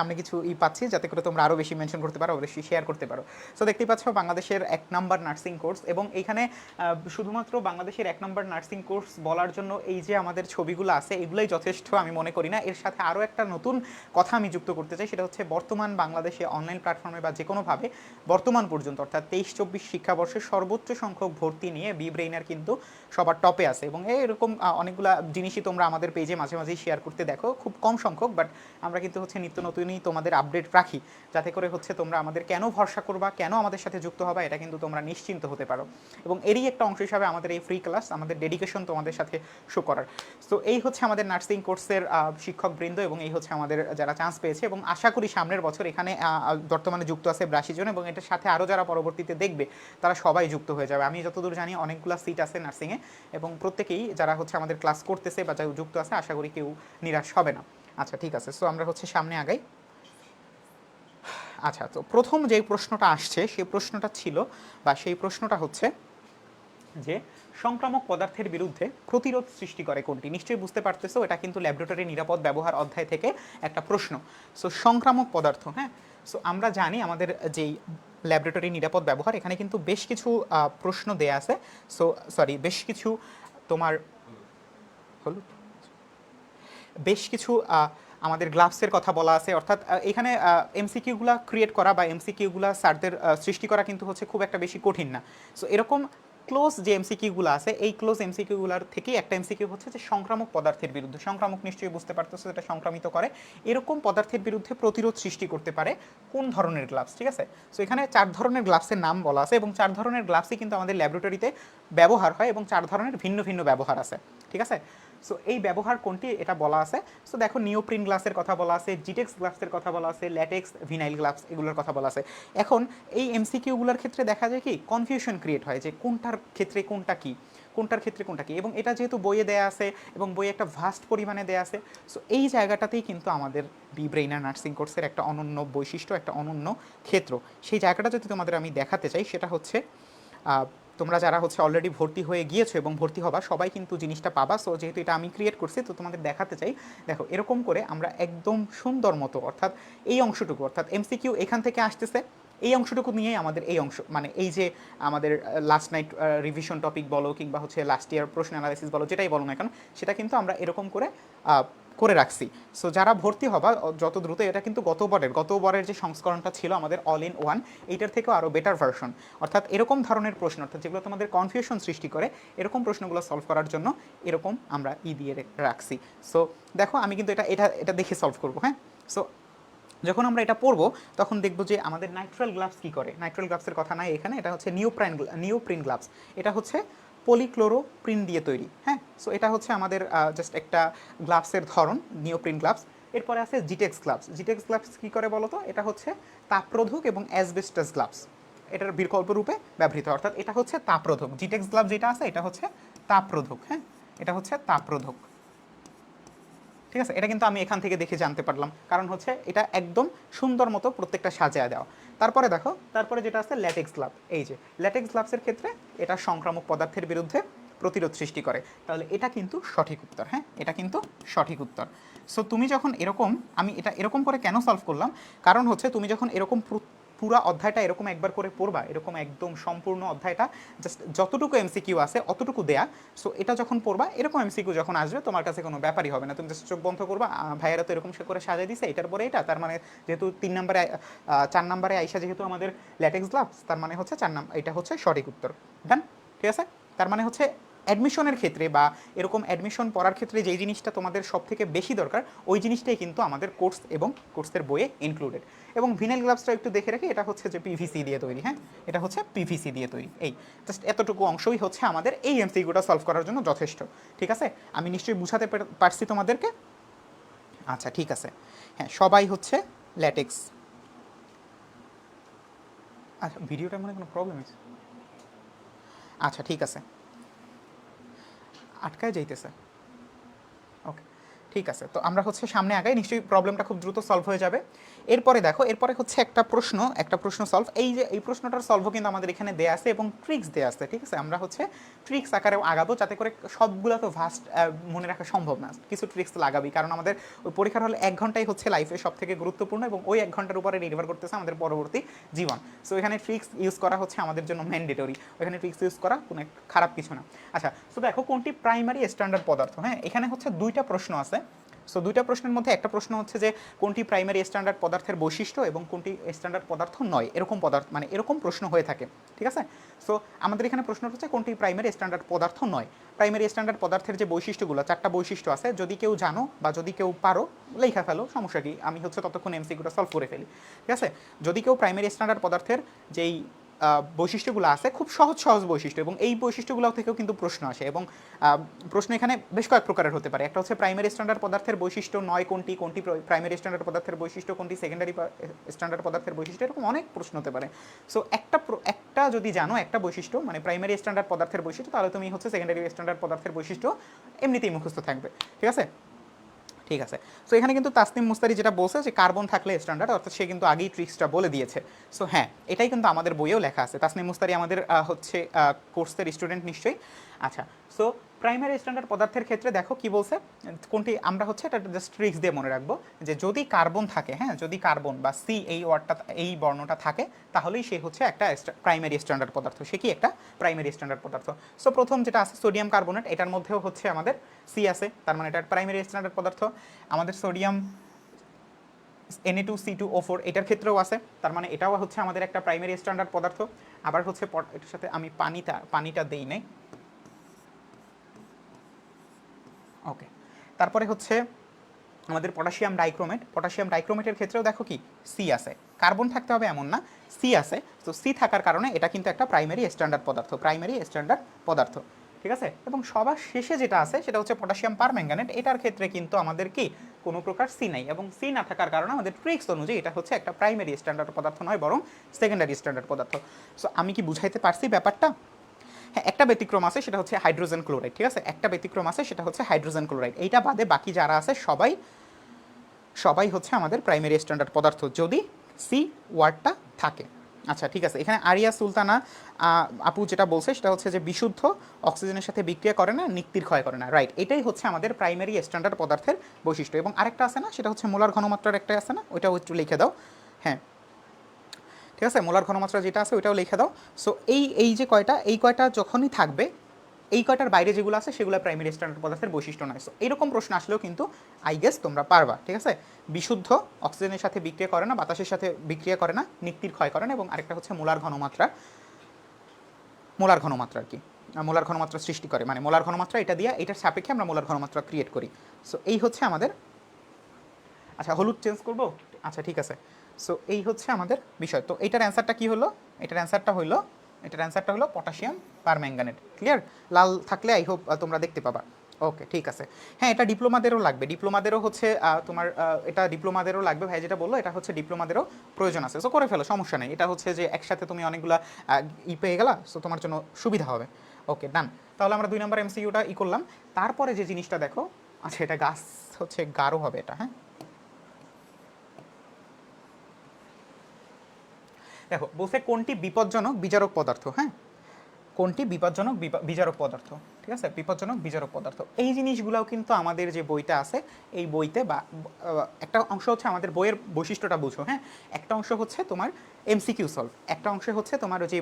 সামনে কিছু পাচ্ছি যাতে করে তোমরা আরও বেশি মেনশন করতে পারো, বেশি শেয়ার করতে পারো। সো দেখতেই পাচ্ছ বাংলাদেশের 1 নাম্বার নার্সিং কোর্স, এবং এইখানে শুধুমাত্র বাংলাদেশের 1 নাম্বার নার্সিং কোর্স বলার জন্য এই যে আমাদের ছবিগুলো আছে এগুলোই যথেষ্ট আমি মনে করি না। এর সাথে আরও একটা নতুন কথা আমি যুক্ত করতে চাই, সেটা হচ্ছে বর্তমান বাংলাদেশে অনলাইন প্ল্যাটফর্মে বা যে কোনোভাবে বর্তমান পর্যন্ত অর্থাৎ 23-24 শিক্ষাবর্ষে সর্বোচ্চ সংখ্যক ভর্তি নিয়ে বি ব্রেইনার কিন্তু সবার টপে আছে। এবং এরকম অনেকগুলো জিনিসই তোমরা আমাদের পেজে মাঝে মাঝেই শেয়ার করতে দেখো, খুব কম সংখ্যক, বাট আমরা কিন্তু হচ্ছে নিত্য নতুনই তোমাদের আপডেট রাখি, যাতে করে হচ্ছে তোমরা আমাদের কেন ভরসা করবা, কেন আমাদের সাথে যুক্ত হবা, এটা কিন্তু তোমরা নিশ্চিন্ত হতে পারো। এবং এরই একটা অংশ হিসাবে আমাদের এই ফ্রি ক্লাস, আমাদের ডেডিকেশন তোমাদের সাথে শো করার। তো এই হচ্ছে আমাদের নার্সিং কোর্সের শিক্ষকবৃন্দ, এবং এই হচ্ছে আমাদের যারা চান্স পেয়েছে, এবং আশা করি সামনের বছর এখানে বর্তমানে যুক্ত আছে 82 জন, এবং এটার সাথে আরও যারা পরবর্তীতে দেখবে তারা সবাই যুক্ত হয়ে যাবে। আমি যতদূর জানি অনেকগুলো সিট আছে নার্সিংয়ে, এবং প্রত্যেকেই যারা হচ্ছে আমাদের ক্লাস করতেছে বা যারা যুক্ত আছে আশা করি কেউ নিরাশ হবে না। আচ্ছা ঠিক আছে, সো আমরা হচ্ছে সামনে আগাই। আচ্ছা, তো প্রথম যে প্রশ্নটা আসছে সেই প্রশ্নটা ছিল, বা সেই প্রশ্নটা হচ্ছে যে সংক্রামক পদার্থের বিরুদ্ধে প্রতিরোধ সৃষ্টি করে কোনটি। নিশ্চয়ই বুঝতে পারতেছো এটা কিন্তু ল্যাবরেটরি নিরাপদ ব্যবহার অধ্যায় থেকে একটা প্রশ্ন। সো সংক্রামক পদার্থ, হ্যাঁ, সো আমরা জানি আমাদের যেই ল্যাবরেটরি নিরাপদ ব্যবহার, এখানে কিন্তু বেশ কিছু প্রশ্ন দেয়া আছে। সো সরি, বেশ কিছু তোমার হলুদ বেশ কিছু আমাদের গ্লাভসের কথা বলা আছে, অর্থাৎ এখানে এমসিকিউগুলো ক্রিয়েট করা বা এমসিকিউগুলো স্যারদের সৃষ্টি করা কিন্তু হচ্ছে খুব একটা বেশি কঠিন না। সো এরকম ক্লোজ যে এমসিকিউগুলো আছে, এই ক্লোজ এমসিকিউগুলোর থেকেই একটা এমসিকিউ হচ্ছে যে সংক্রামক পদার্থের বিরুদ্ধে, সংক্রামক নিশ্চয়ই বুঝতে পারতেছো এটা সংক্রামিত করে, এরকম পদার্থের বিরুদ্ধে প্রতিরোধ সৃষ্টি করতে পারে কোন ধরনের গ্লাভস, ঠিক আছে। সো এখানে 4 ধরনের গ্লাভসের নাম বলা আছে, এবং 4 ধরনের গ্লাভসই কিন্তু আমাদের ল্যাবরেটরিতে ব্যবহার হয়, এবং 4 ধরনের ভিন্ন ভিন্ন ব্যবহার আছে, ঠিক আছে। সো এই ব্যবহার কোনটি এটা বলা আছে। সো দেখো নিওপ্রিন গ্লাসের কথা বলা আছে, জিটেক্স গ্লাভসের কথা বলা আছে, ল্যাটেক্স, ভিনাইল গ্লাভস এগুলোর কথা বলা আছে। এখন এই এমসিকিউগুলোর ক্ষেত্রে দেখা যায় কি কনফিউশন ক্রিয়েট হয় যে কোনটার ক্ষেত্রে কোনটা কি, কোনটার ক্ষেত্রে কোনটা কি, এবং এটা যেহেতু বইয়ে দেয়া আছে এবং বইয়ে একটা ভাস্ট পরিমাণে দেয়া আছে, সো এই জায়গাটাতেই কিন্তু আমাদের বি ব্রেইনার নার্সিং কোর্সের একটা অনন্য বৈশিষ্ট্য, একটা অনন্য ক্ষেত্র। সেই জায়গাটা যদি তোমাদের আমি দেখাতে চাই, সেটা হচ্ছে তোমরা যারা হচ্ছে অলরেডি ভর্তি হয়ে গিয়েছো এবং ভর্তি হবা সবাই কিন্তু জিনিসটা পাবা। সো যেহেতু এটা আমি ক্রিয়েট করছি, তো তোমাদের দেখাতে চাই। দেখো এরকম করে আমরা একদম সুন্দর মতো, অর্থাৎ এই অংশটুকু, অর্থাৎ এমসিকিউ এখান থেকে আসতেছে, এই অংশটুকু নিয়েই আমাদের এই অংশ, মানে এই যে আমাদের লাস্ট নাইট রিভিশন টপিক বলো কিংবা হচ্ছে লাস্ট ইয়ার প্রশ্ন অ্যানালাইসিস বলো, যেটাই বলো না কেন, সেটা কিন্তু আমরা এরকম করে করে রাখছি। সো যারা ভর্তি হবা যত দ্রুত, এটা কিন্তু গতবারের যে সংস্করণটা ছিল আমাদের অল ইন ওয়ান, এইটার থেকেও আরও বেটার ভার্সন। অর্থাৎ এরকম ধরনের প্রশ্ন, অর্থাৎ যেগুলো তোমাদের কনফিউশন সৃষ্টি করে, এরকম প্রশ্নগুলো সলভ করার জন্য এরকম আমরা দিয়ে রাখছি। সো দেখো আমি কিন্তু এটা এটা এটা দেখে সলভ করবো, হ্যাঁ। সো যখন আমরা এটা পড়বো তখন দেখবো যে আমাদের নাইট্রাল গ্লাভস কী করে। নাইট্রাল গ্লাভসের কথা নাই এখানে, এটা হচ্ছে নিওপ্রিন গ্লাভস। এটা হচ্ছে পলিক্লোরোপ্রিন দিয়ে তৈরি, হ্যাঁ। সো এটা হচ্ছে আমাদের জাস্ট একটা গ্লাভসের ধরন, নিওপ্রিন গ্লাভস। এরপরে আছে জিটেক্স গ্লাভস। জিটেক্স গ্লাভস কী করে বলো তো, এটা হচ্ছে তাপরোধক এবং অ্যাসবেস্টাস গ্লাভস, এটার বিকল্প রূপে ব্যবহৃত, অর্থাৎ এটা হচ্ছে তাপরোধক। জিটেক্স গ্লাভ যেটা আছে এটা হচ্ছে তাপরোধক, হ্যাঁ, এটা হচ্ছে তাপরোধক, ঠিক আছে। এটা কিন্তু আমি এখান থেকে দেখে জানতে পারলাম, কারণ হচ্ছে এটা একদম সুন্দর মতো প্রত্যেকটা সাজায় দেওয়া। তারপরে দেখো, তারপরে যেটা আছে ল্যাটেক্স গ্লাভ। এই যে ল্যাটেক্স গ্লাভসের ক্ষেত্রে এটা সংক্রামক পদার্থের বিরুদ্ধে প্রতিরোধ সৃষ্টি করে, তাহলে এটা কিন্তু সঠিক উত্তর, হ্যাঁ, এটা কিন্তু সঠিক উত্তর। সো তুমি যখন এরকম, আমি এটা এরকম করে কেন সলভ করলাম, কারণ হচ্ছে তুমি যখন এরকম পুরো অধ্যায়টা এরকম একবার করে পড়বা, এরকম একদম সম্পূর্ণ অধ্যায়টা জাস্ট যতটুকু এমসিকিউ আছে অতটুকু দেয়া। সো এটা যখন পড়বা, এরকম এমসিকিউ যখন আসবে তোমার কাছে কোনো ব্যাপারই হবে না, তুমি জাস্ট চোখ বন্ধ করবা, ভাইয়েরা তো এরকম সে করে সাজাই দিছে, এটার পরে এটা, তার মানে যেহেতু 3 নম্বরে 4 নম্বরে আইসা যেহেতু আমাদের ল্যাটেক্স গ্লাভস, তার মানে হচ্ছে 4 নম্বর, এটা হচ্ছে সঠিক উত্তর। ডান, ঠিক আছে। তার মানে হচ্ছে অ্যাডমিশনের ক্ষেত্রে বা এরকম অ্যাডমিশন পড়ার ক্ষেত্রে যেই জিনিসটা তোমাদের সব থেকে বেশি দরকার, ওই জিনিসটাই কিন্তু আমাদের কোর্স এবং কোর্সের বইয়ে ইনক্লুডেড। এবং ভিনাইল গ্লাভসটা একটু দেখে রাখি, এটা হচ্ছে যে পিভিসি দিয়ে তৈরি, হ্যাঁ, এটা হচ্ছে পিভিসি দিয়ে তৈরি। এই জাস্ট এতটুকু অংশই হচ্ছে আমাদের এই এমসিকিউটা সলভ করার জন্য যথেষ্ট, ঠিক আছে। আমি নিশ্চয়ই বুঝাতে পারছি তোমাদেরকে। আচ্ছা ঠিক আছে, হ্যাঁ, সবাই হচ্ছে ল্যাটেক্স। আচ্ছা ভিডিওটা মানে কোনো প্রবলেম আছে? আচ্ছা ঠিক আছে, আটকায় যাইতেছে, ওকে। ঠিক আছে, তো আমরা হচ্ছে সামনে আগাই, নিশ্চয়ই প্রবলেমটা খুব দ্রুত সলভ হয়ে যাবে। এরপরে দেখো, এরপরে হচ্ছে একটা প্রশ্ন সলভ, এই যে এই প্রশ্নটার সলভও কিন্তু আমাদের এখানে দেয়া আছে এবং ট্রিক্স দেয়া আছে, ঠিক আছে। আমরা হচ্ছে ট্রিক্স আকারে আগাবো, যাতে করে সবগুলো তো ভাস্ট মনে রাখা সম্ভব না, কিছু ট্রিক্স লাগাবি, কারণ আমাদের ওই পরীক্ষার হলে 1 ঘন্টাই হচ্ছে লাইফে সব থেকে গুরুত্বপূর্ণ এবং ওই 1 ঘন্টার উপরে নির্ভর করতেছে আমাদের পরবর্তী জীবন। সো এখানে ট্রিক্স ইউজ করা হচ্ছে আমাদের জন্য ম্যান্ডেটরি, ওখানে ট্রিক্স ইউজ করা কোনো খারাপ কিছু না। আচ্ছা, সো দেখো কোনটি প্রাইমারি স্ট্যান্ডার্ড পদার্থ, হ্যাঁ এখানে হচ্ছে 2টা প্রশ্ন আছে। সো 2টা প্রশ্নের মধ্যে একটা প্রশ্ন হচ্ছে যে কোনটি প্রাইমারি স্ট্যান্ডার্ড পদার্থের বৈশিষ্ট্য এবং কোনটি স্ট্যান্ডার্ড পদার্থ নয়, এরকম পদার্থ মানে এরকম প্রশ্ন হয়ে থাকে, ঠিক আছে। সো আমাদের এখানে প্রশ্ন হচ্ছে কোনটি প্রাইমারি স্ট্যান্ডার্ড পদার্থ নয়। প্রাইমারি স্ট্যান্ডার্ড পদার্থের যে বৈশিষ্ট্যগুলো, 4টা বৈশিষ্ট্য আছে, যদি কেউ জানো বা যদি কেউ পারো লেখা ফেলো, সমস্যা কি, আমি হচ্ছে ততক্ষণ এমসিকিউটা সলভ করে ফেলি, ঠিক আছে। যদি কেউ প্রাইমারি স্ট্যান্ডার্ড পদার্থের যেই বৈশিষ্ট্যগুলো আছে, খুব সহজ বৈশিষ্ট্য, এবং এই বৈশিষ্ট্যগুলো থেকেও কিন্তু প্রশ্ন আসে, এবং প্রশ্ন এখানে বেশ কয়েক প্রকারের হতে পারে। একটা হচ্ছে প্রাইমারি স্ট্যান্ডার্ড পদার্থের বৈশিষ্ট্য নয় কোনটি, কোনটি প্রাইমারি স্ট্যান্ডার্ড পদার্থের বৈশিষ্ট্য, কোনটি সেকেন্ডারি স্ট্যান্ডার্ড পদার্থের বৈশিষ্ট্য, এরকম অনেক প্রশ্ন হতে পারে। সো একটা যদি জানো একটা বৈশিষ্ট্য মানে প্রাইমারি স্ট্যান্ডার্ড পদার্থের বৈশিষ্ট্য, তাহলে তুমি হচ্ছে সেকেন্ডারি স্ট্যান্ডার্ড পদার্থের বৈশিষ্ট্য এমনিতেই মুখস্থ থাকবে, ঠিক আছে। ঠিক আছে, সো এখানে কিন্তু তাসনিম মুস্তারি যেটা বলছে যে কার্বন থাকলে স্ট্যান্ডার্ড, অর্থাৎ সে কিন্তু আগেই ট্রিক্সটা বলে দিয়েছে। সো হ্যাঁ, এটাই কিন্তু আমাদের বইয়েও লেখা আছে। তাসনিম মুস্তারি আমাদের হচ্ছে কোর্সের স্টুডেন্ট নিশ্চয়ই। আচ্ছা, সো প্রাইমারি স্ট্যান্ডার্ড পদার্থের ক্ষেত্রে দেখো কি বলছে, কোনটি আমরা হচ্ছে এটা জাস্ট ট্রিক্স দিয়ে মনে রাখবো, যে যদি কার্বন থাকে, হ্যাঁ যদি কার্বন বা সি এই ওয়ার্ডটা এই বর্ণটা থাকে, তাহলেই সে হচ্ছে একটা প্রাইমারি স্ট্যান্ডার্ড পদার্থ, সে কি একটা প্রাইমারি স্ট্যান্ডার্ড পদার্থ। সো প্রথম যেটা আছে সোডিয়াম কার্বনেট, এটার মধ্যেও হচ্ছে আমাদের সি আছে, তার মানে এটা প্রাইমারি স্ট্যান্ডার্ড পদার্থ। আমাদের সোডিয়াম Na2C2O4 এটার ক্ষেত্রেও আছে, তার মানে এটাও হচ্ছে আমাদের একটা প্রাইমারি স্ট্যান্ডার্ড পদার্থ। আবার হচ্ছে এটার সাথে আমি পানিটা দেই নাই, ওকে। তারপরে হচ্ছে আমাদের পটাশিয়াম ডাইক্রোমেটের ক্ষেত্রেও দেখো কি সি আছে, কার্বন থাকতে হবে এমন না, সি আছে। তো সি থাকার কারণে এটা কিন্তু একটা প্রাইমারি স্ট্যান্ডার্ড পদার্থ, ঠিক আছে। এবং সবার শেষে যেটা আছে সেটা হচ্ছে পটাশিয়াম পারম্যাঙ্গানেট, এটার ক্ষেত্রে কিন্তু আমাদের কি কোনো প্রকার সি নাই, এবং সি না থাকার কারণে আমাদের ট্রিক্স অনুযায়ী এটা হচ্ছে একটা প্রাইমারি স্ট্যান্ডার্ড পদার্থ নয়, বরং সেকেন্ডারি স্ট্যান্ডার্ড পদার্থ। সো আমি কি বুঝাইতে পারছি ব্যাপারটা? হ্যাঁ, একটা ব্যতিক্রম আছে, সেটা হচ্ছে হাইড্রোজেন ক্লোরাইড, ঠিক আছে। একটা ব্যতিক্রম আছে, সেটা হচ্ছে হাইড্রোজেন ক্লোরাইড। এইটা বাদে বাকি যারা আছে সবাই হচ্ছে আমাদের প্রাইমারি স্ট্যান্ডার্ড পদার্থ, যদি সি ওয়ার্ডটা থাকে। আচ্ছা ঠিক আছে, এখানে আরিয়া সুলতানা আপু যেটা বলছে সেটা হচ্ছে যে বিশুদ্ধ, অক্সিজেনের সাথে বিক্রিয়া করে না, নিক্তির ক্ষয় করে না, রাইট। এটাই হচ্ছে আমাদের প্রাইমারি স্ট্যান্ডার্ড পদার্থের বৈশিষ্ট্য। এবং আরেকটা আছে না, সেটা হচ্ছে মোলার ঘনমাত্রার একটা আছে না, ওইটাও একটু লিখে দাও। হ্যাঁ ঠিক আছে, মোলার ঘনমাত্রা যেটা আছে ওইটাও লিখে দাও। সো এই যে কয়টা যখনই থাকবে, এই কয়টার বাইরে যেগুলো আছে সেগুলো প্রাইমারি স্ট্যান্ডার্ড পদার্থের বৈশিষ্ট্য নয়। সো এরকম প্রশ্ন আসলেও কিন্তু আই গেস তোমরা পারবা, ঠিক আছে। বিশুদ্ধ, অক্সিজেনের সাথে বিক্রিয়া করে না, বাতাসের সাথে বিক্রিয়া করে না, নিক্তির ক্ষয় করে না, এবং আরেকটা হচ্ছে মোলার ঘনমাত্রা আর কি, মোলার ঘনমাত্রা সৃষ্টি করে, মানে মোলার ঘনমাত্রা এটা দিয়ে এটার সাপেক্ষে আমরা মোলার ঘনমাত্রা ক্রিয়েট করি। সো এই হচ্ছে আমাদের, আচ্ছা হলুদ চেঞ্জ করবো, আচ্ছা ঠিক আছে। সো এই হচ্ছে আমাদের বিষয়। তো এটার অ্যান্সারটা কি হলো? এটার অ্যান্সারটা হলো পটাশিয়াম পারম্যাঙ্গানেট। ক্লিয়ার? লাল থাকলে আই হোপ তোমরা দেখতে পাবা। ওকে ঠিক আছে। হ্যাঁ, এটা ডিপ্লোমাদেরও লাগবে, ডিপ্লোমাদেরও হচ্ছে তোমার এটা ডিপ্লোমাদেরও লাগবে, ভাই যেটা বললো এটা হচ্ছে ডিপ্লোমাদেরও প্রয়োজন আছে। সো করে ফেলো, সমস্যা নেই। এটা হচ্ছে যে একসাথে তুমি অনেকগুলা পেয়ে গেলা, সো তোমার জন্য সুবিধা হবে। ওকে ডান। তাহলে আমরা 2 নম্বর এমসিকিউটা করলাম। তারপরে যে জিনিসটা দেখো, আচ্ছা এটা গাছ হচ্ছে গাঢ় হবে এটা, হ্যাঁ দেখো বলছে কোনটি বিপজ্জনক বিজারক পদার্থ, হ্যাঁ কোনটি বিপজ্জনক বিজারক পদার্থ, ঠিক আছে, বিপজ্জনক বিজারক পদার্থ। এই জিনিসগুলোও কিন্তু আমাদের যে বইটা আছে এই বইতে, বা একটা অংশ হচ্ছে আমাদের বইয়ের বৈশিষ্ট্যটা বুঝো, হ্যাঁ একটা অংশ হচ্ছে তোমার এমসিকিউ সলভ, একটা অংশ হচ্ছে তোমার যে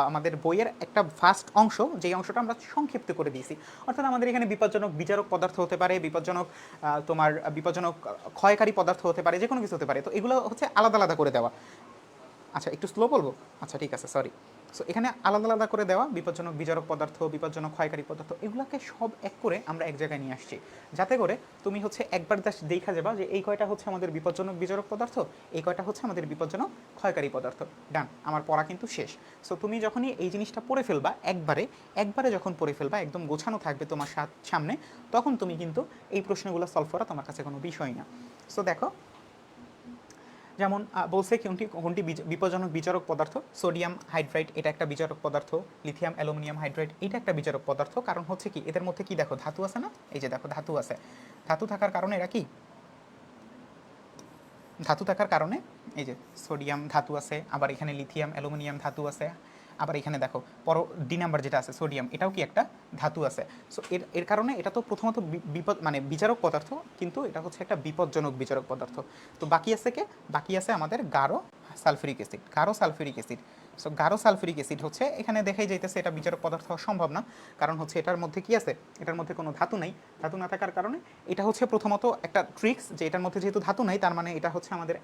আমাদের বইয়ের একটা ফার্স্ট অংশ, যেই অংশটা আমরা সংক্ষিপ্ত করে দিয়েছি। অর্থাৎ আমাদের এখানে বিপজ্জনক বিজারক পদার্থ হতে পারে, বিপজ্জনক ক্ষয়কারী পদার্থ হতে পারে, যে কোনো কিছু হতে পারে। তো এগুলো হচ্ছে আলাদা আলাদা করে দেওয়া। আচ্ছা একটু স্লো বলবো, আচ্ছা ঠিক আছে সরি। সো এখানে আলাদা আলাদা করে দেওয়া বিপজ্জনক বিজারক পদার্থ, বিপজ্জনক ক্ষয়কারী পদার্থ, এগুলোকে সব এক করে আমরা এক জায়গায় নিয়ে আসছি, যাতে করে তুমি হচ্ছে একবার জাস্ট দেখা যাবা যে এই কয়টা হচ্ছে আমাদের বিপজ্জনক বিজারক পদার্থ, এই কয়টা হচ্ছে আমাদের বিপজ্জনক ক্ষয়কারী পদার্থ। ডান, আমার পড়া কিন্তু শেষ। সো তুমি যখনই এই জিনিসটা পড়ে ফেলবা, একবারে যখন পড়ে ফেলবা, একদম গোছানো থাকবে তোমার সামনে, তখন তুমি কিন্তু এই প্রশ্নগুলো সলভ করা তোমার কাছে কোনো বিষয় না। সো দেখো যেমন বলছে কোনটি কোনটি বিপজ্জনক বিজারক পদার্থ, সোডিয়াম হাইড্রাইড এটা একটা বিজারক পদার্থ, লিথিয়াম অ্যালুমিনিয়াম হাইড্রাইড এটা একটা বিজারক পদার্থ। কারণ হচ্ছে কি এদের মধ্যে কি দেখো ধাতু আছে না, এই যে দেখো ধাতু আছে, ধাতু থাকার কারণে এরা কি, ধাতু থাকার কারণে এই যে সোডিয়াম ধাতু আছে, আবার এখানে লিথিয়াম অ্যালুমিনিয়াম ধাতু আছে, আবার এখানে দেখো ডি নাম্বার যেটা আছে সোডিয়াম এটাও কি একটা ধাতু আছে। সো এর এর কারণে এটা তো প্রথমত বিপদ মানে বিচারক পদার্থ, কিন্তু এটা হচ্ছে একটা বিপজ্জনক বিচারক পদার্থ। তো বাকি আছে কে, বাকি আছে আমাদের গাঢ় সালফিউরিক অ্যাসিড, গাঢ় সালফিউরিক অ্যাসিড। সো গাঢ় সালফিউরিক অ্যাসিড হচ্ছে এখানে দেখাই যাইতেছে এটা বিচারক পদার্থ হওয়া সম্ভব না, কারণ হচ্ছে এটার মধ্যে কি আছে, এটার মধ্যে কোনো ধাতু নাই। ধাতু না থাকার কারণে এটা হচ্ছে প্রথমত একটা ট্রিক্স যে এটার মধ্যে যেহেতু ধাতু নাই তার মানে এটা হচ্ছে আমাদের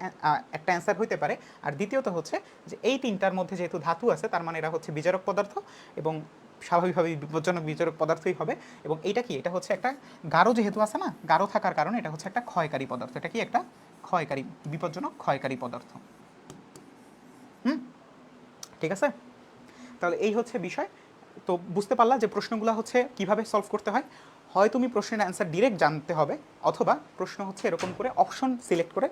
একটা অ্যান্সার হইতে পারে। আর দ্বিতীয়ত হচ্ছে যে এই তিনটার মধ্যে যেহেতু ধাতু আছে তার মানে এরা হচ্ছে বিজারক পদার্থ এবং স্বাভাবিকভাবে বিপজ্জনক বিজারক পদার্থই হবে। এবং এইটা কি, এটা হচ্ছে একটা গাঢ় যেহেতু আছে না, গাঢ় থাকার কারণে এটা হচ্ছে একটা ক্ষয়কারী পদার্থ। এটা কি একটা ক্ষয়কারী, বিপজ্জনক ক্ষয়কারী পদার্থ। ঠিক আছে, তাহলে এই হচ্ছে বিষয়। তো বুঝতে পারলা যে প্রশ্নগুলো হচ্ছে কিভাবে সলভ করতে হয়। হয় তুমি প্রশ্নের অ্যান্সার ডিরেক্ট জানতে হবে, অথবা প্রশ্ন হচ্ছে এরকম করে অপশন সিলেক্ট করে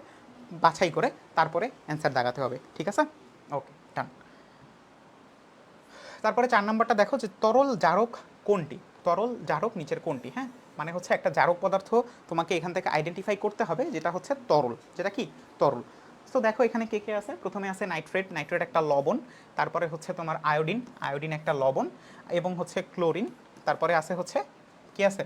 বাছাই করে তারপরে অ্যান্সার দাগাতে হবে। ঠিক আছে, ওকে ডান। তারপরে 4 নম্বরটা দেখো যে তরল জারক কোনটি, তরল জারক নিচের কোনটি। হ্যাঁ, মানে হচ্ছে একটা জারক পদার্থ তোমাকে এখান থেকে আইডেন্টিফাই করতে হবে যেটা হচ্ছে তরল, যেটা কি তরল। তো দেখো এখানে কে কে আছে, প্রথমে আছে নাইট্রেট, নাইট্রেট একটা লবণ, তারপরে হচ্ছে তোমার আয়োডিন, আয়োডিন একটা লবণ, এবং হচ্ছে ক্লোরিন, তারপরে আছে হচ্ছে কি আছে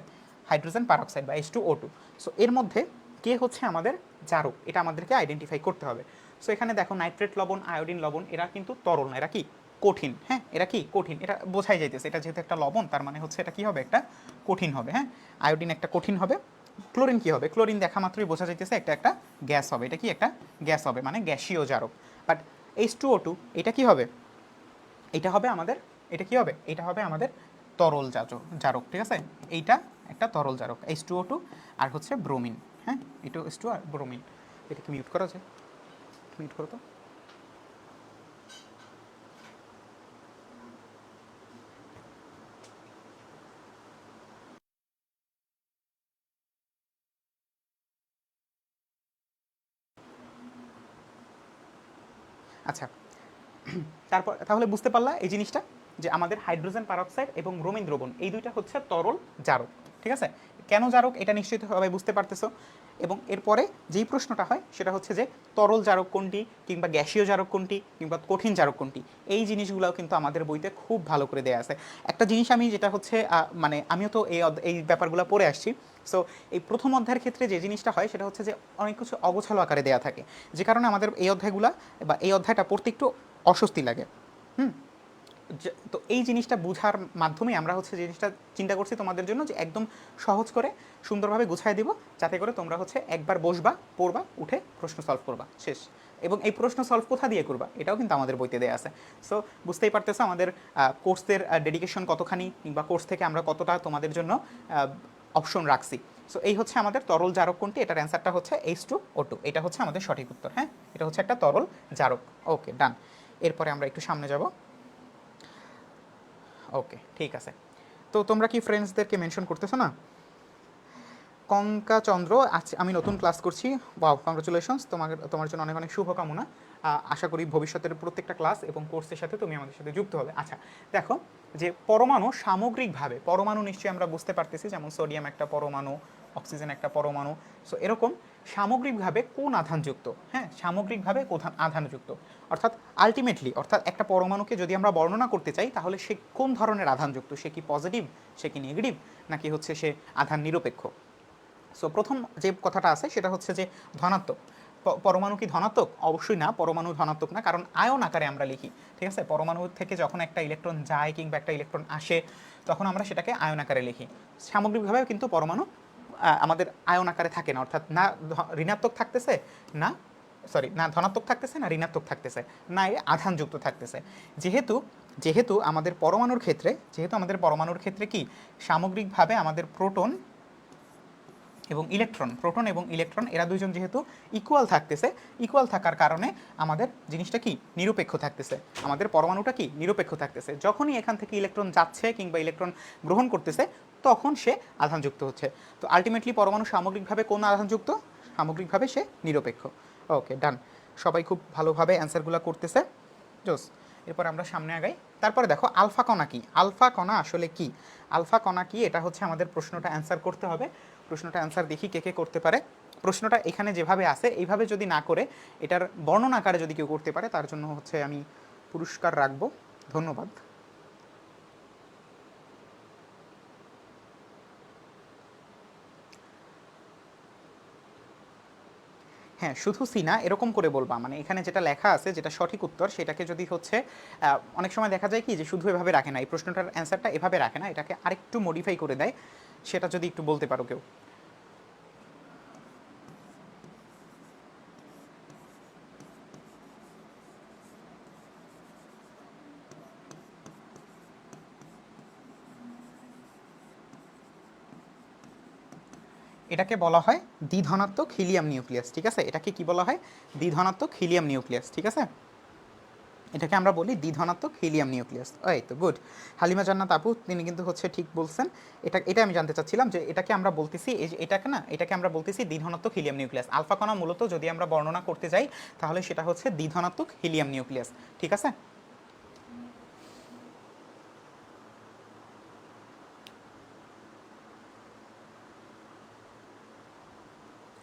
হাইড্রোজেন পারঅক্সাইড বা H2O2। সো এর মধ্যে কে হচ্ছে আমাদের জারক, এটা আমাদেরকে আইডেন্টিফাই করতে হবে। সো এখানে দেখো নাইট্রেট লবণ, আয়োডিন লবণ এরা কিন্তু তরল না, এরা কি কঠিন। হ্যাঁ, এরা কি কঠিন, এটা বোঝাই যাইতেছে, এটা যেহেতু একটা লবণ তার মানে হচ্ছে এটা কি হবে, একটা কঠিন হবে। হ্যাঁ, আয়োডিন একটা কঠিন হবে। ক্লোরিন কি হবে, ক্লোরিন দেখা মাত্রই বোঝা যাইতেছে একটা একটা গ্যাস হবে, এটা কি একটা গ্যাস হবে মানে গ্যাসীয় জারক। বাট H2O2 এটা কি হবে, এটা হবে আমাদের, এটা কি হবে, এটা হবে আমাদের তরল জারক। ঠিক আছে, এইটা একটা তরল জারক H2O2 আর হচ্ছে ব্রোমিন। হ্যাঁ, এটা H2 আর ব্রোমিন। এটা কি মিউট করা যায়, মিউট করো তো। আচ্ছা, তারপর তাহলে বুঝতে পারলা এই জিনিসটা যে আমাদের হাইড্রোজেন পারঅক্সাইড এবং ব্রোমিন দ্রবণ এই দুইটা হচ্ছে তরল জারক। ঠিক আছে, কেন জারক এটা নিশ্চয়ই সবাই বুঝতে পারতেছো। এবং এরপরে যেই প্রশ্নটা হয় সেটা হচ্ছে যে তরল জারক কোনটি, কিংবা গ্যাসীয় জারক কোনটি, কিংবা কঠিন জারক কোনটি, এই জিনিসগুলোও কিন্তু আমাদের বইতে খুব ভালো করে দেয়া আছে। একটা জিনিস আমি যেটা হচ্ছে মানে আমিও তো এই ব্যাপারগুলো পড়ে আসছি। সো এই প্রথম অধ্যায়ের ক্ষেত্রে যে জিনিসটা হয় সেটা হচ্ছে যে অনেক কিছু অগোছালো আকারে দেয়া থাকে, যে কারণে আমাদের এই অধ্যায়গুলো বা এই অধ্যায়টা পড়তে একটু অস্বস্তি লাগে। হুম, তো এই জিনিসটা বোঝার মাধ্যমে আমরা হচ্ছে জিনিসটা চিন্তা করছি তোমাদের জন্য যে একদম সহজ করে সুন্দরভাবে গুছাই দিব, যাতে করে তোমরা হচ্ছে একবার বসবা, পড়বা, উঠে প্রশ্ন সলভ করবা, শেষ। এবং এই প্রশ্ন সলভ কোথা দিয়ে করবা এটাও কিন্তু আমাদের বইতে দেওয়া আছে। সো বুঝতেই পারতেছো আমাদের কোর্সের ডেডিকেশন কতখানি, কিংবা কোর্স থেকে আমরা কতটা তোমাদের জন্য অপশন রাখছি। সো এই হচ্ছে আমাদের তরল জারক কোনটি, এটার অ্যান্সারটা হচ্ছে H2O2, এটা হচ্ছে আমাদের সঠিক উত্তর। হ্যাঁ, এটা হচ্ছে একটা তরল জারক। ওকে ডান, এরপরে আমরা একটু সামনে যাব। ওকে ঠিক আছে, তো তোমরা কি ফ্রেন্ডসদেরকে মেনশন করতেছো না? কঙ্কা চন্দ্র, আচ্ছা আমি নতুন ক্লাস করছি, ওয়াও কংগ্রাচুলেশনস, তোমার জন্য অনেক অনেক শুভকামনা। আশা করি ভবিষ্যতের প্রত্যেকটা ক্লাস এবং কোর্সের সাথে তুমি আমাদের সাথে যুক্ত হবে। আচ্ছা দেখো, যে পরমাণু সামগ্রিকভাবে, পরমাণু নিশ্চয়ই আমরা বুঝতে পারতেছি, যেমন সোডিয়াম একটা পরমাণু, অক্সিজেন একটা পরমাণু। সো এরকম সামগ্রিকভাবে কোন আধানযুক্ত, হ্যাঁ সামগ্রিকভাবে কোন আধানযুক্ত, অর্থাৎ আলটিমেটলি, অর্থাৎ একটা পরমাণুকে যদি আমরা বর্ণনা করতে চাই তাহলে সে কোন ধরনের আধানযুক্ত, সে কি পজিটিভ, সে কি নেগেটিভ, নাকি হচ্ছে সে আধান নিরপেক্ষ। সো প্রথম যে কথাটা আছে সেটা হচ্ছে যে ধনাত্মক। পরমাণু কি ধনাত্মক? অবশ্যই না, পরমাণু ধনাত্মক না, কারণ আয়ন আকারে আমরা লিখি। ঠিক আছে, পরমাণু থেকে যখন একটা ইলেকট্রন যায় কিংবা একটা ইলেকট্রন আসে তখন আমরা সেটাকে আয়ন আকারে লিখি। সামগ্রিকভাবে কিন্তু পরমাণু আমাদের আয়ন আকারে থাকে না, অর্থাৎ না ঋণাত্মক থাকতেছে, না না ধনাত্মক থাকতেছে, না ঋণাত্মক থাকতেছে, না এ আধানযুক্ত থাকতেছে। যেহেতু যেহেতু আমাদের পরমাণুর ক্ষেত্রে কি সামগ্রিকভাবে আমাদের প্রোটন এবং ইলেকট্রন এরা দুইজন যেহেতু ইকুয়াল থাকতেছে, ইকুয়াল থাকার কারণে আমাদের জিনিসটা কি নিরপেক্ষ থাকতেছে, আমাদের পরমাণুটা কি নিরপেক্ষ থাকতেছে। যখনই এখান থেকে ইলেকট্রন যাচ্ছে কিংবা ইলেকট্রন গ্রহণ করতেছে তখন সে আধানযুক্ত হচ্ছে। তো আলটিমেটলি পরমাণু সামগ্রিকভাবে কোন আধানযুক্ত, সামগ্রিকভাবে সে নিরপেক্ষ। ওকে ডান, সবাই খুব ভালোভাবে অ্যান্সারগুলো করতেছে। জোস। এরপর আমরা সামনে আগাই। তারপরে দেখো আলফা কণা কি, আলফা কণা আসলে কি, আলফা কণা কি, এটা হচ্ছে আমাদের প্রশ্নটা অ্যান্সার করতে হবে। প্রশ্নটা অ্যান্সার দেখি কে কে করতে পারে। প্রশ্নটা এখানে যেভাবে আছে এইভাবে যদি না করে এটার বর্ণনা আকারে যদি কেউ করতে পারে তার জন্য হচ্ছে আমি পুরস্কার রাখবো। ধন্যবাদ। হ্যাঁ, শুধু সি না, এরকম করে বলবা, মানে এখানে যেটা লেখা আছে যেটা সঠিক উত্তর সেটাকে যদি হচ্ছে অনেক সময় দেখা যায় কি যে শুধু এভাবে রাখে না, এই প্রশ্নটার অ্যান্সারটা এভাবে রাখে না, এটাকে আরেকটু মডিফাই করে দেয়, সেটা যদি একটু বলতে পারো কেউ। এটাকে বলা হয় দ্বিধনাত্মক হিলিয়াম নিউক্লিয়াস, ঠিক আছে? এটাকে কি বলা হয়? দ্বিধনাত্মক হিলিয়াম নিউক্লিয়াস, ঠিক আছে? এটাকে আমরা বলি দ্বিধনাত্মক হিলিয়াম নিউক্লিয়াস। এই তো গুড। হালিমা জান্নাত আপু তিনি কিন্তু হচ্ছে ঠিক বলছেন। এটা আমি জানতে চাচ্ছিলাম যে এটাকে আমরা বলতেছি, এই যে এটাকে না, এটাকে আমরা বলতেছি দ্বিধনাত্মক হিলিয়াম নিউক্লিয়াস। আলফা কণা মূলত যদি আমরা বর্ণনা করতে যাই তাহলে সেটা হচ্ছে দ্বিধনাত্মক হিলিয়াম নিউক্লিয়াস, ঠিক আছে?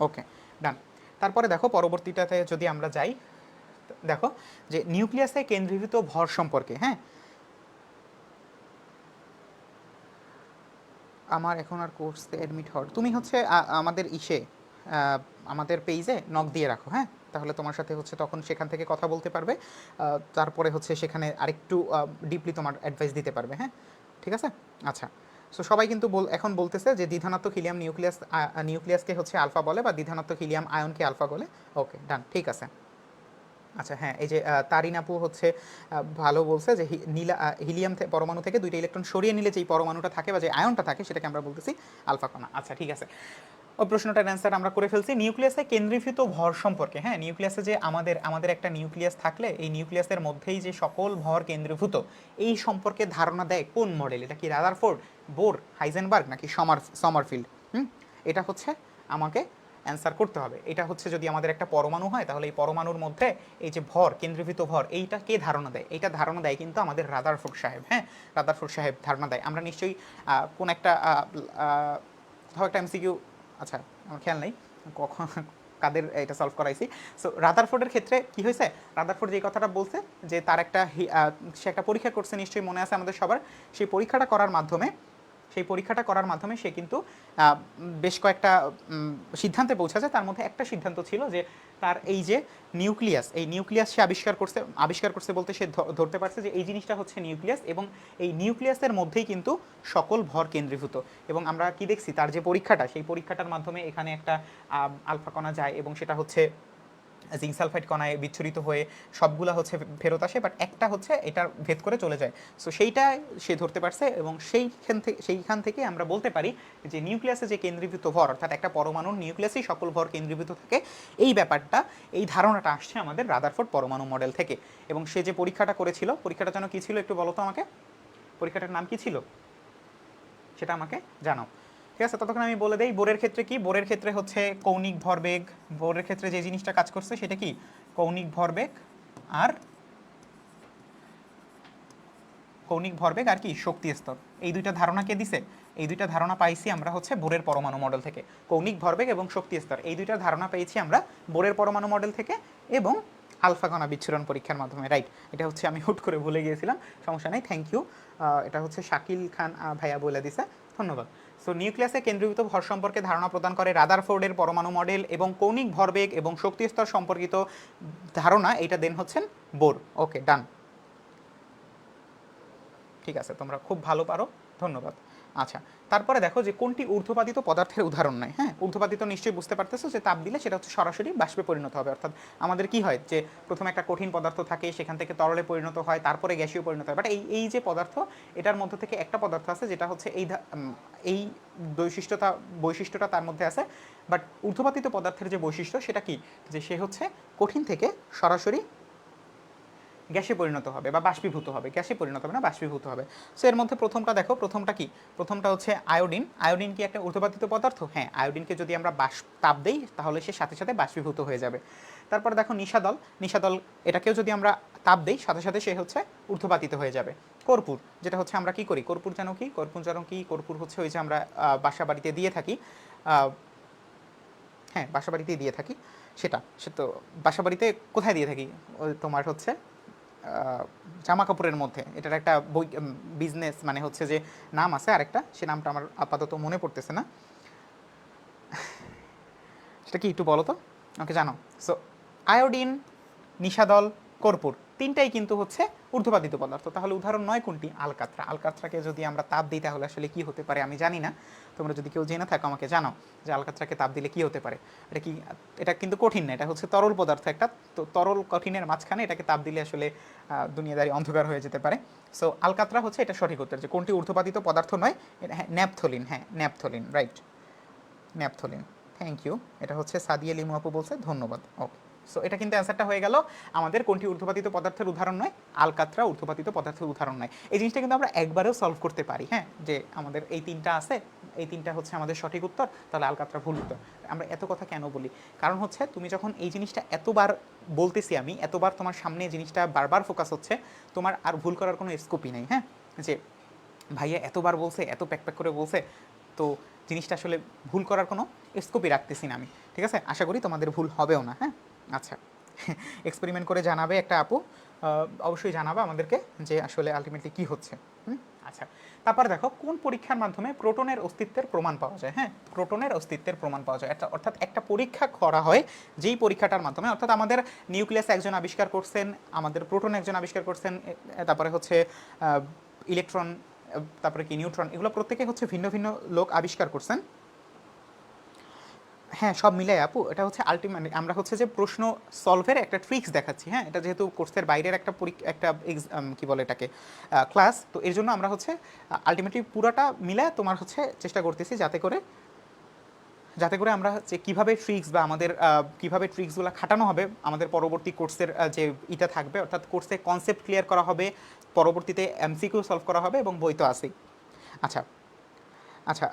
ওকে, ডান। তারপরে দেখো পরবর্তীটাতে যদি আমরা যাই, দেখো যে নিউক্লিয়াসে কেন্দ্রীভূত ভর সম্পর্কে, হ্যাঁ, আমার এখন আর কোর্সে অ্যাডমিট হওয়ার, তুমি হচ্ছে আমাদের আমাদের পেজে নক দিয়ে রাখো, হ্যাঁ, তাহলে তোমার সাথে হচ্ছে তখন সেখান থেকে কথা বলতে পারবে, তারপরে হচ্ছে সেখানে আরেকটু ডিপলি তোমার অ্যাডভাইস দিতে পারবে, হ্যাঁ, ঠিক আছে? আচ্ছা, সো সবাই কিন্তু এখন বলতেছে যে দ্বিধনাত্মক হিলিয়াম নিউক্লিয়াসকে হচ্ছে আলফা বলে, বা দ্বিধনাত্মক হিলিয়াম আয়নকে আলফা বলে। ওকে, ডান, ঠিক আছে। আচ্ছা, হ্যাঁ, এই যে তারিন আপু হচ্ছে ভালো বলছে যে হিলিয়াম পরমাণু থেকে দুইটা ইলেকট্রন সরিয়ে নিলে যেই পরমাণুটা থাকে বা যে আয়নটা থাকে সেটাকে আমরা বলতেছি আলফা কণা। আচ্ছা, ঠিক আছে, ওই প্রশ্নটার অ্যান্সার আমরা করে ফেলছি। নিউক্লিয়াসে কেন্দ্রীভূত ভর সম্পর্কে, হ্যাঁ, নিউক্লিয়াসে যে আমাদের একটা নিউক্লিয়াস থাকলে এই নিউক্লিয়াসের মধ্যেই যে সকল ভর কেন্দ্রীভূত, এই সম্পর্কে ধারণা দেয় কোন মডেল? এটা কি রাদারফোর্ড, বোর, হাইজেনবার্গ নাকি সমারফিল্ড? এটা হচ্ছে আমাকে অ্যান্সার করতে হবে। এটা হচ্ছে যদি আমাদের একটা পরমাণু হয় তাহলে এই পরমাণুর মধ্যে এই যে ভর, কেন্দ্রীভূত ভর, এইটা কে ধারণা দেয়? এইটা ধারণা দেয় কিন্তু আমাদের রাদারফোর্ড সাহেব, হ্যাঁ, রাদারফোর্ড সাহেব ধারণা দেয়। আমরা নিশ্চয়ই কোন একটা কোথাও একটা এমসিকিউ, আচ্ছা আমার খেয়াল নেই কখন কাদের এটা সলভ করাইছি। সো রাদারফোর্ডের ক্ষেত্রে কি হয়েছে, রাদারফোর্ড যে কথাটা বলছে যে তার একটা সে একটা পরীক্ষা করছে, নিশ্চয়ই মনে আছে আমাদের সবার। সেই পরীক্ষাটা করার মাধ্যমে সে কিন্তু বেশ কয়েকটা সিদ্ধান্তে পৌঁছেছে। তার মধ্যে একটা সিদ্ধান্ত ছিল যে তার এই যে নিউক্লিয়াস সে আবিষ্কার করছে বলতে সে ধরতে পারছে যে এই জিনিসটা হচ্ছে নিউক্লিয়াস, এবং এই নিউক্লিয়াসের মধ্যেই কিন্তু সকল ভর কেন্দ্রীভূত। এবং আমরা কি দেখছি, তার যে পরীক্ষাটা, সেই পরীক্ষাটার মাধ্যমে এখানে একটা আলফা কণা যায় এবং সেটা হচ্ছে জিঙ্ক সালফাইড কণায় বিচ্ছুরিত হয়ে সবগুলা হচ্ছে ফেরত আসে, বাট একটা হচ্ছে এটার ভেদ করে চলে যায়। সো সেইটা সে ধরতে পারছে, এবং সেইখান থেকে আমরা বলতে পারি যে নিউক্লিয়াসে যে কেন্দ্রীভূত ভর, অর্থাৎ একটা পরমাণুর নিউক্লিয়াসেই সকল ভর কেন্দ্রীভূত থাকে, এই ব্যাপারটা, এই ধারণাটা আসছে আমাদের রাদারফোর্ড পরমাণু মডেল থেকে। এবং সে যে পরীক্ষাটা করেছিল, পরীক্ষাটা যেন কী ছিল একটু বলো তো আমাকে, পরীক্ষাটার নাম কী ছিল সেটা আমাকে জানাও। ঠিক আছে, ততক্ষণ আমি বলে দেই বোরের ক্ষেত্রে কি। বোরের ক্ষেত্রে হচ্ছে কৌণিক ভরবেগ, বোরের ক্ষেত্রে যে জিনিসটা কাজ করছে সেটা কি কৌণিক ভরবেগ, আর আর কি শক্তি স্তর। এই দুইটা ধারণা কে দিছে? এই দুইটা ধারণা পাইছি আমরা হচ্ছে বোরের পরমাণু মডেল থেকে। কৌণিক ভরবেগ এবং শক্তি স্তর, এই দুইটা ধারণা পেয়েছি আমরা বোরের পরমাণু মডেল থেকে এবং আলফা কণা বিচ্ছুরণ পরীক্ষার মাধ্যমে, রাইট। এটা হচ্ছে আমি হুট করে ভুলে গিয়েছিলাম, সমস্যা নেই, থ্যাংক ইউ। এটা হচ্ছে শাকিল খান ভাইয়া বলে দিছে, ধন্যবাদ। সো নিউক্লিয়াসে কেন্দ্রীভূত ভর সম্পর্কে ধারণা প্রদান করে রাদারফোর্ডের পরমাণু মডেল, এবং কৌণিক ভরবেগ এবং শক্তি স্তর সম্পর্কিত ধারণা এটা দেন হচ্ছেন বোর। ওকে, ডান, ঠিক আছে, তোমরা খুব ভালো পারো, ধন্যবাদ। আচ্ছা, তারপরে দেখো যে কোনটি ঊর্ধ্বপাতিত পদার্থের উদাহরণ নয়। হ্যাঁ, ঊর্ধ্বপাতিত নিশ্চয়ই বুঝতে পারতেছো যে তাপ দিলে সেটা হচ্ছে সরাসরি বাষ্পে পরিণত হবে। অর্থাৎ আমাদের কি হয় যে প্রথমে একটা কঠিন পদার্থ থাকে, সেখান থেকে তরলে পরিণত হয়, তারপরে গ্যাসীয় পরিণত হয়। বাট এই যে পদার্থ, এটার মধ্যে থেকে একটা পদার্থ আছে যেটা হচ্ছে এই বৈশিষ্ট্যটা তার মধ্যে আছে। বাট ঊর্ধ্বপাতিত পদার্থের যে বৈশিষ্ট্য সেটা কি, যে সে হচ্ছে কঠিন থেকে সরাসরি গ্যাসে পরিণত হবে বা বাষ্পীভূত হবে, গ্যাসে পরিণত হবে না, বাষ্পীভূত হবে। সো এর মধ্যে প্রথমটা দেখো, প্রথমটা কি, প্রথমটা হচ্ছে আয়োডিন। আয়োডিন কি একটা ঊর্ধ্বপাতিত পদার্থ? হ্যাঁ, আয়োডিনকে যদি আমরা তাপ দেই তাহলে সে সাথে সাথে বাষ্পীভূত হয়ে যাবে। তারপর দেখো নিশাদল, নিশাদল এটাকেও যদি আমরা তাপ দেই সাথে সাথে সে হচ্ছে ঊর্ধ্বপাতিত হয়ে যাবে। কর্পূর, যেটা হচ্ছে আমরা কি করি, কর্পূর যেন কি, কর্পূর যেন কি, কর্পূর হচ্ছে ওই যে আমরা বাসা বাড়িতে দিয়ে থাকি, হ্যাঁ বাসা বাড়িতেই দিয়ে থাকি, সে তো বাসা বাড়িতে কোথায় দিয়ে থাকি, ওই তোমার হচ্ছে জামা কাপড়ের মধ্যে। এটার একটা বই বিজনেস মানে হচ্ছে যে নাম আছে আরেকটা, সে নামটা আমার আপাতত মনে পড়তেছে না, সেটা কি একটু বলো তো, আমাকে জানো। সো আয়োডিন, নিশাদল, কর্পূর তিনটাই কিন্তু হচ্ছে ঊর্ধ্বপাতিত পদার্থ। তাহলে উদাহরণ 9 কোনটি? আলকাত্রা। আলকাত্রাকে যদি আমরা তাপ দিই তাহলে আসলে কি হতে পারে আমি জানি না, তোমরা যদি কেউ জেনে থাকো আমাকে জানাও যে আলকাত্রাকে তাপ দিলে কি হতে পারে। এটা কি, এটা কিন্তু কঠিন না, এটা হচ্ছে তরল পদার্থ একটা, তো তরল কঠিনের মাঝখানে এটাকে তাপ দিলে আসলে দুনিয়াদারি অন্ধকার হয়ে যেতে পারে। সো আলকাত্রা হচ্ছে এটা সঠিক উত্তর। যে কোনটি ঊর্ধ্বপাতিত পদার্থ নয়, হ্যাঁ ন্যাপথলিন, হ্যাঁ naphthalene, right, naphthalene. Thank you, এটা হচ্ছে সাদিয়া লিমু আপু বলছে, ধন্যবাদ। ওকে, সো এটা কিন্তু অ্যান্সারটা হয়ে গেল আমাদের কোনটি ঊর্ধ্বপাতিত পদার্থের উদাহরণ নয়, আলকাত্রা ঊর্ধ্বপাতিত পদার্থের উদাহরণ নয়। এই জিনিসটা কিন্তু আমরা একবারেও সলভ করতে পারি, হ্যাঁ, যে আমাদের এই তিনটা আছে, এই তিনটা হচ্ছে আমাদের সঠিক উত্তর, তাহলে আলকাত্রা ভুল উত্তর। আমরা এত কথা কেন বলি, কারণ হচ্ছে তুমি যখন এই জিনিসটা এতবার বলতেছি আমি, এতবার তোমার সামনে জিনিসটা বারবার ফোকাস হচ্ছে, তোমার আর ভুল করার কোনো স্কোপই নেই। হ্যাঁ, যে ভাইয়া এতবার বলছে, এত প্যাক প্যাক করে বলছে, তো জিনিসটা আসলে ভুল করার কোনো স্কোপই রাখতেছি না আমি। ঠিক আছে, আশা করি তোমাদের ভুল হবেও না। হ্যাঁ, আচ্ছা, এক্সপেরিমেন্ট করে জানাবে একটা আপু, অবশ্যই জানাবে আমাদেরকে যে আসলে আলটিমেটলি কী হচ্ছে। আচ্ছা, তারপর দেখো কোন পরীক্ষার মাধ্যমে প্রোটনের অস্তিত্বের প্রমাণ পাওয়া যায়। হ্যাঁ, প্রোটনের অস্তিত্বের প্রমাণ পাওয়া যায়, অর্থাৎ একটা পরীক্ষা করা হয় যেই পরীক্ষাটার মাধ্যমে, অর্থাৎ আমাদের নিউক্লিয়াস একজন আবিষ্কার করছেন, আমাদের প্রোটন একজন আবিষ্কার করছেন, তারপরে হচ্ছে ইলেকট্রন, তারপরে কি নিউট্রন, এগুলো প্রত্যেকে হচ্ছে ভিন্ন ভিন্ন লোক আবিষ্কার করছেন। হ্যাঁ, সব মিলাই আপু, এটা হচ্ছে আলটিমেট, আমরা হচ্ছে যে প্রশ্ন সলভের একটা ট্রিক্স দেখাচ্ছি। হ্যাঁ, এটা যেহেতু কোর্সের বাইরের একটা একটা কি বলে এটাকে ক্লাস, তো এর জন্য আমরা হচ্ছে আলটিমেটলি পুরোটা মিলে তোমার হচ্ছে চেষ্টা করতেছি যাতে করে আমরা যে কীভাবে ট্রিক্স বা আমাদের কীভাবে ট্রিক্সগুলো খাটানো হবে আমাদের পরবর্তী কোর্সের যে ইটা থাকবে, অর্থাৎ কোর্সে কনসেপ্ট ক্লিয়ার করা হবে, পরবর্তীতে এমসিকিউ সলভ করা হবে এবং বই তো আছেই। আচ্ছা আচ্ছা,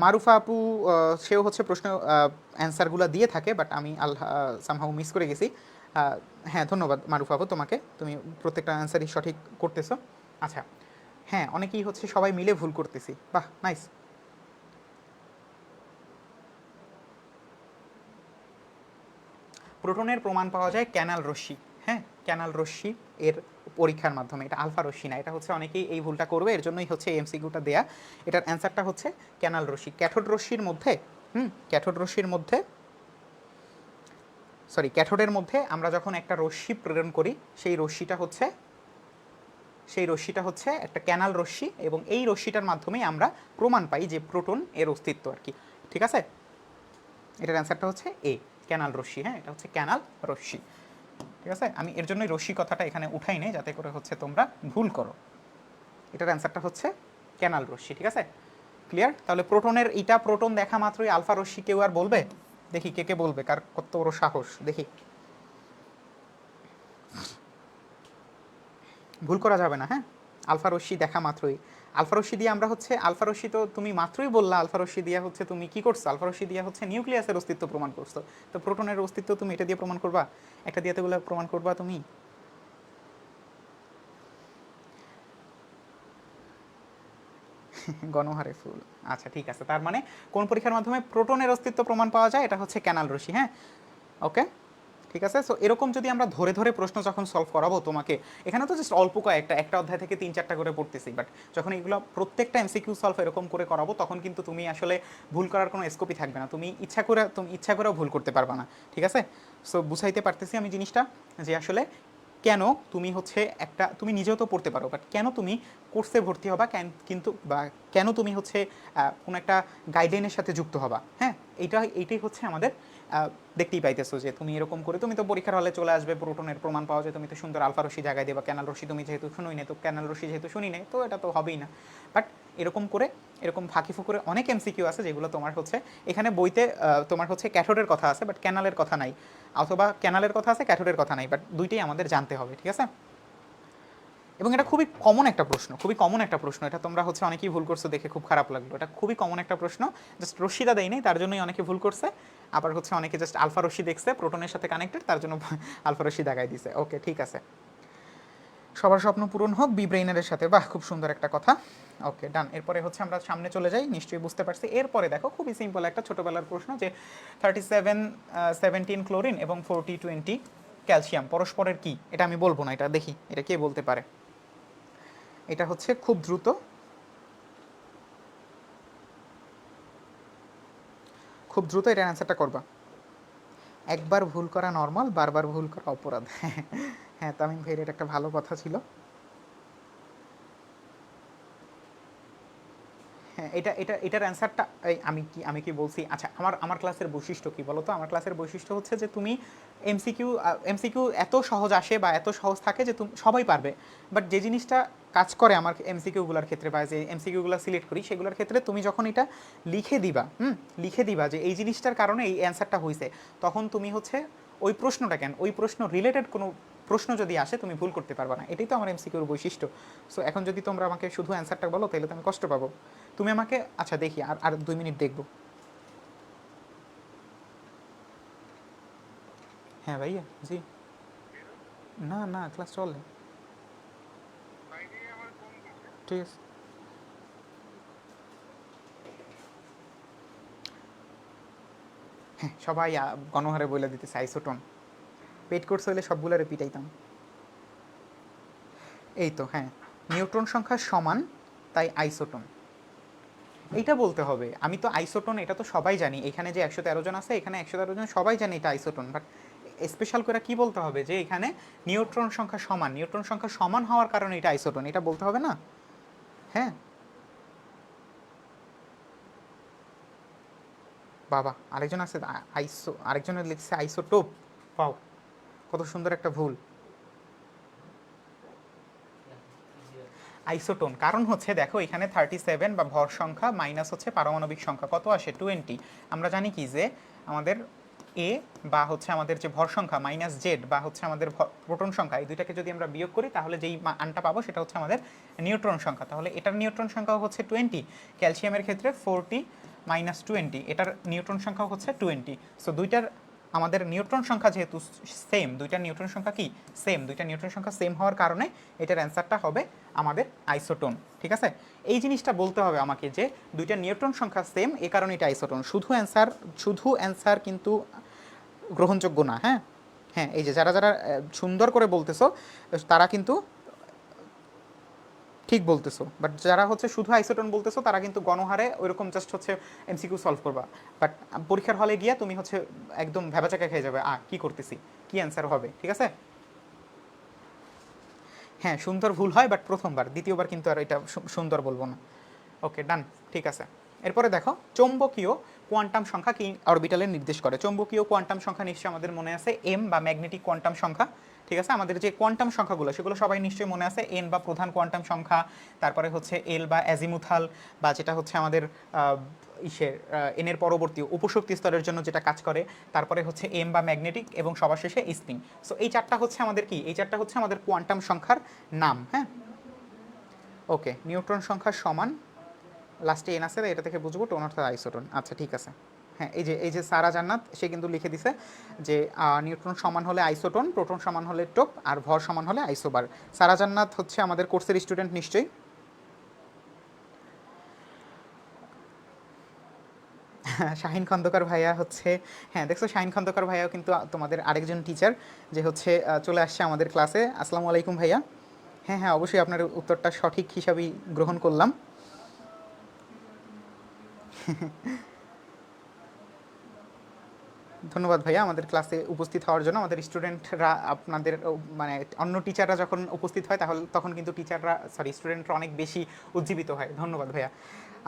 মারুফা আপু, সেও হচ্ছে প্রশ্ন অ্যান্সারগুলো দিয়ে থাকে, বাট আমি সামহাউ মিস করে গেছি। হ্যাঁ, ধন্যবাদ মারুফা আপু তোমাকে, তুমি প্রত্যেকটা অ্যান্সারই সঠিক করতেছো। আচ্ছা, হ্যাঁ অনেকেই হচ্ছে সবাই মিলে ভুল করতেছি, বাহ নাইস। প্রোটনের প্রমাণ পাওয়া যায় ক্যানাল রশ্মি। হ্যাঁ, ক্যানাল রশ্মি এর পরীক্ষার মাধ্যমে, এটা আলফা রশ্মি না, এটা হচ্ছে অনেকেই এই ভুলটা করবে, এর জন্যই হচ্ছে এমসিকিউটা দেয়া। এটার অ্যান্সারটা হচ্ছে ক্যানাল রশ্মি। ক্যাথোড রশ্মির মধ্যে ক্যাথোড রশ্মির মধ্যে ক্যাথোডের মধ্যে আমরা যখন একটা রশ্মি প্রেরণ করি, সেই রশ্মিটা হচ্ছে একটা ক্যানাল রশ্মি, এবং এই রশ্মিটার মাধ্যমেই আমরা প্রমাণ পাই যে প্রোটন এর অস্তিত্ব আর কি। ঠিক আছে, এটার অ্যান্সারটা হচ্ছে এ, ক্যানাল রশ্মি। হ্যাঁ, এটা হচ্ছে ক্যানাল রশ্মি। ঠিক আছে, আমি এর জন্যই রশ্মি কথাটা এখানে উঠাই নেই, যাতে করে হচ্ছে তোমরা ভুল করো। এটার অ্যান্সারটা হচ্ছে ক্যানাল রশ্মি। ঠিক আছে, ক্লিয়ার? তাহলে প্রোটনের প্রোটন দেখা মাত্রই আলফা রশ্মি কেউ আর বলবে? দেখি কে কে বলবে, কার কত বড় সাহস দেখি। ভুল করা যাবে না। হ্যাঁ, আলফা রশ্মি দেখা মাত্রই, আলফা রশ্মি দিয়ে আমরা হচ্ছে, আলফা রশ্মি তো তুমি মাত্রই বললা, আলফা রশ্মি দিয়ে হচ্ছে তুমি কি করছো, আলফা রশ্মি দিয়ে হচ্ছে নিউক্লিয়াসের অস্তিত্ব প্রমাণ করছো, তো প্রোটনের অস্তিত্ব তুমি এটা দিয়ে প্রমাণ করবা, একটা দিয়ে এতগুলো প্রমাণ করবা তুমি? গণহারে ফুল। আচ্ছা ঠিক আছে, তার মানে কোন পরীক্ষার মাধ্যমে প্রোটনের অস্তিত্ব প্রমাণ পাওয়া যায়, এটা হচ্ছে ক্যানাল রশ্মি। হ্যাঁ, ওকে, ঠিক আছে। সো এরকম যদি আমরা ধরে ধরে প্রশ্ন যখন সলভ করাবো তোমাকে, এখানে তো জাস্ট অল্প একটা অধ্যায় থেকে 3-4টা করে পড়তেছি, বাট যখন এগুলো প্রত্যেকটা এমসিকিউ সলভ এরকম করে করাবো, তখন কিন্তু তুমি আসলে ভুল করার কোনো স্কোপই থাকবে না, তুমি ইচ্ছা করেও ভুল করতে পারবা না। ঠিক আছে, সো বুঝাইতে পারতেছি আমি জিনিসটা, যে আসলে কেন তুমি হচ্ছে তুমি নিজেও তো পড়তে পারো, বাট কেন তুমি কোর্সে ভর্তি হবা, বা কেন তুমি হচ্ছে কোনো একটা গাইডলাইনের সাথে যুক্ত হবা। হ্যাঁ, এইটাই হচ্ছে আমাদের, দেখতেই পাইতেছো যে তুমি এরকম করে তুমি তো পরীক্ষার হলে চলে আসবে, প্রোটনের প্রমাণ পাওয়া যায়, তুমি তো সুন্দর আলফা রশ্মি জায়গায় দেবা, ক্যানাল রশ্মি তুমি যেহেতু শুনোই না, তো ক্যানাল রশ্মি যেহেতু শুনি নাই, তো এটা তো হবেই না। বাট এরকম ফাঁকি ফুকুরে অনেক এমসিকিউ আছে যেগুলো তোমার হচ্ছে এখানে বইতে তোমার হচ্ছে ক্যাথোডের কথা আছে, বাট ক্যানালের কথা নাই, অথবা ক্যানালের কথা আছে ক্যাথোডের কথা নাই, বাট দুইটাই আমাদের জানতে হবে। ঠিক আছে, এবং এটা খুবই কমন একটা প্রশ্ন, খুবই কমন একটা প্রশ্ন। এটা তোমরা হচ্ছে অনেকেই ভুল করছো, দেখে খুব খারাপ লাগলো। এটা খুবই কমন একটা প্রশ্ন, জাস্ট রশ্মিটা দেয় নাই তার জন্যই অনেকে ভুল করছে। আবার হচ্ছে অনেকে জাস্ট আলফা রশ্মি দেখছে প্রোটনের সাথে কানেক্টেড, তার জন্য আলফা রশ্মি দেখাই দিছে। ওকে, ঠিক আছে। সবার স্বপ্ন পূরণ হোক বি ব্রেইনারের সাথে, বাহ খুব সুন্দর একটা কথা। ওকে, ডান। এরপরে হচ্ছে আমরা সামনে চলে যাই, নিশ্চয়ই বুঝতে পারছি। এরপরে দেখো খুবই সিম্পল একটা ছোটোবেলার প্রশ্ন, যে 37 17 ক্লোরিন এবং 40 20 ক্যালসিয়াম পরস্পরের কি? এটা আমি বলবো না, এটা দেখি এটা কে বলতে পারে। এটা হচ্ছে খুব দ্রুত, খুব দ্রুত এটার অ্যান্সারটা করবা। একবার ভুল করা নর্মাল, বারবার ভুল করা অপরাধ। হ্যাঁ, তামিম ভাইয়ের এটা একটা ভালো কথা ছিল। হ্যাঁ, এটার অ্যান্সারটা আমি কি বলছি? আচ্ছা, আমার ক্লাসের বৈশিষ্ট্য কি বলো তো? আমার ক্লাসের বৈশিষ্ট্য হচ্ছে যে তুমি এমসিকিউ এত সহজ আসে বা এত সহজ থাকে যে তুমি সবাই পারবে। বাট যে জিনিসটা কাজ করে আমার এমসিকিউগুলোর ক্ষেত্রে, বা যে এমসিকিউগুলো সিলেক্ট করি সেগুলোর ক্ষেত্রে, তুমি যখন এটা লিখে দিবা, লিখে দিবা যে এই জিনিসটার কারণে এই অ্যান্সারটা হয়েছে, তখন তুমি হচ্ছে ওই প্রশ্নটা কেন, ওই প্রশ্ন রিলেটেড কোনো প্রশ্ন যদি আসে তুমি ভুল করতে পারবা না। এটাই তো আমার এমসিকিউর বৈশিষ্ট্য। সো এখন যদি তোমরা আমাকে শুধু অ্যান্সারটা বলো তাহলে তো আমি কষ্ট পাবো। তুমি আমাকে, আচ্ছা দেখি আর আর 2 মিনিট দেখবো। হ্যাঁ ভাইয়া, জি। না না, ক্লাস চলে। ঠিক আছে। হ্যাঁ, সবাই গণহারে বলে দিতেছে আইসোটোন। পেট কোর্স হইলে সবগুলোরে পিটাইতাম। এই তো, হ্যাঁ, নিউট্রন সংখ্যা সমান, তাই আইসোটোন। এইটা বলতে হবে। আমি তো আইসোটোন এটা তো সবাই জানি, এখানে যে 113 জন আছে, এখানে 113 জন সবাই জানি এটা আইসোটোন। বাট স্পেশাল করে কি বলতে হবে যে এখানে নিউট্রন সংখ্যা সমান, নিউট্রন সংখ্যা সমান হওয়ার কারণে এটা আইসোটোন, এটা বলতে হবে না? হ্যাঁ। বাবা, আরেকজন আছে আরেকজনের লিখছে আইসোটোপ। পাও, কত সুন্দর একটা ভুল। আইসোটোন, কারণ হচ্ছে দেখো এখানে 37 বা ভর সংখ্যা মাইনাস হচ্ছে পারমাণবিক সংখ্যা, কত আসে 20। আমরা জানি কি যে আমাদের এ বা হচ্ছে আমাদের যে ভর সংখ্যা মাইনাস জেড বা হচ্ছে আমাদের প্রোটন সংখ্যা, এই দুইটাকে যদি আমরা বিয়োগ করি তাহলে যেই আনটা পাবো সেটা হচ্ছে আমাদের নিউট্রন সংখ্যা। তাহলে এটার নিউট্রন সংখ্যা হচ্ছে 20, ক্যালসিয়ামের ক্ষেত্রে 40 মাইনাস 20, এটার নিউট্রন সংখ্যা হচ্ছে 20। সো দুইটার আমাদের নিউট্রন সংখ্যা যেহেতু সেম, দুইটা নিউট্রন সংখ্যা কি সেম, দুইটা নিউট্রন সংখ্যা সেম হওয়ার কারণে এটার অ্যান্সারটা হবে আমাদের আইসোটোন। ঠিক আছে, এই জিনিসটা বলতে হবে আমাকে যে দুইটা নিউট্রন সংখ্যা সেম, এ কারণে এটা আইসোটোন। শুধু অ্যান্সার কিন্তু গ্রহণযোগ্য না। হ্যাঁ, হ্যাঁ, এই যে যারা যারা সুন্দর করে বলতেছো তারা কিন্তু ঠিক বলতেছো, বাট যারা হচ্ছে শুধু আইসোটোন বলতেছো তারা কিন্তু গণহারে ওইরকম জাস্ট হচ্ছে এমসিকিউ সলভ করবা। বাট পরীক্ষার হলে গিয়া তুমি হচ্ছে একদম ভেবাচাকা খেয়ে যাবে, কি করতেছি, কি অ্যান্সার হবে। ঠিক আছে, হ্যাঁ সুন্দর ভুল হয়, বাট প্রথমবার, দ্বিতীয়বার কিন্তু আর এটা সুন্দর বলবো না। ওকে, ডান, ঠিক আছে। এরপরে দেখো চৌম্বকীয় কোয়ান্টাম সংখ্যা কি অরবিটালের নির্দেশ করে? চৌম্বকীয় কোয়ান্টাম সংখ্যা নিশ্চয়ই আমাদের মনে আছে এম, বা ম্যাগনেটিক কোয়ান্টাম সংখ্যা। ঠিক আছে, আমাদের যে কোয়ান্টাম সংখ্যাগুলো সেগুলো সবাই নিশ্চয়ই মনে আছে। এন বা প্রধান কোয়ান্টাম সংখ্যা, তারপরে হচ্ছে এল বা অ্যাজিমুথাল, বা যেটা হচ্ছে আমাদের ইসের এনের পরবর্তী উপশক্তি স্তরের জন্য যেটা কাজ করে, তারপরে হচ্ছে এম বা ম্যাগনেটিক, এবং সবার শেষে স্প্রিং। সো এই চারটা হচ্ছে আমাদের কি, এই চারটা হচ্ছে আমাদের কোয়ান্টাম সংখ্যার নাম। হ্যাঁ, ওকে, নিউট্রন সংখ্যা সমান, লাস্টে এন আছে, এটা থেকে বুঝবো টোন অর্থাৎ আইসোটোন। আচ্ছা, ঠিক আছে। হ্যাঁ, এই যে সারা জান্নাত সে কিন্তু লিখে দিছে যে নিউট্রন সমান হলে আইসোটোন, প্রোটন সমান হলে টোপ, আর ভর সমান হলে আইসোবার। সারা জান্নাত হচ্ছে আমাদের কোর্সের স্টুডেন্ট নিশ্চয়ই। শাহিন খন্দকার ভাইয়া হচ্ছে, হ্যাঁ দেখছো, শাহিন খন্দকার ভাইয়াও কিন্তু তোমাদের আরেকজন টিচার, যে হচ্ছে চলে আসছে আমাদের ক্লাসে। আসসালামু আলাইকুম ভাইয়া। হ্যাঁ হ্যাঁ, অবশ্যই আপনার উত্তরটা সঠিক হিসাবেই গ্রহণ করলাম। ধন্যবাদ ভাইয়া আমাদের ক্লাসে উপস্থিত হওয়ার জন্য। আমাদের স্টুডেন্টরা আপনাদের মানে অন্য টিচাররা যখন উপস্থিত হয় তাহলে তখন কিন্তু স্টুডেন্টরা অনেক বেশি উজ্জীবিত হয়। ধন্যবাদ ভাইয়া।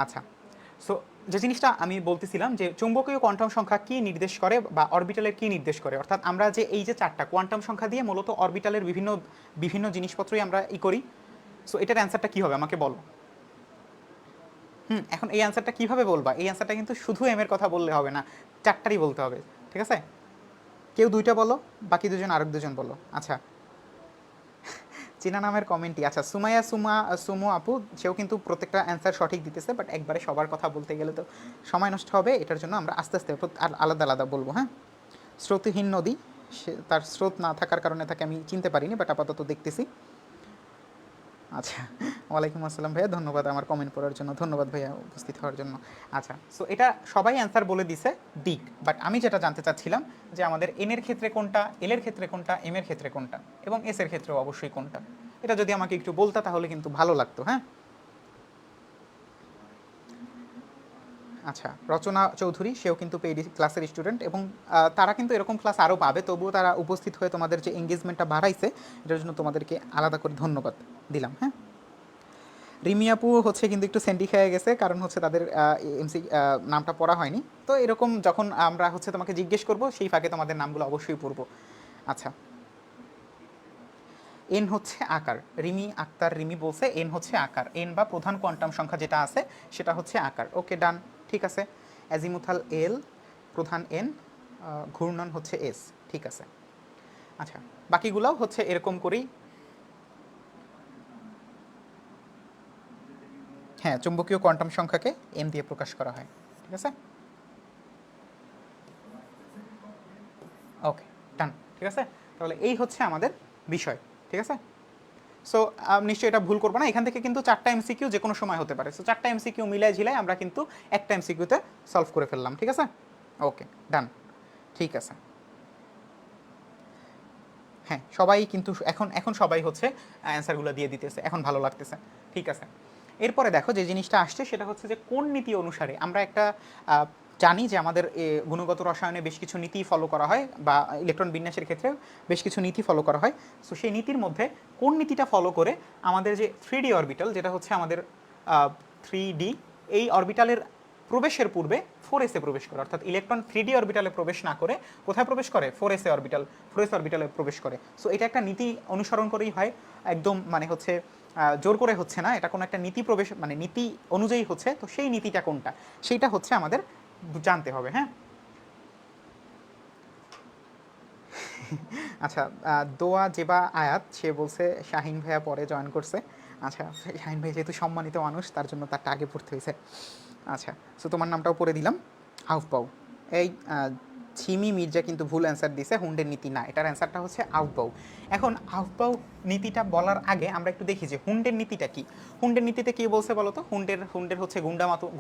আচ্ছা, সো যে জিনিসটা আমি বলতেছিলাম যে চৌম্বকীয় কোয়ান্টাম সংখ্যা কি নির্দেশ করে বা অরবিটালের কি নির্দেশ করে, অর্থাৎ আমরা যে এই যে চারটা কোয়ান্টাম সংখ্যা দিয়ে মূলত অরবিটালের বিভিন্ন বিভিন্ন জিনিসপত্রই আমরা করি। সো এটার অ্যান্সারটা কী হবে আমাকে বলো। এখন এই অ্যান্সারটা কীভাবে বলবা? এই অ্যান্সারটা কিন্তু শুধু এম এর কথা বললে হবে না, চারটারই বলতে হবে। ঠিক আছে, কেউ দুইটা বলো, বাকি দুজন আরেক দুজন বলো। আচ্ছা, চীনা নামের কমেন্টই। আচ্ছা, সুমাইয়া সুমো আপু, সেও কিন্তু প্রত্যেকটা অ্যান্সার সঠিক দিতেছে, বাট একবারে সবার কথা বলতে গেলে তো সময় নষ্ট হবে। এটার জন্য আমরা আস্তে আস্তে আলাদা আলাদা বলবো। হ্যাঁ, স্রোতহীন নদী, সে তার স্রোত না থাকার কারণে তাকে আমি চিনতে পারিনি, বাট আপাতত দেখতেছি। আচ্ছা, ওয়ালাইকুম আসসালাম ভাইয়া, ধন্যবাদ আমার কমেন্ট পড়ার জন্য, ধন্যবাদ ভাইয়া উপস্থিত হওয়ার জন্য। আচ্ছা, সো এটা সবাই অ্যান্সার বলে দিছে দিক, বাট আমি যেটা জানতে চাচ্ছিলাম যে আমাদের এন এর ক্ষেত্রে কোনটা, এল এর ক্ষেত্রে কোনটা, এম এর ক্ষেত্রে কোনটা, এবং এস এর ক্ষেত্রেও অবশ্যই কোনটা। এটা যদি আমাকে একটু বলতা তাহলে কিন্তু ভালো লাগতো। হ্যাঁ, আচ্ছা, রচনা চৌধুরী, সেও কিন্তু পেইড ক্লাসের স্টুডেন্ট, এবং তারা কিন্তু এরকম ক্লাস আরও পাবে, তবুও তারা উপস্থিত হয়ে তোমাদের যে এঙ্গেজমেন্টটা বাড়াইছে, এটার জন্য তোমাদেরকে আলাদা করে ধন্যবাদ দিলাম। হ্যাঁ, রিমি আপু হচ্ছে কিন্তু একটু সেন্টি খেয়ে গেছে, কারণ হচ্ছে তাদের এমসি নামটা পড়া হয়নি। তো এরকম যখন আমরা হচ্ছে তোমাকে জিজ্ঞেস করব, সেই ফাঁকে তোমাদের নামগুলো অবশ্যই পড়বো। আচ্ছা, এন হচ্ছে আকার। রিমি আক্তার রিমি বলছে এন হচ্ছে আকার, এন বা প্রধান কোয়ান্টাম সংখ্যা যেটা আছে সেটা হচ্ছে আকার। ওকে, ডান, ঠিক আছে। অ্যাজিমুথাল এল, প্রধান এন, ঘূর্ণন হচ্ছে এস, ঠিক আছে। আচ্ছা, বাকিগুলোও হচ্ছে এরকম করেই। হ্যাঁ, চুম্বকীয় কোয়ান্টাম সংখ্যাকে এন দিয়ে প্রকাশ করা হয়, ঠিক আছে। ওকে, ডান, ঠিক আছে। তাহলে এই হচ্ছে আমাদের বিষয়, ঠিক আছে। সো নিশ্চয়ই এটা ভুল করবো না, এখান থেকে কিন্তু 4টা এমসিকিউ যে কোনো সময় হতে পারে। সো 4টা এমসিকিউ মিলাই ঝিলাই আমরা কিন্তু একটা এমসিকিউতে সলভ করে ফেললাম, ঠিক আছে। ওকে, ডান, ঠিক আছে। হ্যাঁ, সবাই কিন্তু এখন এখন সবাই হচ্ছে অ্যান্সারগুলো দিয়ে দিতেছে, এখন ভালো লাগতেছে, ঠিক আছে। এরপরে দেখো যে জিনিসটা আসছে সেটা হচ্ছে যে কোন নীতি অনুসারে আমরা একটা জানি যে আমাদের গুণগত রসায়নে বেশ কিছু নীতি ফলো করা হয়, বা ইলেকট্রন বিন্যাসের ক্ষেত্রে বেশ কিছু নীতি ফলো করা হয়। সো সেই নীতির মধ্যে কোন নীতিটা ফলো করে আমাদের যে 3D অরবিটাল, যেটা হচ্ছে আমাদের 3D, এই অরবিটালের প্রবেশের পূর্বে 4s-এ প্রবেশ করে, অর্থাৎ ইলেকট্রন 3D অরবিটালে প্রবেশ না করে কোথায় প্রবেশ করে, 4s অরবিটাল, 4s অরবিটালে প্রবেশ করে। সো এটা একটা নীতি অনুসরণ করেই হয়, একদম মানে হচ্ছে জোর করে হচ্ছে না, এটা কোনো একটা নীতি প্রবেশ মানে নীতি অনুযায়ী হচ্ছে। তো সেই নীতিটা কোনটা, সেইটা হচ্ছে আমাদের জানতে হবে। হ্যাঁ, আচ্ছা, দোয়া জেবা আয়াত, সে বলছে শাহিন ভাইয়া পরে জয়েন করছে। আচ্ছা, শাহিন ভাই যেহেতু সম্মানিত মানুষ, তার জন্য তারটা আগে পড়তে হয়েছে। আচ্ছা, সো তোমার নামটাও পড়ে দিলাম, আউফবাউ। এই ছিমি মির্জা কিন্তু ভুল অ্যান্সার দিছে, হুন্ডের নীতি না, এটার অ্যান্সারটা হচ্ছে আউফবাউ। এখন আউফবাউ নীতিটা বলার আগে আমরা একটু দেখি যে হুন্ডের নীতিটা কি। হুন্ডের নীতিতে কি বলছে বলো তো? হুন্ডের হচ্ছে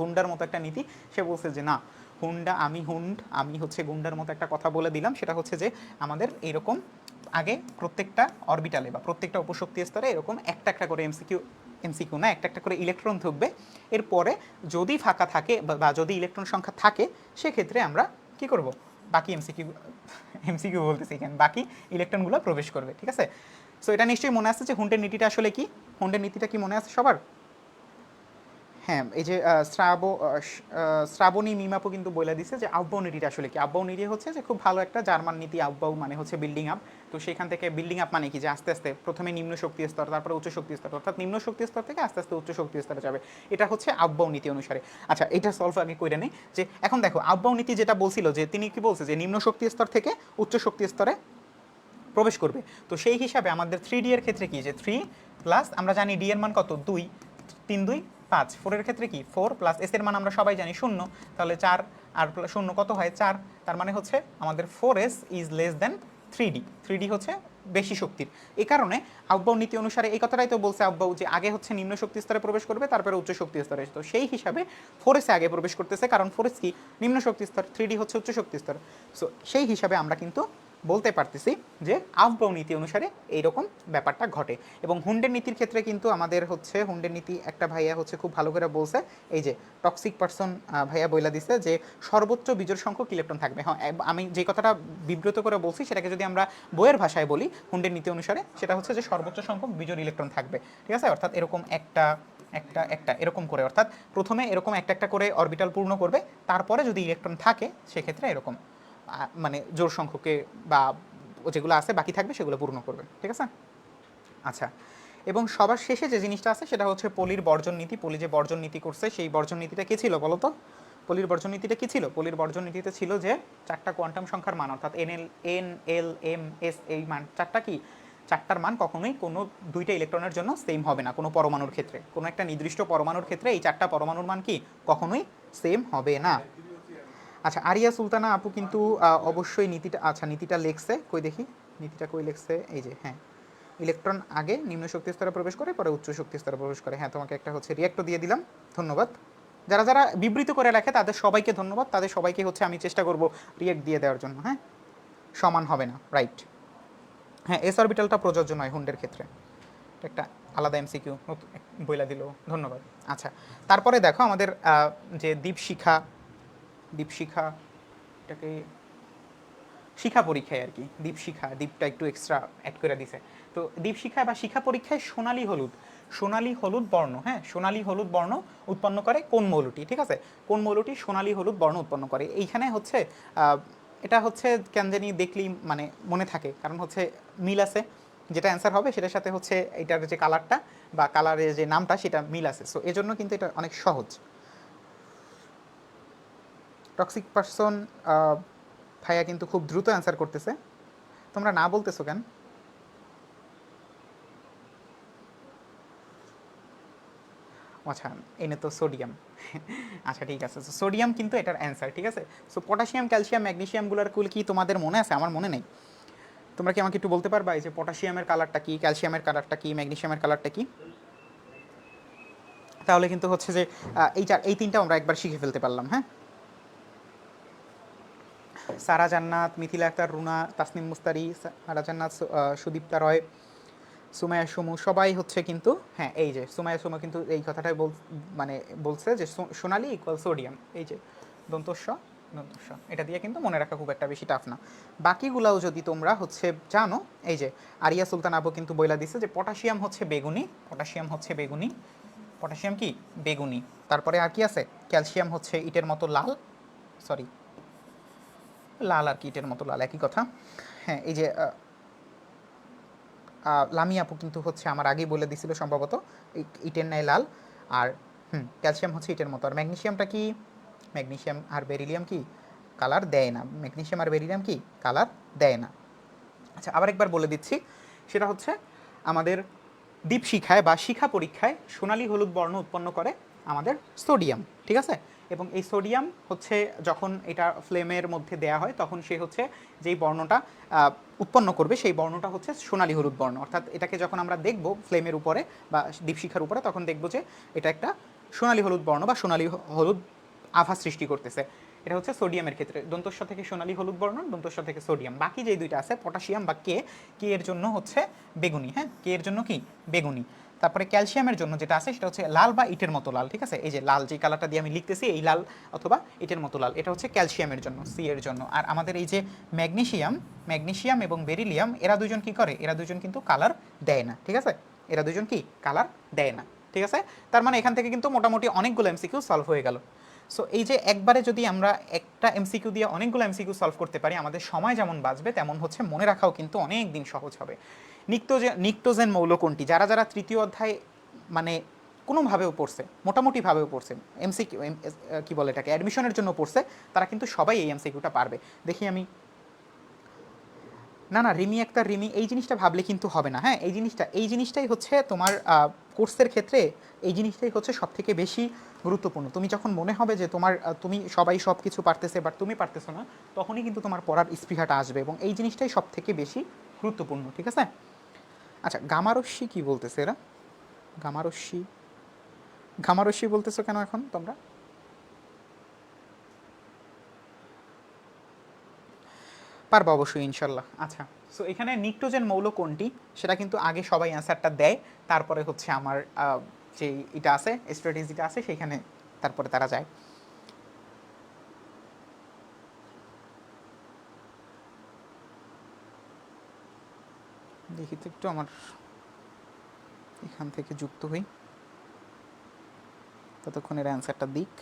গুন্ডার মতো একটা নীতি। সে বলছে যে না, হুন্ডা আমি হচ্ছে গুন্ডার মতো একটা কথা বলে দিলাম, সেটা হচ্ছে যে আমাদের এইরকম আগে প্রত্যেকটা অরবিটালে বা প্রত্যেকটা উপশক্তি স্তরে এরকম একটা একটা করে এমসিকিউ না, একটা একটা করে ইলেকট্রন থাকবে। এরপরে যদি ফাঁকা থাকে বা যদি ইলেকট্রন সংখ্যা থাকে, সেক্ষেত্রে আমরা কি করব, বাকি এমসিকিউ বলতেছি কেন, বাকি ইলেকট্রনগুলো প্রবেশ করবে, ঠিক আছে। সো এটা নিশ্চয়ই মনে আছে যে হুন্ডের নীতিটা আসলে কি, হুন্ডের নীতিটা কি মনে আছে সবার? হ্যাঁ, এই যে শ্রাবণী মিমাপু কিন্তু বলে দিছে যে আউটবাউ নীতিটা আসলে কি। আউটবাউ নীতি হচ্ছে যে খুব ভালো একটা জার্মান নীতি। আউটবাউ মানে হচ্ছে বিল্ডিং আপ। তো সেখান থেকে বিল্ডিং আপ মানে কি, যে আস্তে আস্তে প্রথমে নিম্ন শক্তি স্তর, তারপরে উচ্চ শক্তি স্তর, অর্থাৎ নিম্ন শক্তি স্তর থেকে আস্তে আস্তে উচ্চ শক্তি স্তরে যাবে। এটা হচ্ছে আউটবাউ নীতি অনুসারে। আচ্ছা, এটা সলভ আগে করে নেই। যে এখন দেখো আউটবাউ নীতি যেটা বলছিল, যে তিনি কি বলছে যে নিম্ন শক্তি স্তর থেকে উচ্চ শক্তি স্তরে প্রবেশ করবে। তো সেই হিসাবে আমাদের 3D এর ক্ষেত্রে কি, যে 3 প্লাস আমরা জানি ডি এর মান কত, 2, 3 2 5। 4 এর ক্ষেত্রে কি 4 প্লাস এস এর মান আমরা সবাই জানি 0, তাহলে 4 আর 0 কত হয় 4। তার মানে হচ্ছে আমাদের 4s is less than 3D। 3D হচ্ছে বেশি শক্তির। এই কারণে আউটবাউ নীতি অনুসারে এই কথাটাই তো বলছে আউটবাউ, যে আগে হচ্ছে নিম্ন শক্তি স্তরে প্রবেশ করবে, তারপরে উচ্চ শক্তি স্তরে। তো সেই হিসাবে 4s আগে প্রবেশ করতেছে, কারণ 4s কি নিম্ন শক্তি স্তর, 3D হচ্ছে উচ্চ শক্তি স্তর। সো সেই হিসাবে আমরা কিন্তু বলতে পারতেছি যে আউটবাউ নীতি অনুসারে এইরকম ব্যাপারটা ঘটে। এবং হুন্ডের নীতির ক্ষেত্রে কিন্তু আমাদের হচ্ছে হুন্ডের নীতি একটা ভাইয়া হচ্ছে খুব ভালো করে বলছে, এই যে টক্সিক পারসন ভাইয়া বইলা দিছে যে সর্বোচ্চ বিজোড় সংখ্যক ইলেকট্রন থাকবে। হ্যাঁ, আমি যে কথাটা বিব্রত করে বলছি সেটাকে যদি আমরা বইয়ের ভাষায় বলি হুন্ডের নীতি অনুসারে, সেটা হচ্ছে যে সর্বোচ্চ সংখ্যক বিজোড় ইলেকট্রন থাকবে, ঠিক আছে। অর্থাৎ এরকম একটা একটা একটা এরকম করে, অর্থাৎ প্রথমে এরকম একটা একটা করে অরবিটাল পূর্ণ করবে, তারপরে যদি ইলেকট্রন থাকে সেক্ষেত্রে এরকম মানে জোড় সংখ্যকে বা যেগুলো আছে বাকি থাকবে সেগুলো পূর্ণ করবে, ঠিক আছে। আচ্ছা, এবং সবার শেষে যে জিনিসটা আছে সেটা হচ্ছে পলির বর্জন নীতি। পলি যে বর্জন নীতি করছে, সেই বর্জন নীতিটা কী ছিল বলো তো? পলির বর্জন নীতিটা কী ছিল? পলির বর্জন নীতিতে ছিল যে 4টা কোয়ান্টাম সংখ্যার মান, অর্থাৎ এন এল এম এস, এই মান 4টা কি চারটার মান কখনোই কোনো দুইটা ইলেকট্রনের জন্য সেম হবে না কোনো পরমাণুর ক্ষেত্রে। কোনো একটা নির্দিষ্ট পরমাণুর ক্ষেত্রে এই চারটা পরমাণুর মান কি কখনোই সেম হবে না। আচ্ছা, আরিয়া সুলতানা আপু কিন্তু অবশ্যই নীতিটা, আচ্ছা নীতিটা লেখছে, কই দেখি নীতিটা কই লেখছে, এই যে হ্যাঁ, ইলেকট্রন আগে নিম্ন শক্তি স্তরে প্রবেশ করে পরে উচ্চ শক্তি স্তরে প্রবেশ করে। হ্যাঁ, তোমাকে একটা হচ্ছে রিয়াক্টও দিয়ে দিলাম, ধন্যবাদ। যারা যারা বিবৃত করে রাখে তাদের সবাইকে ধন্যবাদ, তাদের সবাইকে হচ্ছে আমি চেষ্টা করব রিয়াক্ট দিয়ে দেওয়ার জন্য। হ্যাঁ, সমান হবে না, রাইট। হ্যাঁ, এস অরবিটালটা প্রযোজ্য নয় হুন্ডের ক্ষেত্রে, এটা একটা আলাদা এমসিকিউ বইলা দিল, ধন্যবাদ। আচ্ছা, তারপরে দেখো আমাদের যে দীপশিখা, দীপশিখা এটাকে শিখা পরীক্ষায় আর কি, দীপশিখা, দীপটা একটু এক্সট্রা অ্যাড করে দিছে। তো দীপশিখা বা শিখা পরীক্ষায় সোনালী হলুদ, সোনালী হলুদ বর্ণ, হ্যাঁ সোনালী হলুদ বর্ণ উৎপন্ন করে কোন মৌলটি, ঠিক আছে, কোন মৌলটি সোনালী হলুদ বর্ণ উৎপন্ন করে। এইখানে হচ্ছে এটা হচ্ছে কেন জানি দেখলেই মানে মনে থাকে, কারণ হচ্ছে মিল আছে, যেটা অ্যান্সার হবে সেটার সাথে হচ্ছে এটার যে কালারটা বা কালারের যে নামটা সেটা মিল আছে, সো এজন্য কিন্তু এটা অনেক সহজ। টক্সিক পারসন ভাইয়া কিন্তু খুব দ্রুত অ্যান্সার করতেছে, তোমরা না বলতেছো কেন? আচ্ছা, এনে তো সোডিয়াম। আচ্ছা ঠিক আছে, সোডিয়াম কিন্তু এটার অ্যান্সার, ঠিক আছে। সো পটাশিয়াম, ক্যালসিয়াম, ম্যাগনেসিয়ামগুলোর কুল কি তোমাদের মনে আছে? আমার মনে নেই। তোমরা কি আমাকে একটু বলতে পারবা এই যে পটাশিয়ামের কালারটা কি, ক্যালসিয়ামের কালারটা কি, ম্যাগনেসিয়ামের কালারটা কি? তাহলে কিন্তু হচ্ছে যে এই তিনটা আমরা একবার শিখে ফেলতে পারলাম। হ্যাঁ, সারা জান্নাত, মিথিলা আক্তার, রুনা, তাসনিম মুস্তারি, সারা জান্নাত, সুদীপ্তা রয়, সুমায়া সুমু সবাই হচ্ছে কিন্তু, হ্যাঁ এই যে সুমায়া সুমু কিন্তু এই কথাটাই মানে বলছে যে সোনালি ইকুয়াল সোডিয়াম, এই যে দন্তস্ব, দন্তস্ব, এটা দিয়ে কিন্তু মনে রাখা খুব একটা বেশি টাফ না। বাকিগুলাও যদি তোমরা হচ্ছে জানো, এই যে আরিয়া সুলতান আবু কিন্তু বইলা দিছে যে পটাশিয়াম হচ্ছে বেগুনি, পটাশিয়াম হচ্ছে বেগুনি, পটাশিয়াম কি বেগুনি। তারপরে আর কি আছে, ক্যালসিয়াম হচ্ছে ইটের মতো লাল, সরি লাল আর কি ইটের মতো লাল একই কথা। হ্যাঁ, এই যে লামি আপু কিন্তু হচ্ছে আমার আগেই বলে দিছিল সম্ভবত ইটের ন্যায় লাল। আর ক্যালসিয়াম হচ্ছে ইটের মতো। আর ম্যাগনেসিয়ামটা কি, ম্যাগনেসিয়াম আর বেরিলিয়াম কি কালার দেয় না, ম্যাগনেসিয়াম আর বেরিলিয়াম কি কালার দেয় না। আচ্ছা, আবার একবার বলে দিচ্ছি, সেটা হচ্ছে আমাদের দীপশিখায় বা শিখা পরীক্ষায় সোনালী হলুদ বর্ণ উৎপন্ন করে আমাদের সোডিয়াম, ঠিক আছে। এবং এই সোডিয়াম হচ্ছে যখন এটা ফ্লেমের মধ্যে দেয়া হয় তখন সে হচ্ছে যেই বর্ণটা উৎপন্ন করবে সেই বর্ণটা হচ্ছে সোনালী হলুদ বর্ণ, অর্থাৎ এটাকে যখন আমরা দেখব ফ্লেমের উপরে বা দীপশিখার উপরে তখন দেখব যে এটা একটা সোনালী হলুদ বর্ণ বা সোনালী হলুদ আভা সৃষ্টি করতেছে। এটা হচ্ছে সোডিয়ামের ক্ষেত্রে, দন্তস্ব থেকে সোনালী হলুদ বর্ণ, দন্তস্ব থেকে সোডিয়াম। বাকি যে দুইটা আছে পটাশিয়াম বা কে, কে এর জন্য হচ্ছে বেগুনি, হ্যাঁ কে এর জন্য কি বেগুনি। তারপরে ক্যালসিয়ামের জন্য যেটা আছে সেটা হচ্ছে লাল বা ইটের মতো লাল, ঠিক আছে। এই যে লাল যে কালারটা দিয়ে আমি লিখতেছি এই লাল অথবা ইটের মতো লাল, এটা হচ্ছে ক্যালসিয়ামের জন্য, সি এর জন্য। আর আমাদের এই যে ম্যাগনেসিয়াম, ম্যাগনেসিয়াম এবং বেরিলিয়াম এরা দুজন কি করে, এরা দুজন কিন্তু কালার দেয় না, ঠিক আছে, এরা দুজন কি কালার দেয় না, ঠিক আছে। তার মানে এখান থেকে কিন্তু মোটামুটি অনেকগুলো এমসিকিউ সলভ হয়ে গেল। সো এই যে একবারে যদি আমরা একটা এমসিকিউ দিয়ে অনেকগুলো এমসিকিউ সলভ করতে পারি, আমাদের সময় যেমন বাঁচবে তেমন হচ্ছে মনে রাখাও কিন্তু অনেক দিন সহজ হবে। নিক্টোজেন মৌল কোনটি? যারা যারা তৃতীয় অধ্যায় মানে কোনোভাবেও পড়ছে, মোটামুটিভাবেও পড়ছে, এমসিকিউ কি বলে এটাকে অ্যাডমিশনের জন্য পড়ছে, তারা কিন্তু সবাই এই এমসিকিউটা পারবে। দেখি আমি, না না রিমি একটা রিমি এই জিনিসটা ভাবলে কিন্তু হবে না। হ্যাঁ, এই জিনিসটাই হচ্ছে তোমার কোর্সের ক্ষেত্রে এই জিনিসটাই হচ্ছে সব থেকে বেশি গুরুত্বপূর্ণ। তুমি যখন মনে হবে যে তোমার তুমি সবাই সব কিছু পারতেছে বাট তুমি পারতেছো না, তখনই কিন্তু তোমার পড়ার স্পৃহাটা আসবে এবং এই জিনিসটাই সব থেকে বেশি গুরুত্বপূর্ণ, ঠিক আছে। আচ্ছা, গামারস্যি কি বলতেছে এরা? গামারস্যি, ঘামারস্যি বলতেছো কেন এখন তোমরা? পারবো অবশ্যই ইনশাল্লাহ। আচ্ছা, সো এখানে নিক্টোজেন মৌল কোনটি সেটা কিন্তু আগে সবাই অ্যান্সারটা দেয়, তারপরে হচ্ছে আমার যে এটা আছে স্ট্র্যাটেজিটা আছে সেখানে তারপরে তারা যায়। দেখি তো একটু আমার এখান থেকে যুক্ত হই, ততক্ষণ এর অ্যান্সারটা দিক।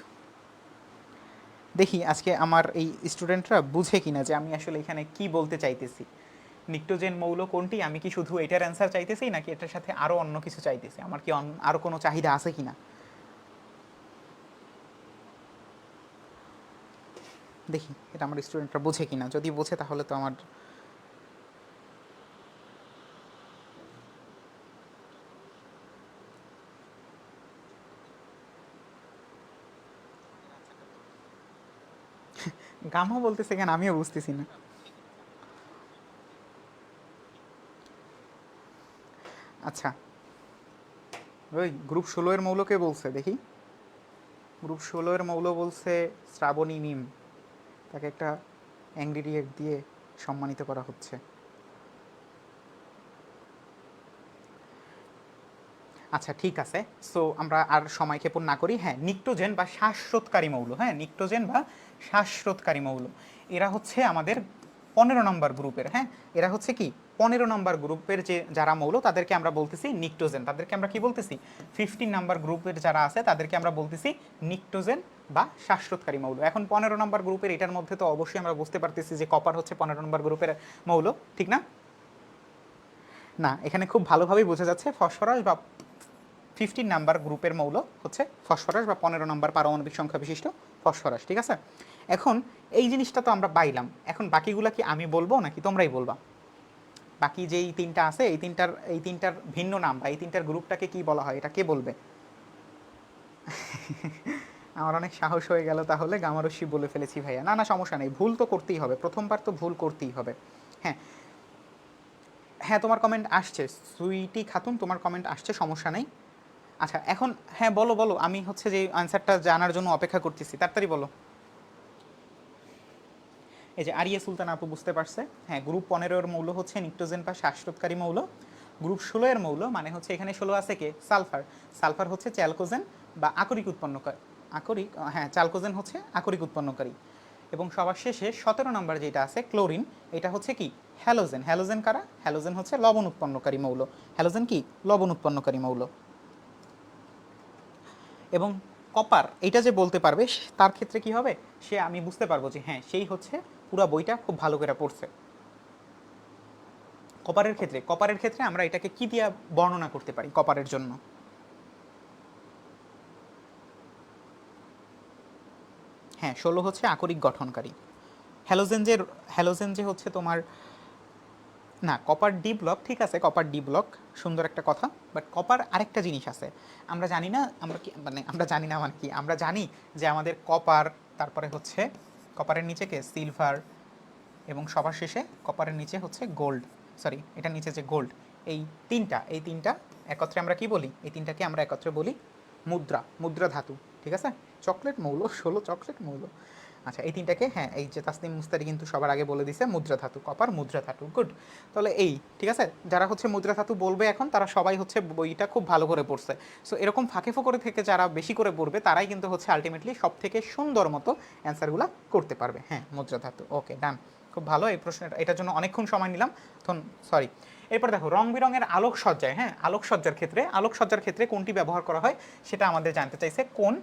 দেখি আজকে আমার এই স্টুডেন্টরা বুঝে কিনা যে আমি আসলে এখানে কি বলতে চাইতেছি। নিক্টোজেন মৌল কোনটি, আমি কি শুধু এটার অ্যান্সার চাইতেছি নাকি এটার সাথে আরও অন্য কিছু চাইতেছি, আমার কি আরও কোনো চাহিদা আছে কিনা। দেখি এটা আমার স্টুডেন্টরা বোঝে কিনা, যদি বোঝে তাহলে তো আমার গামা বলতেছে কেন আমিও বুঝতেছি না। আচ্ছা, ওই গ্রুপ 16 এর মৌলকে বলছে দেখি, গ্রুপ 16 এর মৌল বলছে শ্রাবণী মিম, তাকে একটা অ্যাংরি রিয়েক্ট দিয়ে সম্মানিত করা হচ্ছে। আচ্ছা ঠিক আছে, সো আমরা আর সময় ক্ষেপণ না করি। হ্যাঁ, নিক্টোজেন বা শ্বাসরোধকারী মৌল, হ্যাঁ নিক্টোজেন বা শ্বাসরোধকারী মৌল, এরা হচ্ছে আমাদের 15 নম্বর গ্রুপের। হ্যাঁ, এরা হচ্ছে কি 15 নম্বর গ্রুপের যে যারা মৌল তাদেরকে আমরা বলতেছি নিক্টোজেন, তাদেরকে আমরা কি বলতেছি 15 নাম্বার গ্রুপের যারা আছে তাদেরকে আমরা বলতেছি নিক্টোজেন বা শ্বাসরোধকারী মৌল। এখন 15 নম্বর গ্রুপের এটার মধ্যে তো অবশ্যই আমরা বুঝতে পারতেছি যে কপার হচ্ছে 15 নম্বর গ্রুপের মৌল, ঠিক না? না, এখানে খুব ভালোভাবেই বোঝা যাচ্ছে ফসফরাস বা 15 নাম্বার গ্রুপের মৌল হচ্ছে ফসফরাস বা 15 নম্বর পারমাণবিক সংখ্যা বিশিষ্ট ফসফরাস, ঠিক আছে? এখন এই জিনিসটা তো আমরা পাইলাম, এখন বাকিগুলা কি আমি বলবো নাকি তোমরাই বলবা? বাকি যেই তিনটা আছে এই তিনটার ভিন্ন নাম বা এই তিনটার গ্রুপটাকে কি বলা হয় এটা কে বলবে? আমার অনেক সাহস হয়ে গেল, তাহলে গামারস্যি বলে ফেলেছি ভাইয়া। না না সমস্যা নেই, ভুল তো করতেই হবে, প্রথমবার তো ভুল করতেই হবে। হ্যাঁ হ্যাঁ, তোমার কমেন্ট আসছে সুইটি খাতুন, তোমার কমেন্ট আসছে, সমস্যা নেই। আচ্ছা এখন হ্যাঁ বলো বলো, আমি হচ্ছে যে আনসারটা জানার জন্য অপেক্ষা করতেছি, তাড়াতাড়ি বলো। এই যে আরিয়া সুলতান আপু বুঝতে পারছে। হ্যাঁ, গ্রুপ 15 এর মৌল হচ্ছে নিক্টোজেন বা শ্বাসরোধকারী মৌল। গ্রুপ 16 এর মৌল মানে হচ্ছে এখানে 16 আছে কে, সালফার। সালফার হচ্ছে চ্যালকোজেন বা আকরিক উৎপন্নকারী, আকরিক, হ্যাঁ চ্যালকোজেন হচ্ছে আকরিক উৎপন্নকারী। এবং সবার শেষে 17 নম্বর যেটা আছে ক্লোরিন, এটা হচ্ছে কি হ্যালোজেন। হ্যালোজেন কারা? হ্যালোজেন হচ্ছে লবণ উৎপন্নকারী মৌল। হ্যালোজেন কি লবণ উৎপন্নকারী মৌল। এবং কপার এটা যে বলতে পারবে তার ক্ষেত্রে কি হবে, সে আমি বুঝতে পারবো যে হ্যাঁ সেই হচ্ছে পুরো বইটা খুব ভালো করে পড়ছে। কপারের ক্ষেত্রে আমরা এটাকে কি দিয়ে বর্ণনা করতে পারি কপারের জন্য? হ্যাঁ 16 হচ্ছে আকরিক গঠনকারী। হ্যালোজেন যে, হ্যালোজেন যে হচ্ছে তোমার, না কপার ডি ব্লক, ঠিক আছে কপার ডি ব্লক, সুন্দর একটা কথা। বাট কপার আরেকটা জিনিস আছে, আমরা জানি না, আমরা কি মানে আমরা জানি না মানে কি, আমরা জানি যে আমাদের কপার, তারপরে হচ্ছে কপারের নিচে কে সিলভার, এবং সবার শেষে কপারের নিচে হচ্ছে গোল্ড, সরি এটার নিচে যে গোল্ড, এই তিনটা একত্রে আমরা কি বলি, এই তিনটাকে আমরা একত্রে বলি মুদ্রা, মুদ্রা ধাতু, ঠিক আছে? চকলেট মৌল, 16 চকলেট মৌল। আচ্ছা এই তিনটাকে, হ্যাঁ এই যে তাসনিম মুস্তারি কিন্তু সবার আগে বলে দিছে মুদ্রা ধাতু, কপার মুদ্রা ধাতু, গুড। তাহলে এই ঠিক আছে, যারা হচ্ছে মুদ্রা ধাতু বলবে এখন তারা সবাই হচ্ছে বইটা খুব ভালো করে পড়ছে। সো এরকম ফাঁকে ফোকরে থেকে যারা বেশি করে পড়বে তারাই কিন্তু হচ্ছে আলটিমেটলি সব থেকে সুন্দর মতো অ্যান্সারগুলো করতে পারবে। হ্যাঁ মুদ্রা ধাতু, ওকে ডান, খুব ভালো। এই প্রশ্নটা, এটার জন্য অনেকক্ষণ সময় নিলাম, সরি। এরপর দেখো রং বেরঙের আলোকসজ্জায়, হ্যাঁ আলোকসজ্জার ক্ষেত্রে কোনটি ব্যবহার করা হয় সেটা আমাদের জানতে চাইছে, কোন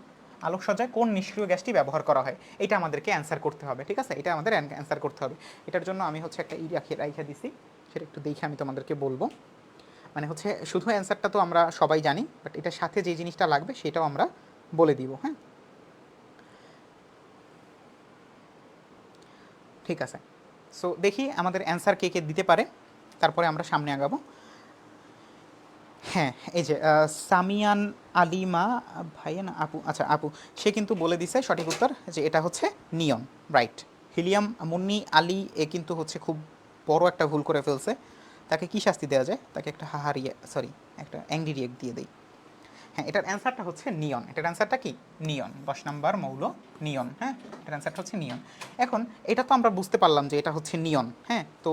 আলোকসজ্জায় কোন নিষ্ক্রিয় গ্যাসটি ব্যবহার করা হয়, এটা আমাদেরকে অ্যান্সার করতে হবে, ঠিক আছে? এটা আমাদের অ্যান্সার করতে হবে। এটার জন্য আমি হচ্ছে একটা রাইখা দিছি, সেটা একটু দেখে আমি তোমাদেরকে বলবো। মানে হচ্ছে শুধু অ্যান্সারটা তো আমরা সবাই জানি, বাট এটার সাথে যে জিনিসটা লাগবে সেটাও আমরা বলে দিব। হ্যাঁ ঠিক আছে, সো দেখি আমাদের অ্যান্সার কে কে দিতে পারে, তারপরে আমরা সামনে আগাবো। হ্যাঁ এই যে সামিয়ান আলিমা, ভাইয়া না আপু, আচ্ছা আপু, সে কিন্তু বলে দিছে সঠিক উত্তর যে এটা হচ্ছে নিয়ন, রাইট। হিলিয়াম মুন্নি আলী এ কিন্তু হচ্ছে খুব বড় একটা ভুল করে ফেলছে, তাকে কি শাস্তি দেওয়া যায়, তাকে একটা হাহারিয়ে, সরি একটা অ্যাংরি রিয়েক্ট দিয়ে দেই। হ্যাঁ এটার অ্যান্সারটা হচ্ছে নিয়ন, এটার অ্যান্সারটা কি নিয়ন, 10 নম্বর মৌল নিয়ন। হ্যাঁ এটার অ্যান্সারটা হচ্ছে নিয়ন। এখন এটা তো আমরা বুঝতে পারলাম যে এটা হচ্ছে নিয়ন, হ্যাঁ তো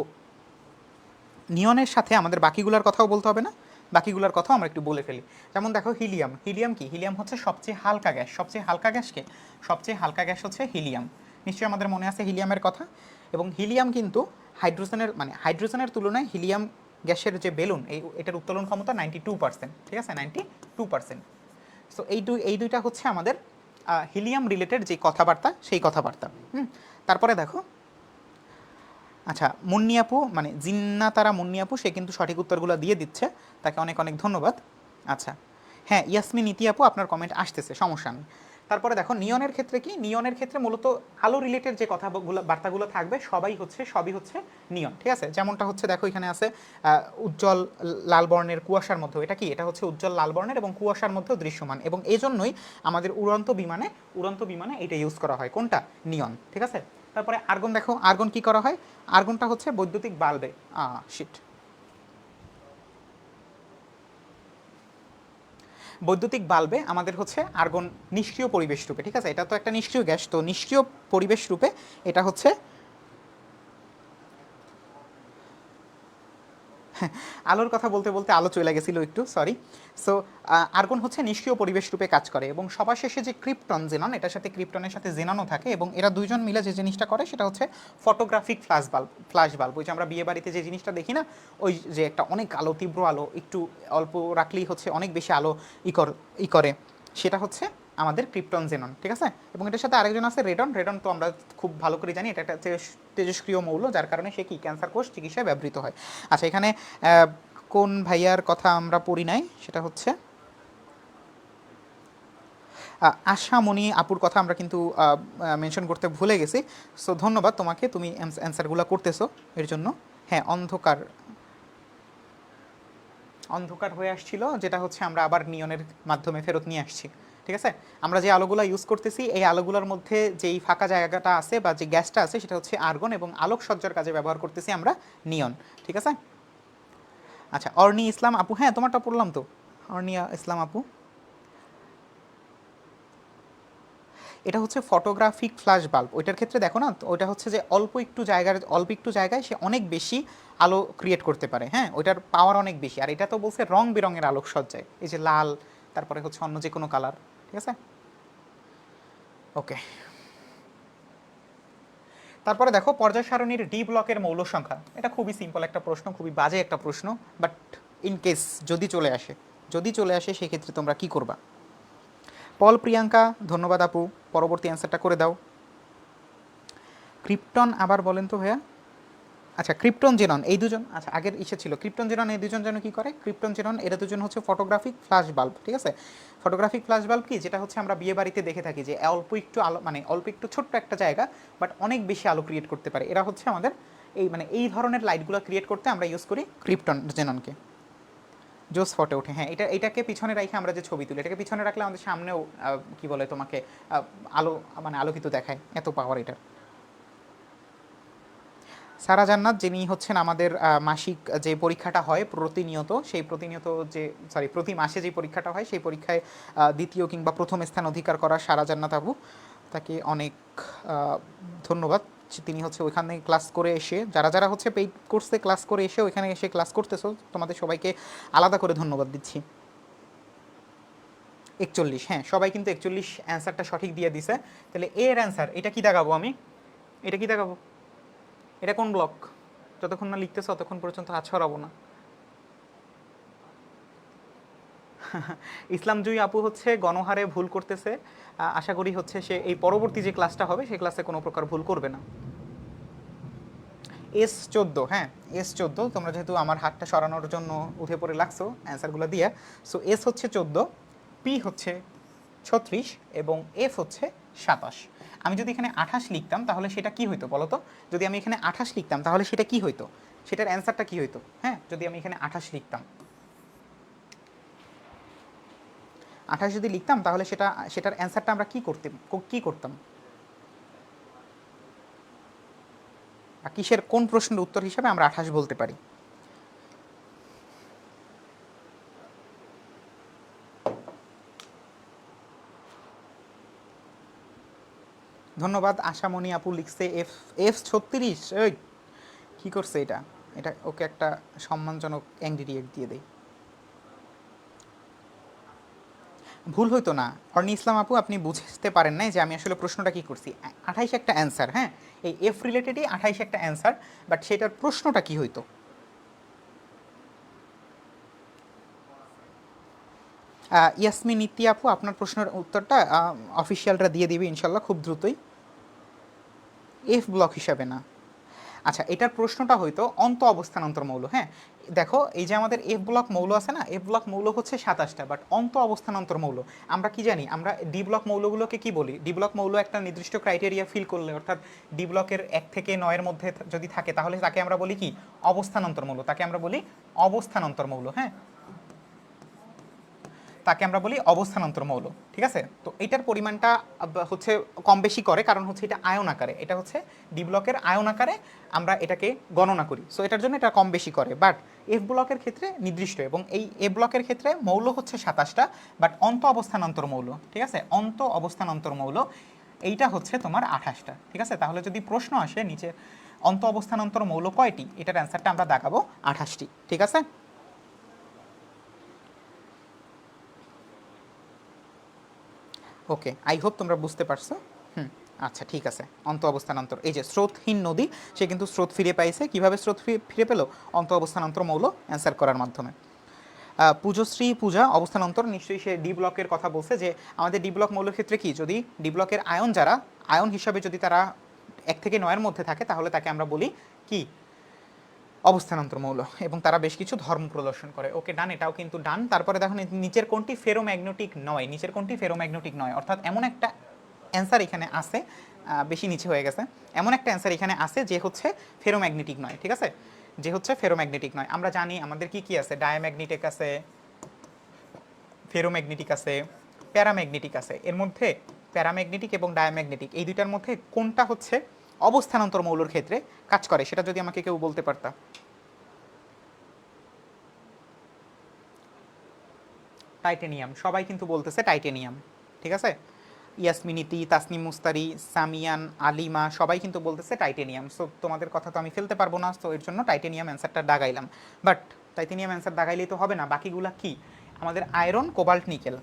নিয়নের সাথে আমাদের বাকিগুলোর কথাও বলতে হবে না? বাকিগুলোর কথাও আমরা একটু বলে ফেলি। যেমন দেখো হিলিয়াম, হিলিয়াম কি, হিলিয়াম হচ্ছে সবচেয়ে হালকা গ্যাস, সবচেয়ে হালকা গ্যাসকে, সবচেয়ে হালকা গ্যাস হচ্ছে হিলিয়াম, নিশ্চয়ই আমাদের মনে আছে হিলিয়ামের কথা। এবং হিলিয়াম কিন্তু হাইড্রোজেনের, মানে হাইড্রোজেনের তুলনায় হিলিয়াম গ্যাসের যে বেলুন, এটার উত্তোলন ক্ষমতা 92%, ঠিক আছে 92%। সো এই দুইটা হচ্ছে আমাদের হিলিয়াম রিলেটেড যে কথাবার্তা, সেই কথাবার্তা। তারপরে দেখো, আচ্ছা মুন্নি আপু, মানে জিন্নাতারা মুন্নি আপু, সে কিন্তু সঠিক উত্তরগুলো দিয়ে দিচ্ছে, তাকে অনেক অনেক ধন্যবাদ। আচ্ছা হ্যাঁ ইয়াসমিন ইতি আপু, আপনার কমেন্ট আসতেছে, সমস্যা নেই। তারপরে দেখো নিয়নের ক্ষেত্রে কি, নিয়নের ক্ষেত্রে মূলত আলো রিলেটেড যে কথাগুলো বার্তাগুলো থাকবে সবই হচ্ছে নিয়ন, ঠিক আছে? যেমনটা হচ্ছে দেখো এখানে আছে উজ্জ্বল লাল বর্ণের কুয়াশার মধ্যে, এটা কি, এটা হচ্ছে উজ্জ্বল লাল বর্ণের এবং কুয়াশার মধ্যেও দৃশ্যমান, এবং এই জন্যই আমাদের উড়ন্ত বিমানে এটা ইউজ করা হয়, কোনটা, নিয়ন, ঠিক আছে? তারপরে আর্গন দেখো, আর্গন কি করা হয়, আর্গনটা হচ্ছে বৈদ্যুতিক বাল্বে, শিট, বৈদ্যুতিক বাল্বে আমাদের হচ্ছে আর্গন নিষ্ক্রিয় পরিবেশ রূপে, ঠিক আছে, এটা তো একটা নিষ্ক্রিয় গ্যাস, তো নিষ্ক্রিয় পরিবেশ রূপে এটা হচ্ছে আলোর কথা বলতে বলতে আলো চলে গেছিল একটু, সরি। সো আর্গন হচ্ছে নিষ্ক্রিয় পরিবেশ রূপে কাজ করে, এবং সবার শেষে যে ক্রিপ্টন জেনন, এটার সাথে ক্রিপ্টনের সাথে জেননও থাকে, এবং এরা দুইজন মিলে যে জিনিসটা করে সেটা হচ্ছে ফটোগ্রাফিক ফ্ল্যাশ বাল্ব, ওই যে আমরা বিয়ে বাড়িতে যে জিনিসটা দেখি না, ওই যে একটা অনেক আলো, তীব্র আলো, একটু অল্প রাখলেই হচ্ছে অনেক বেশি আলো ই করে, সেটা হচ্ছে আমাদের ক্রিপ্টন জেনন, ঠিক আছে। এবং এটার সাথে আরেকজন আছে রেডন, রেডন তো আমরা খুব ভালো করে জানি এটা একটা তেজস্ক্রিয় মৌল, যার কারণে সে কি ক্যান্সার কোষ চিকিৎসায় ব্যবহৃত হয়। আচ্ছা, এখানে কোন ভাইয়ার কথা আমরা পড়ি নাই, সেটা হচ্ছে আশামণি আপুর কথা আমরা কিন্তু মেনশন করতে ভুলে গেছি। সো ধন্যবাদ তোমাকে, তুমি অ্যান্সারগুলো করতেছো এর জন্য। হ্যাঁ, অন্ধকার, অন্ধকার হয়ে আসছিল, যেটা হচ্ছে আমরা আবার নিয়নের মাধ্যমে ফেরত নিয়ে আসছি, ঠিক আছে। আমরা যে আলোগুলো ইউজ করতেছি, এই আলোগুলোর মধ্যে যেই ফাঁকা জায়গাটা আছে বা যে গ্যাসটা আছে সেটা হচ্ছে আর্গন, এবং আলোকসজ্জার কাজে ব্যবহার করতেছি আমরা নিয়ন, ঠিক আছে। আচ্ছা, অর্নি ইসলাম আপু, হ্যাঁ তোমারটা পড়লাম তো, অর্নিয়া ইসলাম আপু, এটা হচ্ছে ফটোগ্রাফিক ফ্ল্যাশ বাল্ব, ওইটার ক্ষেত্রে দেখো না, ওইটা হচ্ছে যে অল্প একটু জায়গায় সে অনেক বেশি আলো ক্রিয়েট করতে পারে, হ্যাঁ, ওইটার পাওয়ার অনেক বেশি, আর এটা তো বলছে রং বেরঙের আলোকসজ্জায়, এই যে লাল, তারপরে হচ্ছে অন্য যে কোনো কালার, ঠিক আছে। ওকে, তারপরে দেখো পর্যায় সারণীর ডি ব্লকের মৌল সংখ্যা, এটা খুবই সিম্পল একটা প্রশ্ন, খুবই বাজে একটা প্রশ্ন, বাট ইন কেস যদি চলে আসে সেক্ষেত্রে তোমরা কি করবা। পল প্রিয়াঙ্কা, ধন্যবাদ আপু, পরবর্তী অ্যান্সারটা করে দাও। ক্রিপ্টন আবার বলেন তো ভাইয়া। আচ্ছা, ক্রিপ্টন জেনন এই দুজন, আচ্ছা আগের ইসে ছিল ক্রিপ্টন জেনন এই দুজন যেন কি করে, ক্রিপ্টন জেনন এরা দুজন হচ্ছে ফটোগ্রাফিক ফ্ল্যাশ বাল্ব, ঠিক আছে। ফটোগ্রাফিক ফ্ল্যাশ বাল্ব কি, যেটা হচ্ছে আমরা বিয়ে বাড়িতে দেখে থাকি, যে অল্প একটু আলো, মানে অল্প একটু ছোট্ট একটা জায়গা বাট অনেক বেশি আলো ক্রিয়েট করতে পারে, এরা হচ্ছে আমাদের এই মানে এই ধরনের লাইটগুলো ক্রিয়েট করতে আমরা ইউজ করি ক্রিপ্টন জেননকে। জোস ফটে ওঠে, হ্যাঁ, এটাকে পিছনে রাখে আমরা যে ছবি তুলি, এটাকে পিছনে রাখলে আমাদের সামনেও কি বলে তোমাকে আলো, মানে আলোকিত দেখায়, এত পাওয়ার এটার। সারা জান্নাত, যিনি হচ্ছেন আমাদের মাসিক যে পরীক্ষাটা হয় প্রতিনিয়ত, সেই প্রতিনিয়ত যে প্রতি মাসে যে পরীক্ষাটা হয় সেই পরীক্ষায় দ্বিতীয় কিংবা প্রথম স্থান অধিকার করা সারা জান্নাত আবু, তাকে অনেক ধন্যবাদ। তিনি হচ্ছে ওইখানে ক্লাস করে এসে, যারা যারা হচ্ছে পেইড কোর্সে ক্লাস করে এসে ওইখানে এসে ক্লাস করতেছো, তোমাদের সবাইকে আলাদা করে ধন্যবাদ দিচ্ছি। 41, হ্যাঁ সবাই কিন্তু 41 অ্যান্সারটা সঠিক দিয়ে দিছে। তাহলে এর অ্যান্সার এটা কি দেখাবো আমি, এটা কি দেখাবো, এটা কোন ব্লক, যতক্ষণ না লিখতেছে ততক্ষণ পর্যন্ত হাত ছড়াবো না। ইসলাম জুই আপু হচ্ছে গণহারে ভুল করতেছে, আশা করি হচ্ছে সে এই পরবর্তী যে ক্লাসটা হবে সেই ক্লাসে কোনো প্রকার ভুল করবে না। S14, হ্যাঁ S14, তোমরা যেহেতু আমার হাতটা সরানোর জন্য উঠে পড়ে লাগছো অ্যান্সারগুলো দিয়ে, সো S হচ্ছে 14, P হচ্ছে 36 এবং F হচ্ছে 27। আমি যদি এখানে 28 লিখতাম তাহলে সেটা কি হইতো বলো তো, যদি আমি এখানে 28 লিখতাম তাহলে সেটা কি হইতো, সেটার অ্যান্সারটা কি হইতো, হ্যাঁ যদি আমি এখানে 28 লিখতাম, 28 যদি লিখতাম তাহলে সেটার অ্যান্সারটা আমরা কি করতাম, বা কিসের কোন প্রশ্নের উত্তর হিসাবে আমরা 28 বলতে পারি। ধন্যবাদ, আশামণি আপু লিখছে F36, ওই কী করছে এটা, এটা ওকে একটা সম্মানজনক অ্যাংরি রিয়েক্ট দিয়ে দেয়। ভুল হইতো না, অর্নি ইসলাম আপু আপনি বুঝতে পারেন নাই যে আমি আসলে প্রশ্নটা কি করছি, 28 একটা অ্যান্সার, হ্যাঁ এই এফ রিলেটেডই 28 একটা অ্যান্সার, বাট সেটার প্রশ্নটা কি হইতো। ইয়াসমিন নিত্যি আপু, আপনার প্রশ্নের উত্তরটা অফিসিয়ালরা দিয়ে দিবে ইনশাল্লাহ খুব দ্রুতই। এফ ব্লক হিসাবে না, আচ্ছা এটার প্রশ্নটা হয়তো অন্ত অবস্থানান্তর মৌল, হ্যাঁ দেখো এই যে আমাদের এফ ব্লক মৌল আছে না, এফ ব্লক মৌল হচ্ছে 27টা, বাট অন্ত অবস্থানান্তর মৌল আমরা কি জানি, আমরা ডি ব্লক মৌলগুলোকে কি বলি, ডি ব্লক মৌল একটা নির্দিষ্ট ক্রাইটেরিয়া ফিল করলে, অর্থাৎ ডি ব্লকের 1 থেকে 9-এর মধ্যে যদি থাকে তাহলে তাকে আমরা বলি কি অবস্থানান্তর মৌল, তাকে আমরা বলি অবস্থানান্তর মৌল, হ্যাঁ। তাকে আমরা বলি অবস্থানান্তর মৌল, ঠিক আছে। তো এটার পরিমাণটা হচ্ছে কম বেশি করে, কারণ হচ্ছে এটা আয়ন আকারে, এটা হচ্ছে ডি ব্লকের আয়ন আকারে আমরা এটাকে গণনা করি, সো এটার জন্য এটা কম বেশি করে। বাট এফ ব্লকের ক্ষেত্রে নির্দিষ্ট, এবং এই এফ ব্লকের ক্ষেত্রে মৌল হচ্ছে 27টা, বাট অন্ত অবস্থানান্তর মৌল, ঠিক আছে, অন্ত অবস্থানান্তর মৌল এইটা হচ্ছে তোমার 28টা, ঠিক আছে। তাহলে যদি প্রশ্ন আসে নিচে অন্ত অবস্থানান্তর মৌল কয়টি, এটার অ্যান্সারটা আমরা দেখাবো 28টি, ঠিক আছে। ওকে, আই হোপ তোমরা বুঝতে পারছো। আচ্ছা ঠিক আছে। অন্ত অবস্থানান্তর, এই যে স্রোতহীন নদী, সে কিন্তু স্রোত ফিরে পাইছে। কিভাবে স্রোত ফিরে পেলো? অন্ত অবস্থানান্তর মৌল অ্যান্সার করার মাধ্যমে। পূজশ্রী পূজা অবস্থানান্তর, নিশ্চয়ই সে ডি ব্লকের কথা বলছে, যে আমাদের ডি ব্লক মৌলের ক্ষেত্রে কি, যদি ডি ব্লকের আয়ন যারা আয়ন হিসাবে যদি তারা 1 থেকে 9-এর মধ্যে থাকে, তাহলে তাকে আমরা বলি কি, অবস্থানান্তর মৌল, এবং তারা বেশ কিছু ধর্ম প্রদর্শন করে। ওকে ডান, এটাও কিন্তু ডান। তারপরে দেখো নিচের কোনটি ফেরোম্যাগনেটিক নয়, নিচের কোনটি ফেরোম্যাগনেটিক নয়, অর্থাৎ এমন একটা অ্যান্সার এখানে আছে, বেশি নিচে হয়ে গেছে, এমন একটা অ্যান্সার এখানে আছে যে হচ্ছে ফেরোম্যাগনেটিক নয়, ঠিক আছে, যে হচ্ছে ফেরোম্যাগনেটিক নয়। আমরা জানি আমাদের কি কি আছে, ডায়াম্যাগনেটিক আছে, ফেরোম্যাগনেটিক আছে, প্যারাম্যাগনেটিক আছে। এর মধ্যে প্যারাম্যাগনেটিক এবং ডায়াম্যাগনেটিক এই দুইটার মধ্যে কোনটা হচ্ছে অবস্থানান্তর মৌলের ক্ষেত্রে কাজ করে, সেটা যদি আমাকে কেউ বলতে পারতা। টাইটেনিয়াম, সবাই কিন্তু বলতেছে টাইটেনিয়াম, ঠিক আছে। ইয়াসমিনীতি, তাসনিম মুস্তারি, সামিয়ান, আলিমা সবাই কিন্তু বলতেছে টাইটেনিয়াম। সো তোমাদের কথা তো আমি ফেলতে পারবো না, তো এর জন্য টাইটেনিয়াম অ্যান্সারটা দাগাইলাম। বাট টাইটেনিয়াম অ্যান্সার দাগাইলেই তো হবে না, বাকিগুলা কি আমাদের iron, cobalt, nickel.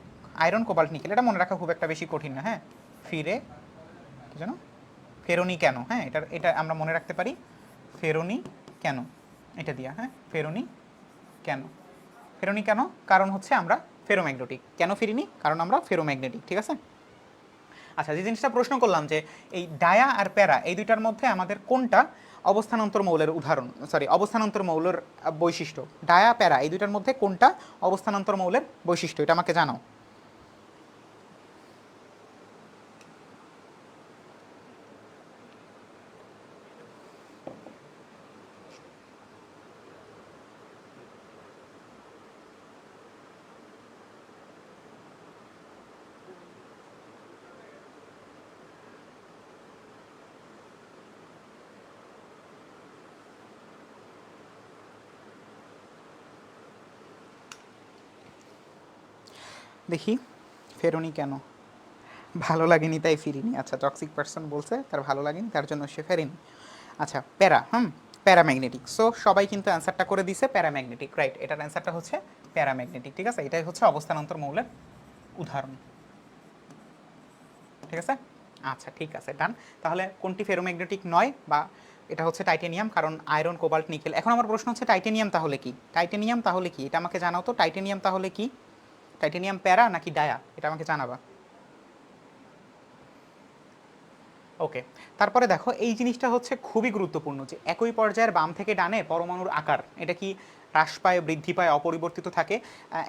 Iron, cobalt, nickel এটা মনে রাখা খুব একটা বেশি কঠিন না। হ্যাঁ, ফিরে কি জানো, ফেরোনি কেন, হ্যাঁ এটা এটা আমরা মনে রাখতে পারি, ফেরোনি কেন, এটা দিয়া, হ্যাঁ ফেরোনি কেন, ফেরোনি কেন, কারণ হচ্ছে আমরা ফেরোম্যাগনেটিক। কেন ফিরিনি, কারণ আমরা ফেরোম্যাগনেটিক, ঠিক আছে। আচ্ছা, যে জিনিসটা প্রশ্ন করলাম যে এই ডায়া আর প্যারা এই দুইটার মধ্যে আমাদের কোনটা অবস্থানান্তর মৌলের উদাহরণ, সরি অবস্থানান্তর মৌলের বৈশিষ্ট্য, ডায়া প্যারা এই দুইটার মধ্যে কোনটা অবস্থানান্তর মৌলের বৈশিষ্ট্য, এটা আমাকে জানাও। দেখি, ফেরোনি কেন, ভালো লাগেনি তাই ফিরিনি। আচ্ছা, টক্সিক পার্সন বলছে তার ভালো লাগেনি তার জন্য সে ফেরেনি। আচ্ছা, প্যারা, প্যারাম্যাগনেটিক। সো সবাই কিন্তু অ্যান্সারটা করে দিছে প্যারাম্যাগনেটিক, রাইট। এটার অ্যান্সারটা হচ্ছে প্যারাম্যাগনেটিক, ঠিক আছে। এটাই হচ্ছে অবস্থানান্তর মৌলের উদাহরণ, ঠিক আছে। আচ্ছা ঠিক আছে, ডান। তাহলে কোনটি ফেরোম্যাগনেটিক নয়, বা এটা হচ্ছে টাইটেনিয়াম, কারণ আয়রন, কোবাল্ট, নিকেল। এখন আমার প্রশ্ন হচ্ছে টাইটেনিয়াম তাহলে কি, টাইটেনিয়াম তাহলে কি, এটা আমাকে জানাও তো। টাইটেনিয়াম তাহলে কি, টাইটেনিয়াম প্যারা নাকি ডায়া, এটা আমাকে জানাবা। ওকে, তারপরে দেখো এই জিনিসটা হচ্ছে খুবই গুরুত্বপূর্ণ, যে একই পর্যায়ের বাম থেকে ডানে পরমাণুর আকার এটা কি হ্রাস পায়, বৃদ্ধি পায়, অপরিবর্তিত থাকে।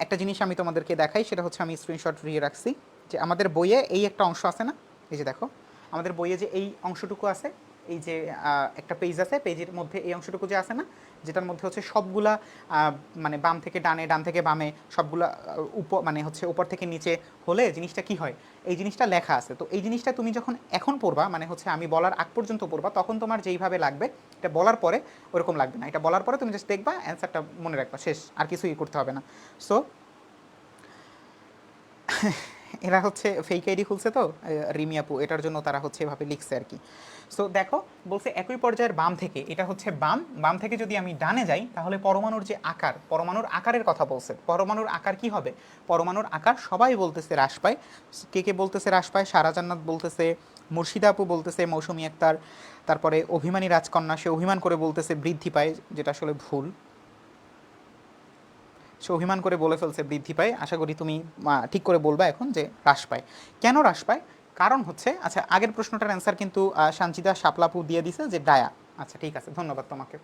একটা জিনিস আমি তোমাদেরকে দেখাই, সেটা হচ্ছে আমি স্ক্রিনশট দিয়ে রাখছি, যে আমাদের বইয়ে এই একটা অংশ আছে না, এই যে দেখো আমাদের বইয়ে যে এই অংশটুকু আছে, এই যে একটা পেজ আছে, পেজের মধ্যে এই অংশটুকু যে আছে না, যেটার মধ্যে হচ্ছে সবগুলা মানে বাম থেকে ডানে, ডান থেকে বামে সবগুলা মানে হচ্ছে উপর থেকে নিচে হলে জিনিসটা কি হয়, এই জিনিসটা লেখা আছে। তো এই জিনিসটা তুমি যখন এখন পড়বা, মানে হচ্ছে আমি বলার আগ পর্যন্ত পড়বা, তখন তোমার যেইভাবে লাগবে, এটা বলার পরে ওরকম লাগবে না। এটা বলার পরে তুমি জাস্ট দেখবা, অ্যান্সারটা মনে রাখবা, শেষ, আর কিছুই করতে হবে না। সো এরা হচ্ছে ফেক আইডি খুলছে তো রিমিয়াপু, এটার জন্য তারা হচ্ছে এভাবে লিখছে আর কি। সো দেখো বলছে একই পর্যায়ের বাম থেকে, এটা হচ্ছে বাম, বাম থেকে যদি আমি ডানে যাই, তাহলে পরমাণুর যে আকার, পরমাণুর আকারের কথা বলছে। পরমাণুর আকার কি হবে, পরমাণুর আকার সবাই বলতেছে হ্রাস পায়। কে কে বলতেছে হ্রাস পায়, সারা জান্নাত বলতেছে, মুর্শিদা আপু বলতেছে, মৌসুমী আক্তার, তারপরে অভিমানী রাজকন্যা, সে অভিমান করে বলতেছে বৃদ্ধি পায়, যেটা আসলে ভুল। সে অভিমান করে বলে ফেলছে বৃদ্ধি পায়। আশা করি তুমি ঠিক করে বলবা এখন যে হ্রাস পায়। কেন হ্রাস পায়, কারণ হচ্ছে, আচ্ছা আগের প্রশ্নটার অ্যান্সার কিন্তু সানজিদা শাপলাপু দিয়ে দিছে যে ডায়া। আচ্ছা ঠিক আছে, ধন্যবাদ তোমাকে।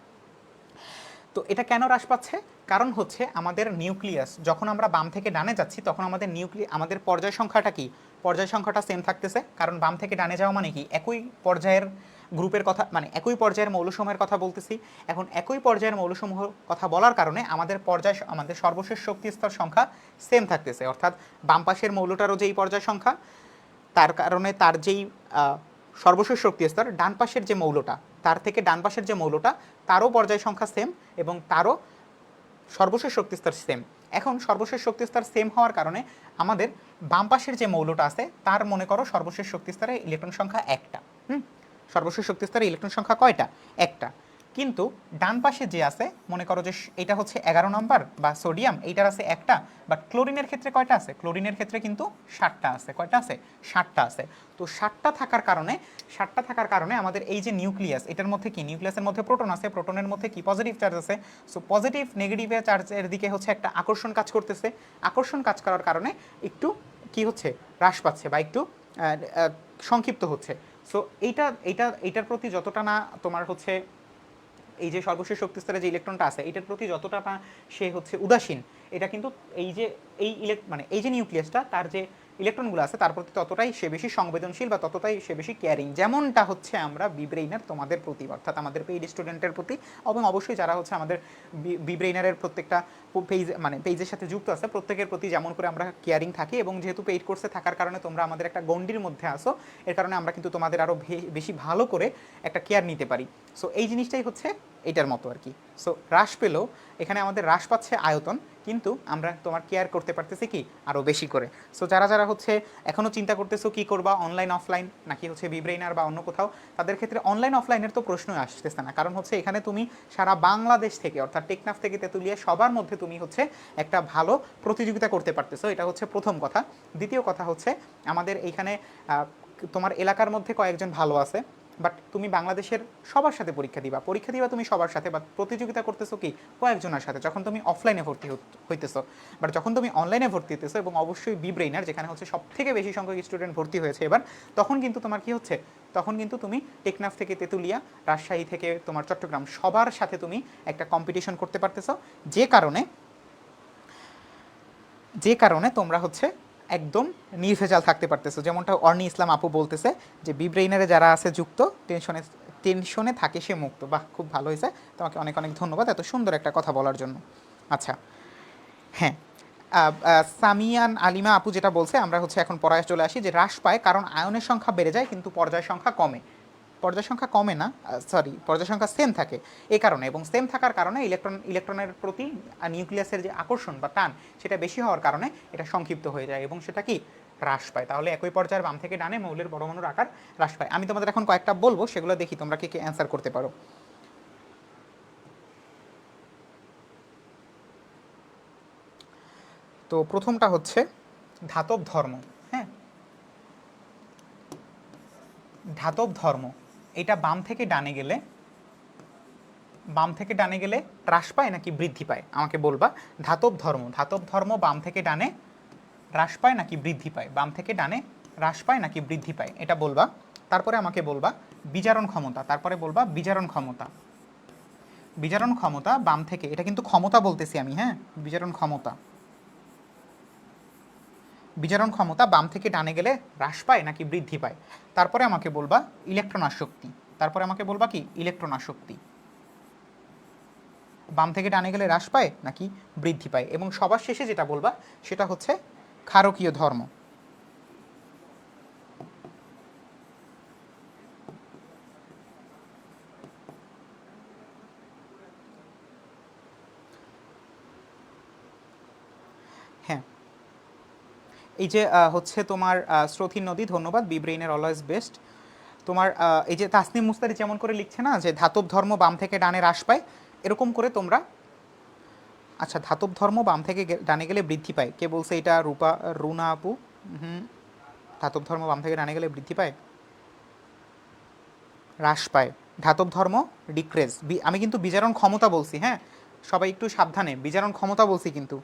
তো এটা কেন হ্রাস পাচ্ছে, কারণ হচ্ছে আমাদের নিউক্লিয়াস, যখন আমরা বাম থেকে ডানে যাচ্ছি, তখন আমাদের আমাদের পর্যায় সংখ্যাটা কি, পর্যায় সংখ্যাটা সেম থাকতেছে, কারণ বাম থেকে ডানে যাওয়া মানে কি একই পর্যায়ের গ্রুপের কথা, মানে একই পর্যায়ের মৌলসমূহের কথা বলতেছি। এখন একই পর্যায়ের মৌলসমূহ কথা বলার কারণে আমাদের সর্বশেষ শক্তি স্তর সংখ্যা সেম থাকতেছে, অর্থাৎ বাম পাশের মৌলটারও যেই পর্যায় সংখ্যা, তার কারণে তার যেই সর্বশেষ শক্তি স্তর, ডান পাশের যে মৌলটা, তার থেকে ডান পাশের যে মৌলটা, তারও পর্যায় সংখ্যা সেম এবং তারও সর্বশেষ শক্তি স্তর সেম। এখন সর্বশেষ শক্তি স্তর সেম হওয়ার কারণে আমাদের বাম পাশের যে মৌলটা আছে তার মনে করো সর্বশেষ শক্তি স্তরে ইলেকট্রন সংখ্যা একটা। সর্বশেষ শক্তি স্তরে ইলেকট্রন সংখ্যা কয়টা? একটা। কিন্তু ডান পাশে যে আছে, মনে করো যে এটা হচ্ছে 11 নম্বর বা সোডিয়াম, এইটার আছে একটা, বাট ক্লোরিনের ক্ষেত্রে কয়টা আছে? ক্লোরিনের ক্ষেত্রে কিন্তু 7টা আছে। কয়টা আছে? 7টা আছে। তো 7টা থাকার কারণে আমাদের এই যে নিউক্লিয়াস, এটার মধ্যে কি, নিউক্লিয়াসের মধ্যে প্রোটন আছে, প্রোটনের মধ্যে কি, পজিটিভ চার্জ আছে। সো পজিটিভ নেগেটিভের চার্জের দিকে হচ্ছে একটা আকর্ষণ কাজ করতেছে। আকর্ষণ কাজ করার কারণে একটু কি হচ্ছে, হ্রাস পাচ্ছে বা একটু সংক্ষিপ্ত হচ্ছে। সো এইটার প্রতি যতটা না তোমার হচ্ছে এই যে সর্বশেষ শক্তি স্তরে যে ইলেকট্রনটা আছে এটার প্রতি যতটা না সে হচ্ছে উদাসীন, এটা কিন্তু এই যে নিউক্লিয়াসটা, তার যে ইলেকট্রনগুলো আছে তার প্রতি ততটাই সে বেশি সংবেদনশীল বা ততটাই সে বেশি কেয়ারিং, যেমনটা হচ্ছে আমরা বিব্রেইনার তোমাদের প্রতি, অর্থাৎ আমাদের পেইড স্টুডেন্টের প্রতি, এবং অবশ্যই যারা হচ্ছে আমাদের বিব্রেইনারের প্রত্যেকটা পেজের সাথে যুক্ত আছে প্রত্যেকের প্রতি যেমন করে আমরা কেয়ারিং থাকি। এবং যেহেতু পেইড কোর্সে থাকার কারণে তোমরা আমাদের একটা গণ্ডির মধ্যে আসো, এর কারণে আমরা কিন্তু তোমাদের আরও বেশি ভালো করে একটা কেয়ার নিতে পারি। সো এই জিনিসটাই হচ্ছে এটার মতো আর কি। সো হ্রাস পেলেও এখানে আমাদের হ্রাস পাচ্ছে আয়তন, কিন্তু আমরা তোমার কেয়ার করতে পারতেছি কি আরও বেশি করে। সো যারা হচ্ছে এখনও চিন্তা করতেছো কী করবা, অনলাইন অফলাইন নাকি হচ্ছে বিব্রেইনার বা অন্য কোথাও, তাদের ক্ষেত্রে অনলাইন অফলাইনের তো প্রশ্নই আসতেছে না। কারণ হচ্ছে এখানে তুমি সারা বাংলাদেশ থেকে, অর্থাৎ টেকনাফ থেকে তেঁতুলিয়া সবার মধ্যে তুমি হচ্ছে একটা ভালো প্রতিযোগিতা করতে পারতেছো, এটা হচ্ছে প্রথম কথা। দ্বিতীয় কথা হচ্ছে আমাদের এইখানে তোমার এলাকার মধ্যে কয়েকজন ভালো আছে, বাট তুমি বাংলাদেশের সবার সাথে পরীক্ষা দিবা তুমি সবার সাথে, বা প্রতিযোগিতা করতেছো কি কয়েকজনের সাথে, যখন তুমি অফলাইনে ভর্তি হইতেছো। বাট যখন তুমি অনলাইনে ভর্তি হইতেছো, এবং অবশ্যই বিব্রেইনার যেখানে হচ্ছে সব থেকে বেশি সংখ্যক স্টুডেন্ট ভর্তি হয়েছে এবার, তখন কিন্তু তোমার কি হচ্ছে, তখন কিন্তু তুমি টেকনাফ থেকে তেঁতুলিয়া, রাজশাহী থেকে তোমার চট্টগ্রাম, সবার সাথে তুমি একটা কম্পিটিশন করতে পারতেছো, যে কারণে তোমরা হচ্ছে একদম নির্ভেজাল থাকতে পারতেছো। যেমনটা অর্নি ইসলাম আপু বলতেছে যে বিব্রেইনারে যারা আছে যুক্ত, টেনশনে থাকে সে মুক্ত। বাহ, খুব ভালো হয়েছে, তোমাকে অনেক অনেক ধন্যবাদ এত সুন্দর একটা কথা বলার জন্য। আচ্ছা, হ্যাঁ, সামিয়ান আলিমা আপু যেটা বলছে, আমরা হচ্ছে এখন পড়ায় চলে আসি, যে হ্রাস পায় কারণ আয়নের সংখ্যা বেড়ে যায় কিন্তু পর্যায় সংখ্যা কমে। পর্যায় সংখ্যা কমে না, পর্যায় সংখ্যা সেম থাকে এই কারণে, এবং সেম থাকার কারণে ইলেকট্রনের প্রতি নিউক্লিয়াসের যে আকর্ষণ বা টান সেটা বেশি হওয়ার কারণে এটা সংক্ষিপ্ত হয়ে যায় এবং সেটা কি হ্রাস পায়। তাহলে একই পর্যায়ের বাম থেকে ডানে মৌলের পরমাণুর আকার হ্রাস পায়। আমি তোমাদের এখন কয়েকটা বলবো, সেগুলো দেখি তোমরা কে অ্যান্সার করতে পারো। তো প্রথমটা হচ্ছে ধাতব ধর্ম। হ্যাঁ, ধাতব ধর্ম এটা বাম থেকে ডানে গেলে হ্রাস পায় নাকি বৃদ্ধি পায়, আমাকে বলবা। ধাতব ধর্ম বাম থেকে ডানে হ্রাস পায় নাকি বৃদ্ধি পায়, বাম থেকে ডানে হ্রাস পায় নাকি বৃদ্ধি পায়, এটা বলবা। তারপরে আমাকে বলবা বিজারণ ক্ষমতা, বিজারণ ক্ষমতা বাম থেকে, এটা কিন্তু ক্ষমতা বলতেছি আমি, হ্যাঁ, বিজারণ ক্ষমতা বাম থেকে ডানে গেলে হ্রাস পায় নাকি বৃদ্ধি পায়। তারপরে আমাকে বলবা ইলেকট্রন আসক্তি, বাম থেকে ডানে গেলে হ্রাস পায় নাকি বৃদ্ধি পায়। এবং সবার শেষে যেটা বলবা সেটা হচ্ছে ক্ষারকীয় ধর্ম। হ্যাঁ, এই যে হচ্ছে তোমার শ্রোথির নদী, ধন্যবাদ, বিব্রেইনের অলওয়েজ বেস্ট। তোমার এই যে তাসনিম মুস্তারি যেমন করে লিখছে না যে ধাতব ধর্ম বাম থেকে ডানে হ্রাস পায়, এরকম করে তোমরা, আচ্ছা, ধাতব ধর্ম বাম থেকে ডানে গেলে বৃদ্ধি পায়, কে বলছে এটা? রুনা আপু। ধাতব ধর্ম বাম থেকে ডানে গেলে বৃদ্ধি পায়, হ্রাস পায়। ধাতব ধর্ম ডিক্রেজ, আমি কিন্তু বিজারণ ক্ষমতা বলছি, হ্যাঁ, সবাই একটু সাবধানে, বিজারণ ক্ষমতা বলছি কিন্তু।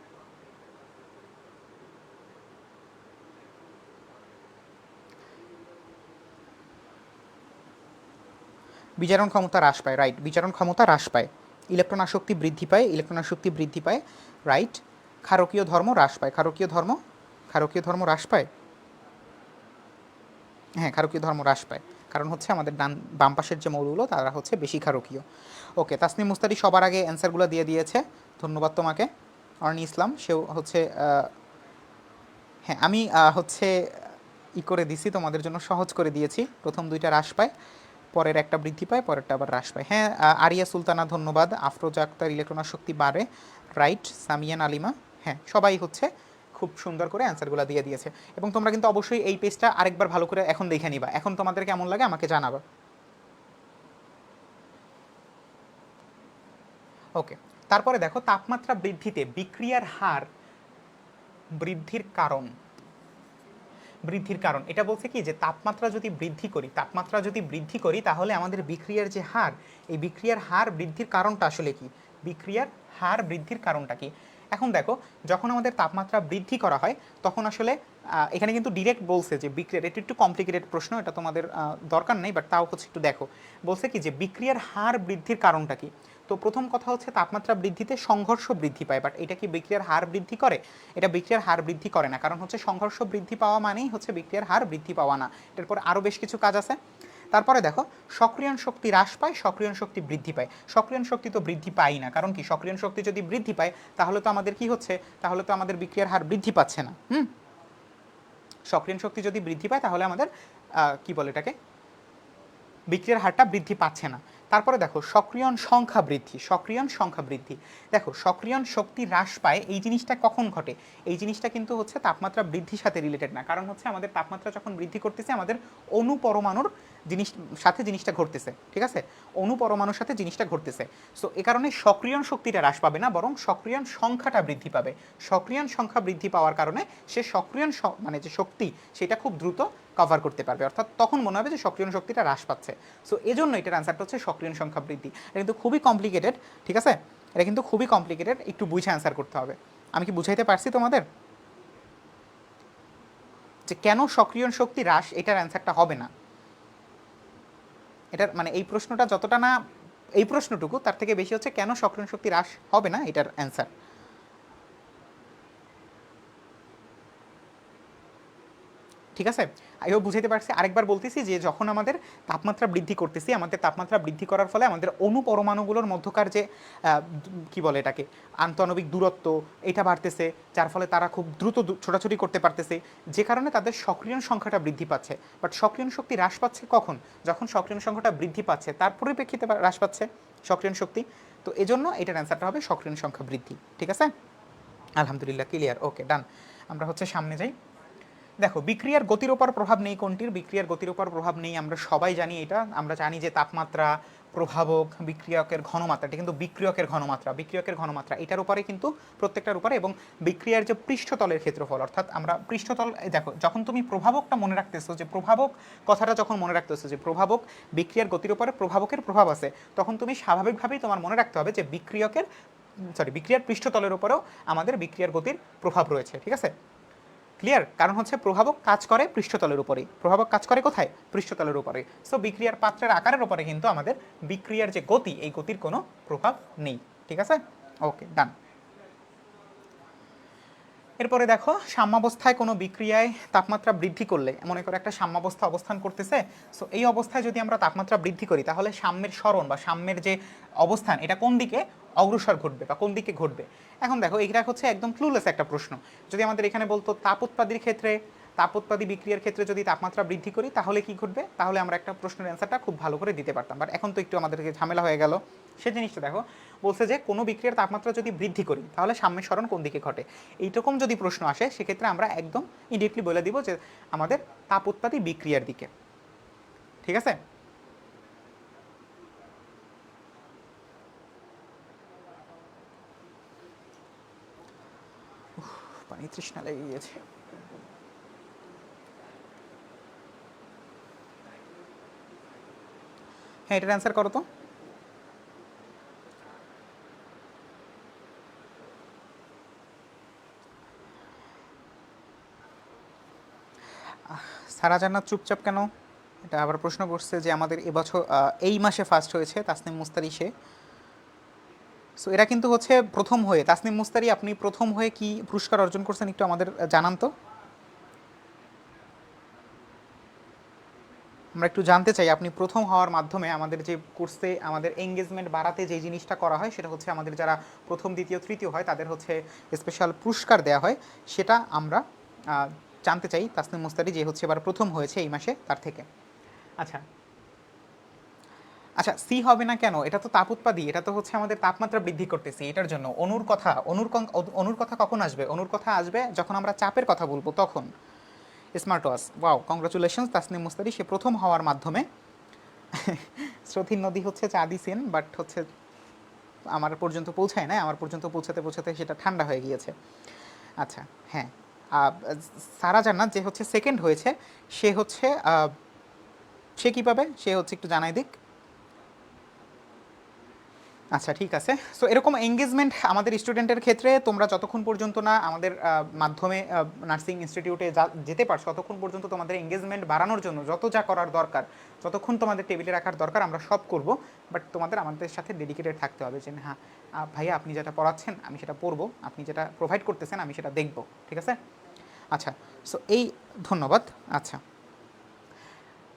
বিজারণ ক্ষমতা হ্রাস পায়, রাইট, বিজারণ ক্ষমতা হ্রাস পায়। ইলেকট্রন আসক্তি বৃদ্ধি পায়, রাইট। ক্ষারকীয় ধর্ম হ্রাস পায়, ক্ষারকীয় ধর্ম হ্রাস পায়, হ্যাঁ, ক্ষারকীয় ধর্ম হ্রাস পায়। কারণ হচ্ছে আমাদের বাম পাশের যে মৌলগুলো তারা হচ্ছে বেশি ক্ষারকীয়। ওকে, তাসনিম মুস্তারি সবার আগে অ্যান্সারগুলো দিয়ে দিয়েছে, ধন্যবাদ তোমাকে। অর্নি ইসলাম সেও হচ্ছে হ্যাঁ আমি হচ্ছে করে দিছি তোমাদের জন্য, সহজ করে দিয়েছি। প্রথম দুইটা হ্রাস পায়, পরের একটা বৃদ্ধি পায়, পরেরটা আবার হ্রাস পায়। হ্যাঁ আরিয়া সুলতানা ধন্যবাদ। আফরোজা আক্তার ইলেকট্রন শক্তি বাড়ে, রাইট। সামিয়ান আলিমা, হ্যাঁ সবাই হচ্ছে খুব সুন্দর করে অ্যান্সারগুলো দিয়ে দিয়েছে। এবং তোমরা কিন্তু অবশ্যই এই পেজটা আরেকবার ভালো করে এখন দেখে নিবা, এখন তোমাদের কেমন লাগে আমাকে জানাবা। ওকে, তারপরে দেখো তাপমাত্রা বৃদ্ধিতে বিক্রিয়ার হার বৃদ্ধির কারণ। এটা বলছে কি যে তাপমাত্রা যদি বৃদ্ধি করি তাহলে আমাদের বিক্রিয়ার যে হার, এই বিক্রিয়ার হার বৃদ্ধির কারণটা আসলে কি, বিক্রিয়ার হার বৃদ্ধির কারণটা কি। এখন দেখো যখন আমাদের তাপমাত্রা বৃদ্ধি করা হয় তখন আসলে এখানে কিন্তু ডিরেক্ট বলছে যে বিক্রিয়ার, এটা একটু কমপ্লিকেটেড প্রশ্ন, এটা তোমাদের দরকার নেই, বাট তাও হচ্ছে একটু দেখো। বলছে কি যে বিক্রিয়ার হার বৃদ্ধির কারণটা কি। তো প্রথম কথা হচ্ছে তাপমাত্রা বৃদ্ধিতে সংঘর্ষ বৃদ্ধি পায়, বাট এটা কি বিক্রিয়ার হার বৃদ্ধি করে? এটা বিক্রিয়ার হার বৃদ্ধি করে না, কারণ হচ্ছে সংঘর্ষ বৃদ্ধি পাওয়া মানেই হচ্ছে বিক্রিয়ার হার বৃদ্ধি পাওয়া না। এরপর আরও বেশ কিছু কাজ আছে। তারপরে দেখো সক্রিয়ণ শক্তি হ্রাস পায়, সক্রিয়ণ শক্তি বৃদ্ধি পায়। সক্রিয়ণ শক্তি তো বৃদ্ধি পাই না, কারণ কি সক্রিয়ণ শক্তি যদি বৃদ্ধি পায় তাহলে তো আমাদের কি হচ্ছে, তাহলে তো আমাদের বিক্রিয়ার হার বৃদ্ধি পাচ্ছে না। সক্রিয়ণ শক্তি যদি বৃদ্ধি পায় তাহলে আমাদের কি বলে এটাকে, বিক্রিয়ার হারটা বৃদ্ধি পাচ্ছে না। তারপরে দেখো সক্রিয়ণ সংখ্যা বৃদ্ধি। দেখো সক্রিয়ণ শক্তি হ্রাস পায়, এই জিনিসটা কখন ঘটে? এই জিনিসটা কিন্তু হচ্ছে তাপমাত্রা বৃদ্ধির সাথে রিলেটেড না, কারণ হচ্ছে আমাদের তাপমাত্রা যখন বৃদ্ধি করতেছে আমাদের অণু পরমাণুর জিনিসটা ঘটতেছে, ঠিক আছে, অণু পরমাণুর সাথে জিনিসটা ঘটতেছে। সো এ কারণে সক্রিয়ণ শক্তিটা হ্রাস পাবে না, বরং সক্রিয়ণ সংখ্যাটা বৃদ্ধি পাবে। সক্রিয়ণ সংখ্যা বৃদ্ধি পাওয়ার কারণে সে সক্রিয়ণ মানে যে শক্তি সেটা খুব দ্রুত কভার করতে পারবে, অর্থাৎ তখন মনে হবে যে সক্রিয়ণ শক্তিটা হ্রাস পাচ্ছে। সো এই জন্য এটার অ্যান্সারটা হচ্ছে সক্রিয়ণ সংখ্যা বৃদ্ধি। এটা কিন্তু খুবই কমপ্লিকেটেড, ঠিক আছে, এটা কিন্তু খুবই কমপ্লিকেটেড, একটু বুঝে অ্যান্সার করতে হবে। আমি কি বুঝাইতে পারছি তোমাদের যে কেন সক্রিয়ণ শক্তি হ্রাস, এটার অ্যান্সারটা হবে না? এটার মানে এই প্রশ্নটা যতটা না এই প্রশ্নটুকু, তার থেকে বেশি হচ্ছে কেন সক্রিয়ণ শক্তি হ্রাস হবে না, এটার অ্যান্সার। ঠিক আছে, আমিও বুঝাইতে পারছি। আরেকবার বলতেছি যে যখন আমাদের তাপমাত্রা বৃদ্ধি করতেছি, আমাদের তাপমাত্রা বৃদ্ধি করার ফলে আমাদের অণু পরমাণুগুলোর মধ্যকার যে কি বলে এটাকে, আন্তঃআণবিক দূরত্ব, এটা বাড়তেছে, যার ফলে তারা খুব দ্রুত ছোটাছুটি করতে পারতেছে, যে কারণে তাদের সক্রিয়ণ সংখ্যাটা বৃদ্ধি পাচ্ছে। বাট সক্রিয়ণ শক্তি হ্রাস পাচ্ছে কখন? যখন সক্রিয়ণ সংখ্যাটা বৃদ্ধি পাচ্ছে তার পরিপ্রেক্ষিতে হ্রাস পাচ্ছে সক্রিয়ণ শক্তি। তো এজন্য এটার অ্যান্সারটা হবে সক্রিয়ণ সংখ্যা বৃদ্ধি। ঠিক আছে, আলহামদুলিল্লাহ ক্লিয়ার। ওকে ডান, আমরা হচ্ছে সামনে যাই। দেখো বিক্রিয়ার গতির উপর প্রভাব নেই কোনটির? বিক্রিয়ার গতির উপর প্রভাব নেই, আমরা সবাই জানি এটা। আমরা জানি যে তাপমাত্রা, প্রভাবক, বিক্রিয়কের ঘনমাত্রা, এটা কিন্তু বিক্রিয়কের ঘনমাত্রা এটার উপরে কিন্তু প্রত্যেকটার উপরে, এবং বিক্রিয়ার যে পৃষ্ঠতলের ক্ষেত্রফল, অর্থাৎ আমরা পৃষ্ঠতল, দেখো যখন তুমি প্রভাবকটা মনে রাখতেছো, যে প্রভাবক কথাটা যখন মনে রাখতেছো যে প্রভাবক, বিক্রিয়ার গতির উপরে প্রভাবকের প্রভাব আছে, তখন তুমি স্বাভাবিকভাবেই তোমার মনে রাখতে হবে যে বিক্রিয়ার পৃষ্ঠতলের উপরেও আমাদের বিক্রিয়ার গতির প্রভাব রয়েছে। ঠিক আছে, ক্লিয়ার? কারণ হচ্ছে প্রভাবক কাজ করে পৃষ্ঠতলের উপরেই, প্রভাবক কাজ করে কোথায়? পৃষ্ঠতলের উপরে। সো বিক্রিয়ার পাত্রের আকারের উপরে কিন্তু আমাদের বিক্রিয়ার যে গতি, এই গতির কোনো প্রভাব নেই। ঠিক আছে, ওকে ডান। এরপরে দেখো সাম্যাবস্থায় কোনো বিক্রিয়ায় তাপমাত্রা বৃদ্ধি করলে, মনে করো একটা সাম্যাবস্থা অবস্থান করতেছে, সো এই অবস্থায় যদি আমরা তাপমাত্রা বৃদ্ধি করি তাহলে সাম্যের সরণ বা সাম্যের যে অবস্থান এটা কোন দিকে অগ্রসর ঘটবে বা কোন দিকে ঘটবে। এখন দেখো এটা হচ্ছে একদম ক্লুলেস একটা প্রশ্ন। যদি আমাদের এখানে বলতো তাপোৎপাদী বিক্রিয়ার ক্ষেত্রে যদি তাপমাত্রা বৃদ্ধি করি তাহলে কি ঘটবে, তাহলে আমরা একটা প্রশ্নের অ্যান্সারটা খুব ভালো করে দিতে পারতাম। বাট এখন তো একটু আমাদেরকে ঝামেলা হয়ে গেল। সে জিনিসটা দেখো, বলছে যে কোনো বিক্রিয়ার তাপমাত্রা যদি বৃদ্ধি করি তাহলে সাম্যের সরণ কোন দিকে ঘটে। এইরকম যদি প্রশ্ন আসে সেক্ষেত্রে আমরা একদম ইমিডিয়েটলি বলে দিব যে আমাদের তাপোৎপাদী বিক্রিয়ার দিকে। ঠিক আছে, পানি তৃষ্ণা লেগে গিয়েছে। হ্যাঁ এটার অ্যান্সার করো তো। সারা জান্নাত চুপচাপ কেন? এটা আবার প্রশ্ন করছে যে আমাদের এবছর এই মাসে ফার্স্ট হয়েছে তাসনিম মুস্তারি সে। সো এরা কিন্তু হচ্ছে প্রথম হয়ে, তাসনিম মুস্তারি আপনি প্রথম হয়ে কি পুরস্কার অর্জন করছেন একটু আমাদের জানান তো। আমরা একটু জানতে চাই আপনি প্রথম হওয়ার মাধ্যমে আমাদের যে কোর্সে আমাদের এঙ্গেজমেন্ট বাড়াতে যে জিনিসটা করা হয় সেটা হচ্ছে আমাদের যারা প্রথম দ্বিতীয় তৃতীয় হয় তাদের হচ্ছে স্পেশাল পুরস্কার দেওয়া হয়, সেটা আমরা জানতে চাই তাসনিম মুস্তারি যে হচ্ছে এবার প্রথম হয়েছে এই মাসে তার থেকে। আচ্ছা আচ্ছা, সি হবে না কেন? এটা তো তাপ উৎপাদী, এটা তো হচ্ছে আমাদের তাপমাত্রা বৃদ্ধি করতেছি, এটার জন্য। অনুর কথা কখন আসবে? অনুর কথা আসবে যখন আমরা চাপের কথা বলবো তখন। Smart watch, wow, congratulations Tasnim Mustari, সে প্রথম হওয়ার মাধ্যমে। স্রোথির নদী হচ্ছে চা দিছেন, বাট হচ্ছে আমার পর্যন্ত পৌঁছায় না, আমার পর্যন্ত পৌঁছাতে পৌঁছাতে সেটা ঠান্ডা হয়ে গিয়েছে। আচ্ছা, হ্যাঁ, সারা জান্নাত যে হচ্ছে সেকেন্ড হয়েছে, সে হচ্ছে সে কী পাবে? সে হচ্ছে একটু জানাই দিক। আচ্ছা, ঠিক আছে। সো এরকম এঙ্গেজমেন্ট আমাদের স্টুডেন্টের ক্ষেত্রে তোমরা যতক্ষণ পর্যন্ত না আমাদের মাধ্যমে নার্সিং ইনস্টিটিউটে যেতে পারছো ততক্ষণ পর্যন্ত তোমাদের এঙ্গেজমেন্ট বাড়ানোর জন্য যত যা করার দরকার, যতক্ষণ তোমাদের টেবিলে রাখার দরকার আমরা সব করব। বাট তোমাদের আমাদের সাথে ডেডিকেটেড থাকতে হবে যে হ্যাঁ ভাইয়া আপনি যেটা পড়াচ্ছেন আমি সেটা পড়বো, আপনি যেটা প্রোভাইড করতেছেন আমি সেটা দেখব, ঠিক আছে? আচ্ছা, সো এই ধন্যবাদ। আচ্ছা,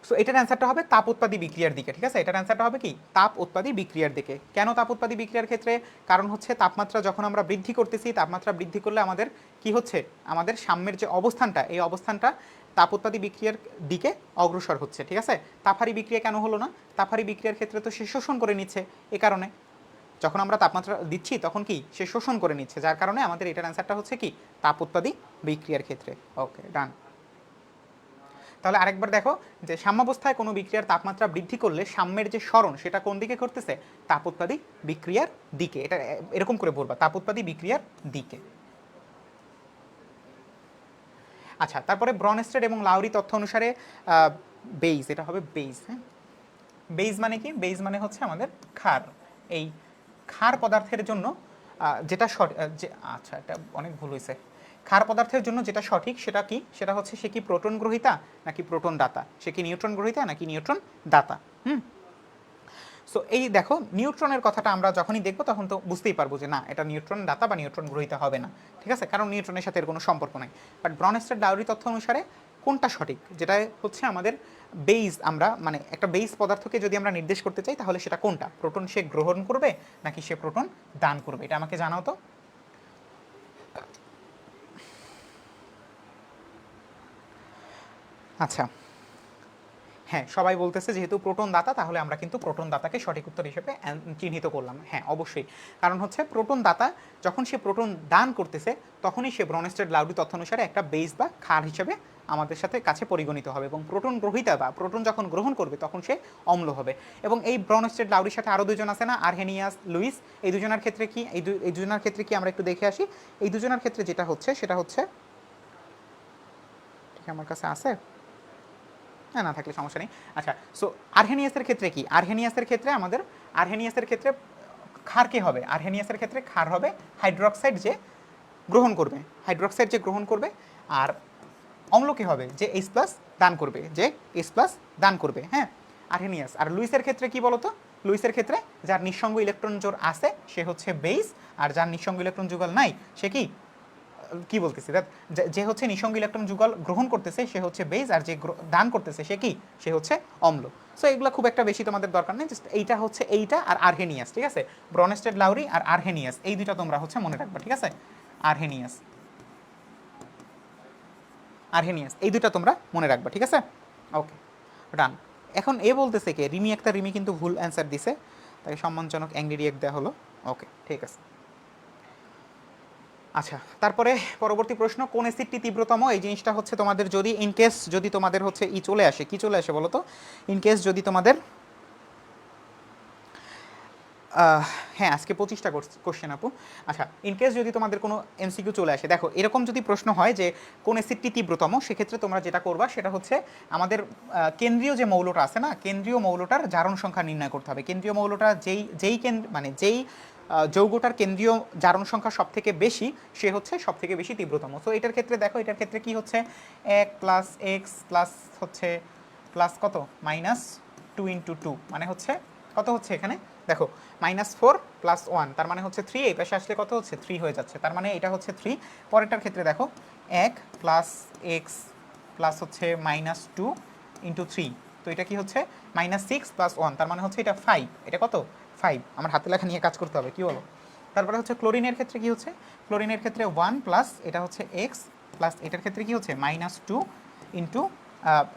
সো এটার অ্যান্সারটা হবে তাপ উৎপাদী বিক্রিয়ার দিকে, ঠিক আছে? এটার অ্যান্সারটা হবে কি? তাপ উৎপাদী বিক্রিয়ার দিকে। কেন তাপ উৎপাদী বিক্রিয়ার ক্ষেত্রে? কারণ হচ্ছে তাপমাত্রা যখন আমরা বৃদ্ধি করতেছি, তাপমাত্রা বৃদ্ধি করলে আমাদের কি হচ্ছে? আমাদের সাম্যের যে অবস্থানটা, এই অবস্থানটা তাপ উৎপাদী বিক্রিয়ার দিকে অগ্রসর হচ্ছে, ঠিক আছে? তাপহারী বিক্রিয়া কেন হলো না? তাপহারী বিক্রিয়ার ক্ষেত্রে তো সে শোষণ করে নিচ্ছে, এ কারণে যখন আমরা তাপমাত্রা দিচ্ছি তখন কি সে শোষণ করে নিচ্ছে, যার কারণে আমাদের এটার অ্যান্সারটা হচ্ছে কি? তাপ উৎপাদী বিক্রিয়ার ক্ষেত্রে। ওকে, ডান। তাহলে আরেকবার দেখো যে সাম্যাবস্থায় কোনো বিক্রিয়ার তাপমাত্রা বৃদ্ধি করলে সাম্যের যে সরণ সেটা কোন দিকে করতেছে? তাপ উৎপাদী বিক্রিয়ার দিকে। এটা এরকম করে বলবা, তাপ উৎপাদী বিক্রিয়ার দিকে। আচ্ছা, তারপরে ব্রনস্টেড এবং লাউরি তথ্য অনুসারে বেইজ, এটা হবে বেইজ। হ্যাঁ, বেইজ মানে কি? বেইজ মানে হচ্ছে আমাদের ক্ষার। এই ক্ষার পদার্থের জন্য যেটা আচ্ছা, এটা অনেক ভুল হয়েছে। ক্ষার পদার্থের জন্য যেটা সঠিক সেটা কি? সেটা হচ্ছে সে কি প্রোটন গ্রহীতা নাকি প্রোটন দাতা, সে কি নিউট্রন গ্রহীতা নাকি নিউট্রন দাতা। সো এই দেখো নিউট্রনের কথাটা আমরা যখনই দেখবো তখন তো বুঝতেই পারবো যে না, এটা নিউট্রন দাতা বা নিউট্রন গ্রহীতা হবে না, ঠিক আছে? কারণ নিউট্রনের সাথে এর কোনো সম্পর্ক নাই। বাট ব্রনস্টেড লাউরি তথ্য অনুসারে কোনটা সঠিক? যেটা হচ্ছে আমাদের বেইজ, আমরা মানে একটা বেইজ পদার্থকে যদি আমরা নির্দেশ করতে চাই তাহলে সেটা কোনটা? প্রোটন সে গ্রহণ করবে নাকি সে প্রোটন দান করবে? এটা আমাকে জানাও তো। আচ্ছা, হ্যাঁ, সবাই বলতেছে যেহেতু প্রোটন দাতা তাহলে আমরা কিন্তু প্রোটন দাতাকে সঠিক উত্তর হিসেবে চিহ্নিত করলাম। হ্যাঁ, অবশ্যই, কারণ হচ্ছে প্রোটন দাতা যখন সে প্রোটন দান করতেছে তখনই সে ব্রনস্টেড লাউরি তথ্য অনুসারে একটা বেস বা ক্ষার হিসেবে আমাদের সাথে কাছে পরিগণিত হবে, এবং প্রোটন গ্রহীতা বা প্রোটন যখন গ্রহণ করবে তখন সে অম্ল হবে। এবং এই ব্রনস্টেড লাউরির সাথে আরও দুজন আছে না, আরহেনিয়াস, লুইস, এই দুজনের ক্ষেত্রে কি এই দুজনের ক্ষেত্রে কি আমরা একটু দেখে আসি। এই দুজনের ক্ষেত্রে যেটা হচ্ছে সেটা হচ্ছে, ঠিক আমার কাছে আছে, হ্যাঁ, না থাকলে সমস্যা নেই। আচ্ছা, সো আরহেনিয়াসের ক্ষেত্রে কি? আরহেনিয়াসের ক্ষেত্রে আমাদের আরহেনিয়াসের ক্ষেত্রে ক্ষার কি হবে? আরহেনিয়াসের ক্ষেত্রে ক্ষার হবে হাইড্রোক্সাইড যে গ্রহণ করবে, হাইড্রোক্সাইড যে গ্রহণ করবে। আর অম্ল কি হবে? যে H+ দান করবে, যে H+ দান করবে। হ্যাঁ, আরহেনিয়াস। আর লুইসের ক্ষেত্রে কি বলতো? লুইসের ক্ষেত্রে যার নিঃসঙ্গ ইলেকট্রন জোড় আছে সে হচ্ছে বেইস, আর যার নিঃসঙ্গ ইলেকট্রন যুগল নাই সে কি কি বলতেছি, যে হচ্ছে নিঃসঙ্গ ইলেকট্রন যুগল গ্রহণ করতেছে সে হচ্ছে বেজ, আর যে দান করতেছে সে কি? সে হচ্ছে অম্ল। সো এগুলো খুব একটা বেশি তোমাদের দরকার নেই, জাস্ট এইটা হচ্ছে এইটা আর আরহেনিয়াস, ঠিক আছে? ব্রনস্টেড লাউরি আর আরহেনিয়াস, এই দুইটা তোমরা হচ্ছে মনে রাখবা, ঠিক আছে? আরহেনিয়াস, আরহেনিয়াস, এই দুইটা তোমরা মনে রাখবা, ঠিক আছে? ওকে, ডান। এখন এ বলতেছে কে? রিমি আক্তার। রিমি কিন্তু ভুল অ্যান্সার দিছে, তাকে সম্মানজনক অ্যাংরি রিয়েক্ট দেওয়া হলো। ওকে, ঠিক আছে। আচ্ছা, তারপরে পরবর্তী প্রশ্ন, কোন অ্যাসিডটি তীব্রতম? এই জিনিসটা হচ্ছে তোমাদের যদি ইনকেস যদি তোমাদের হচ্ছে চলে আসে, কি চলে আসে বলো তো? ইনকেস যদি তোমাদের হ্যাঁ, আজকে 25টা কোশ্চেন আপু। আচ্ছা, ইনকেস যদি তোমাদের কোনো এমসিকিউ চলে আসে, দেখো এরকম যদি প্রশ্ন হয় যে কোন অ্যাসিডটি তীব্রতম, সেক্ষেত্রে তোমরা যেটা করবা সেটা হচ্ছে আমাদের কেন্দ্রীয় যে মৌলটা আছে না, কেন্দ্রীয় মৌলটার জারণ সংখ্যা নির্ণয় করতে হবে। কেন্দ্রীয় মৌলটা যেই যৌগটার কেন্দ্রীয় জারণ সংখ্যা সব থেকে বেশি সে হচ্ছে সব থেকে বেশি তীব্রতম। তো এটার ক্ষেত্রে দেখো, এটার ক্ষেত্রে কি হচ্ছে 1 + x প্লাস হচ্ছে প্লাস কত -2 × 2, মানে হচ্ছে কত হচ্ছে এখানে দেখো -4 + 1, তার মানে হচ্ছে 3, এই পাশে আসলে কত হচ্ছে 3 হয়ে যাচ্ছে, তার মানে এটা হচ্ছে 3। পরেরটার ক্ষেত্রে দেখো 1 + x প্লাস হচ্ছে -2 × 3, তো এটা কি হচ্ছে -6 + 1, তার মানে হচ্ছে এটা 5। এটা কত 5, আমার হাতে লেখা নিয়ে কাজ করতে হবে, কি বলো? তারপরে হচ্ছে ক্লোরিনের ক্ষেত্রে কি হচ্ছে, ক্লোরিনের ক্ষেত্রে 1 প্লাস এটা হচ্ছে x প্লাস এটার ক্ষেত্রে কি হচ্ছে -2 ইন্টু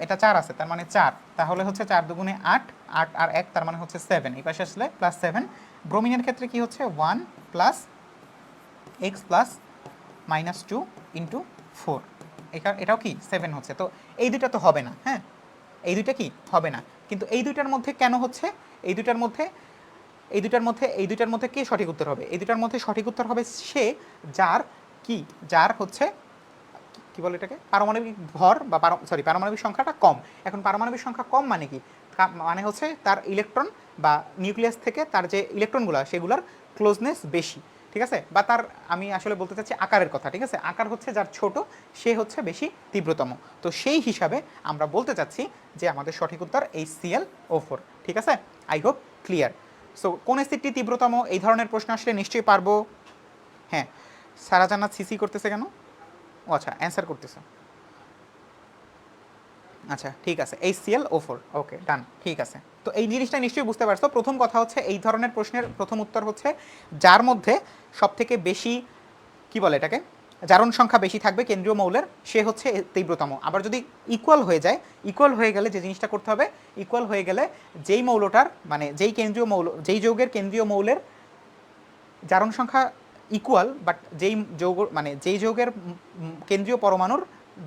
এটা 4 আছে তার মানে 4, তাহলে হচ্ছে 4 দুগুণে 8, 8 আর 1 তার মানে হচ্ছে 7, এই পাশে আসলে +7। ব্রোমিনের ক্ষেত্রে কি হচ্ছে 1 প্লাস x প্লাস -2 ইন্টু 4, এটাও কি 7 হচ্ছে। তো এই দুইটা তো হবে না, হ্যাঁ এই দুইটা কি হবে না, কিন্তু এই দুইটার মধ্যে কেন হচ্ছে, এই দুইটার মধ্যে কে সঠিক উত্তর হবে? এই দুইটার মধ্যে সঠিক উত্তর হবে সে যার কি, যার হচ্ছে কি বলে এটাকে পারমাণবিক ভর বা পারমাণবিক সংখ্যাটা কম। এখন পারমাণবিক সংখ্যা কম মানে কি, মানে হচ্ছে তার ইলেকট্রন বা নিউক্লিয়াস থেকে তার যে ইলেকট্রনগুলো সেগুলোর ক্লোজনেস বেশি, ঠিক আছে, বা তার আমি আসলে বলতে চাচ্ছি আকারের কথা, ঠিক আছে, আকার হচ্ছে যার ছোট সে হচ্ছে বেশি তীব্রতম। তো সেই হিসাবে আমরা বলতে চাচ্ছি যে আমাদের সঠিক উত্তর এই ClO4, ঠিক আছে। I hope clear. সো কোন অ্যাসিডটি তীব্রতম, এই ধরনের প্রশ্ন আসলে নিশ্চয়ই পারবো। হ্যাঁ, সারা জান্নাত সিসি করতেছে কেন? ও আচ্ছা, অ্যান্সার করতেছে। আচ্ছা ঠিক আছে, HClO4, ওকে ডান, ঠিক আছে। তো এই জিনিসটা নিশ্চয়ই বুঝতে পারছো। প্রথম কথা হচ্ছে এই ধরনের প্রশ্নের প্রথম উত্তর হচ্ছে যার মধ্যে সবথেকে বেশি কি বলে এটাকে জারণ সংখ্যা বেশি থাকবে কেন্দ্রীয় মৌলের, সে হচ্ছে তীব্রতম। আবার যদি ইকুয়াল হয়ে যায়, ইকুয়াল হয়ে গেলে যে জিনিসটা করতে হবে, ইকুয়াল হয়ে গেলে যেই মৌলটার মানে যেই কেন্দ্রীয় মৌল, যেই যৌগের কেন্দ্রীয় মৌলের জারণ সংখ্যা ইকুয়াল, বাট যেই যৌগ মানে যেই যৌগের কেন্দ্রীয় পরমাণুর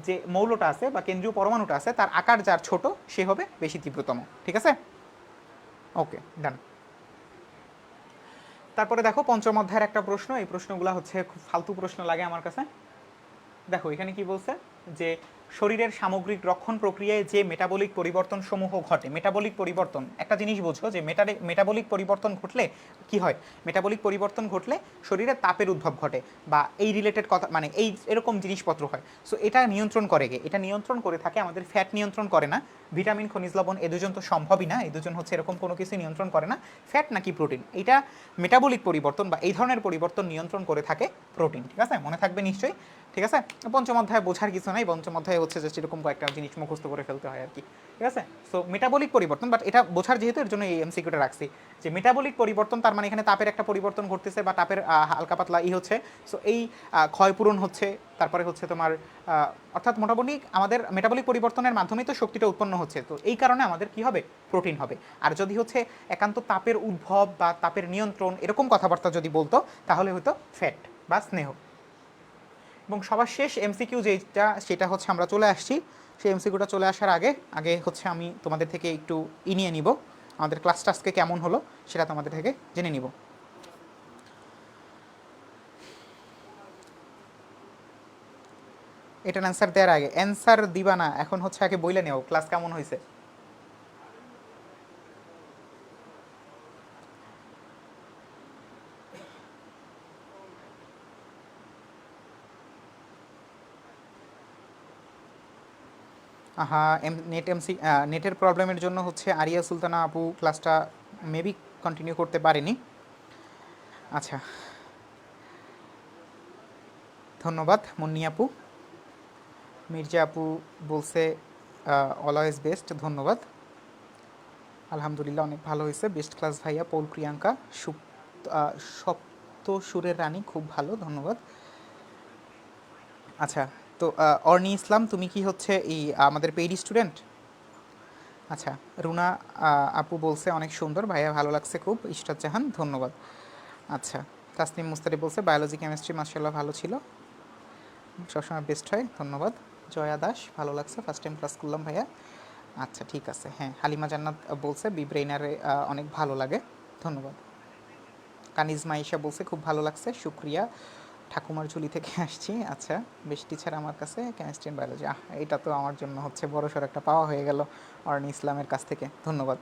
যে মৌলটা আছে বা কেন্দ্রীয় পরমাণুটা আছে তার আকার যার ছোট সে হবে বেশি তীব্রতম, ঠিক আছে, ওকে ডান। তারপরে দেখো পঞ্চম অধ্যায়ের একটা প্রশ্ন, এই প্রশ্নগুলো হচ্ছে খুব ফালতু প্রশ্ন লাগে আমার কাছে। দেখো এখানে কি বলছে যে শরীরের সামগ্রিক রক্ষণ প্রক্রিয়ায় যে মেটাবলিক পরিবর্তন সমূহ ঘটে, মেটাবলিক পরিবর্তন একটা জিনিস বোঝো যে মেটাবলিক পরিবর্তন ঘটলে কি হয়, মেটাবলিক পরিবর্তন ঘটলে শরীরে তাপের উদ্ভব ঘটে বা এই রিলেটেড কথা মানে এই এরকম জিনিসপত্র হয়। সো এটা নিয়ন্ত্রণ করে গে, এটা নিয়ন্ত্রণ করে থাকে আমাদের ফ্যাট নিয়ন্ত্রণ করে না, ভিটামিন খনিজ লবণ এ দুজন তো সম্ভবই না, এই দুজন হচ্ছে এরকম কোনো কিছু নিয়ন্ত্রণ করে না, ফ্যাট নাকি প্রোটিন, এটা মেটাবলিক পরিবর্তন বা এই ধরনের পরিবর্তন নিয়ন্ত্রণ করে থাকে প্রোটিন, ঠিক আছে, মনে থাকবে নিশ্চয়ই, ঠিক আছে। পঞ্চম অধ্যায়ে বোঝার কিছু নাই, পঞ্চম অধ্যায়ে হচ্ছে যে এরকম কয়েকটা জিনিস মুখস্থ করে ফেলতে হয় আর কি, ঠিক আছে। সো মেটাবলিক পরিবর্তন, বাট এটা বোঝার যেহেতু এর জন্য এই এমসিকিউটা রাখছি যে মেটাবলিক পরিবর্তন তার মানে এখানে তাপের একটা পরিবর্তন ঘটতেছে বা তাপের হালকা পাতলা হচ্ছে। সো এই ক্ষয়পূরণ হচ্ছে, তারপরে হচ্ছে তোমার অর্থাৎ মোটামুটি আমাদের মেটাবলিক পরিবর্তনের মাধ্যমেই তো শক্তিটা উৎপন্ন হচ্ছে, তো এই কারণে আমাদের কি হবে প্রোটিন হবে। আর যদি হচ্ছে একান্ত তাপের উদ্ভব বা তাপের নিয়ন্ত্রণ এরকম কথাবার্তা যদি বলতো তাহলে হয়তো ফ্যাট বা স্নেহ। এবং সবার শেষ এমসিকিউ যেটা সেটা হচ্ছে আমরা চলে আসছি, সেই এমসিকিউটা চলে আসার আগে আগে হচ্ছে আমি তোমাদের থেকে একটু নিয়ে নিব, আমাদের ক্লাসটা আজকে কেমন হলো সেটা তোমাদের থেকে জেনে নিব। এটার অ্যান্সার দেওয়ার আগে, অ্যান্সার দিবা না এখন, হচ্ছে আগে বইলে নেও ক্লাস কেমন হয়েছে। আহা, নেটের প্রবলেমের জন্য হচ্ছে আরিয়া সুলতানা আপু ক্লাসটা মেবি কন্টিনিউ করতে পারেনি। আচ্ছা, ধন্যবাদ মুন্নি আপু। মির্জা আপু বলছে অলওয়েজ বেস্ট, ধন্যবাদ। আলহামদুলিল্লাহ অনেক ভালো হয়েছে, বেস্ট ক্লাস ভাইয়া। পৌল প্রিয়াঙ্কা সপ্ত সুরের রানী খুব ভালো, ধন্যবাদ। আচ্ছা, তো অর্নি ইসলাম তুমি কি হচ্ছে এই আমাদের পেইড স্টুডেন্ট? আচ্ছা, রুনা আপু বলছে অনেক সুন্দর ভাইয়া, ভালো লাগছে খুব। ইশরাত জাহান ধন্যবাদ। আচ্ছা, তাসনিম মুস্তারি বলছে বায়োলজি কেমিস্ট্রি মাশাআল্লাহ ভালো ছিল, সবসময় বেস্ট হয়, ধন্যবাদ। জয়া দাস ভালো লাগছে, ফার্স্ট টাইম ক্লাস করলাম ভাইয়া। আচ্ছা ঠিক আছে, হ্যাঁ হালিমা জান্নাত বলছে বিব্রেইনারে অনেক ভালো লাগে, ধন্যবাদ। কানিজ মাইশা বলছে খুব ভালো লাগছে, শুক্রিয়া। ঠাকুমার ঝুলি থেকে আসছি, আচ্ছা বেশ টিচার আমার কাছে কেমিস্ট্রি অ্যান্ড বায়োলজি, এটা তো আমার জন্য হচ্ছে বড়সড় একটা পাওয়া হয়ে গেল অর্নি ইসলামের কাছ থেকে, ধন্যবাদ।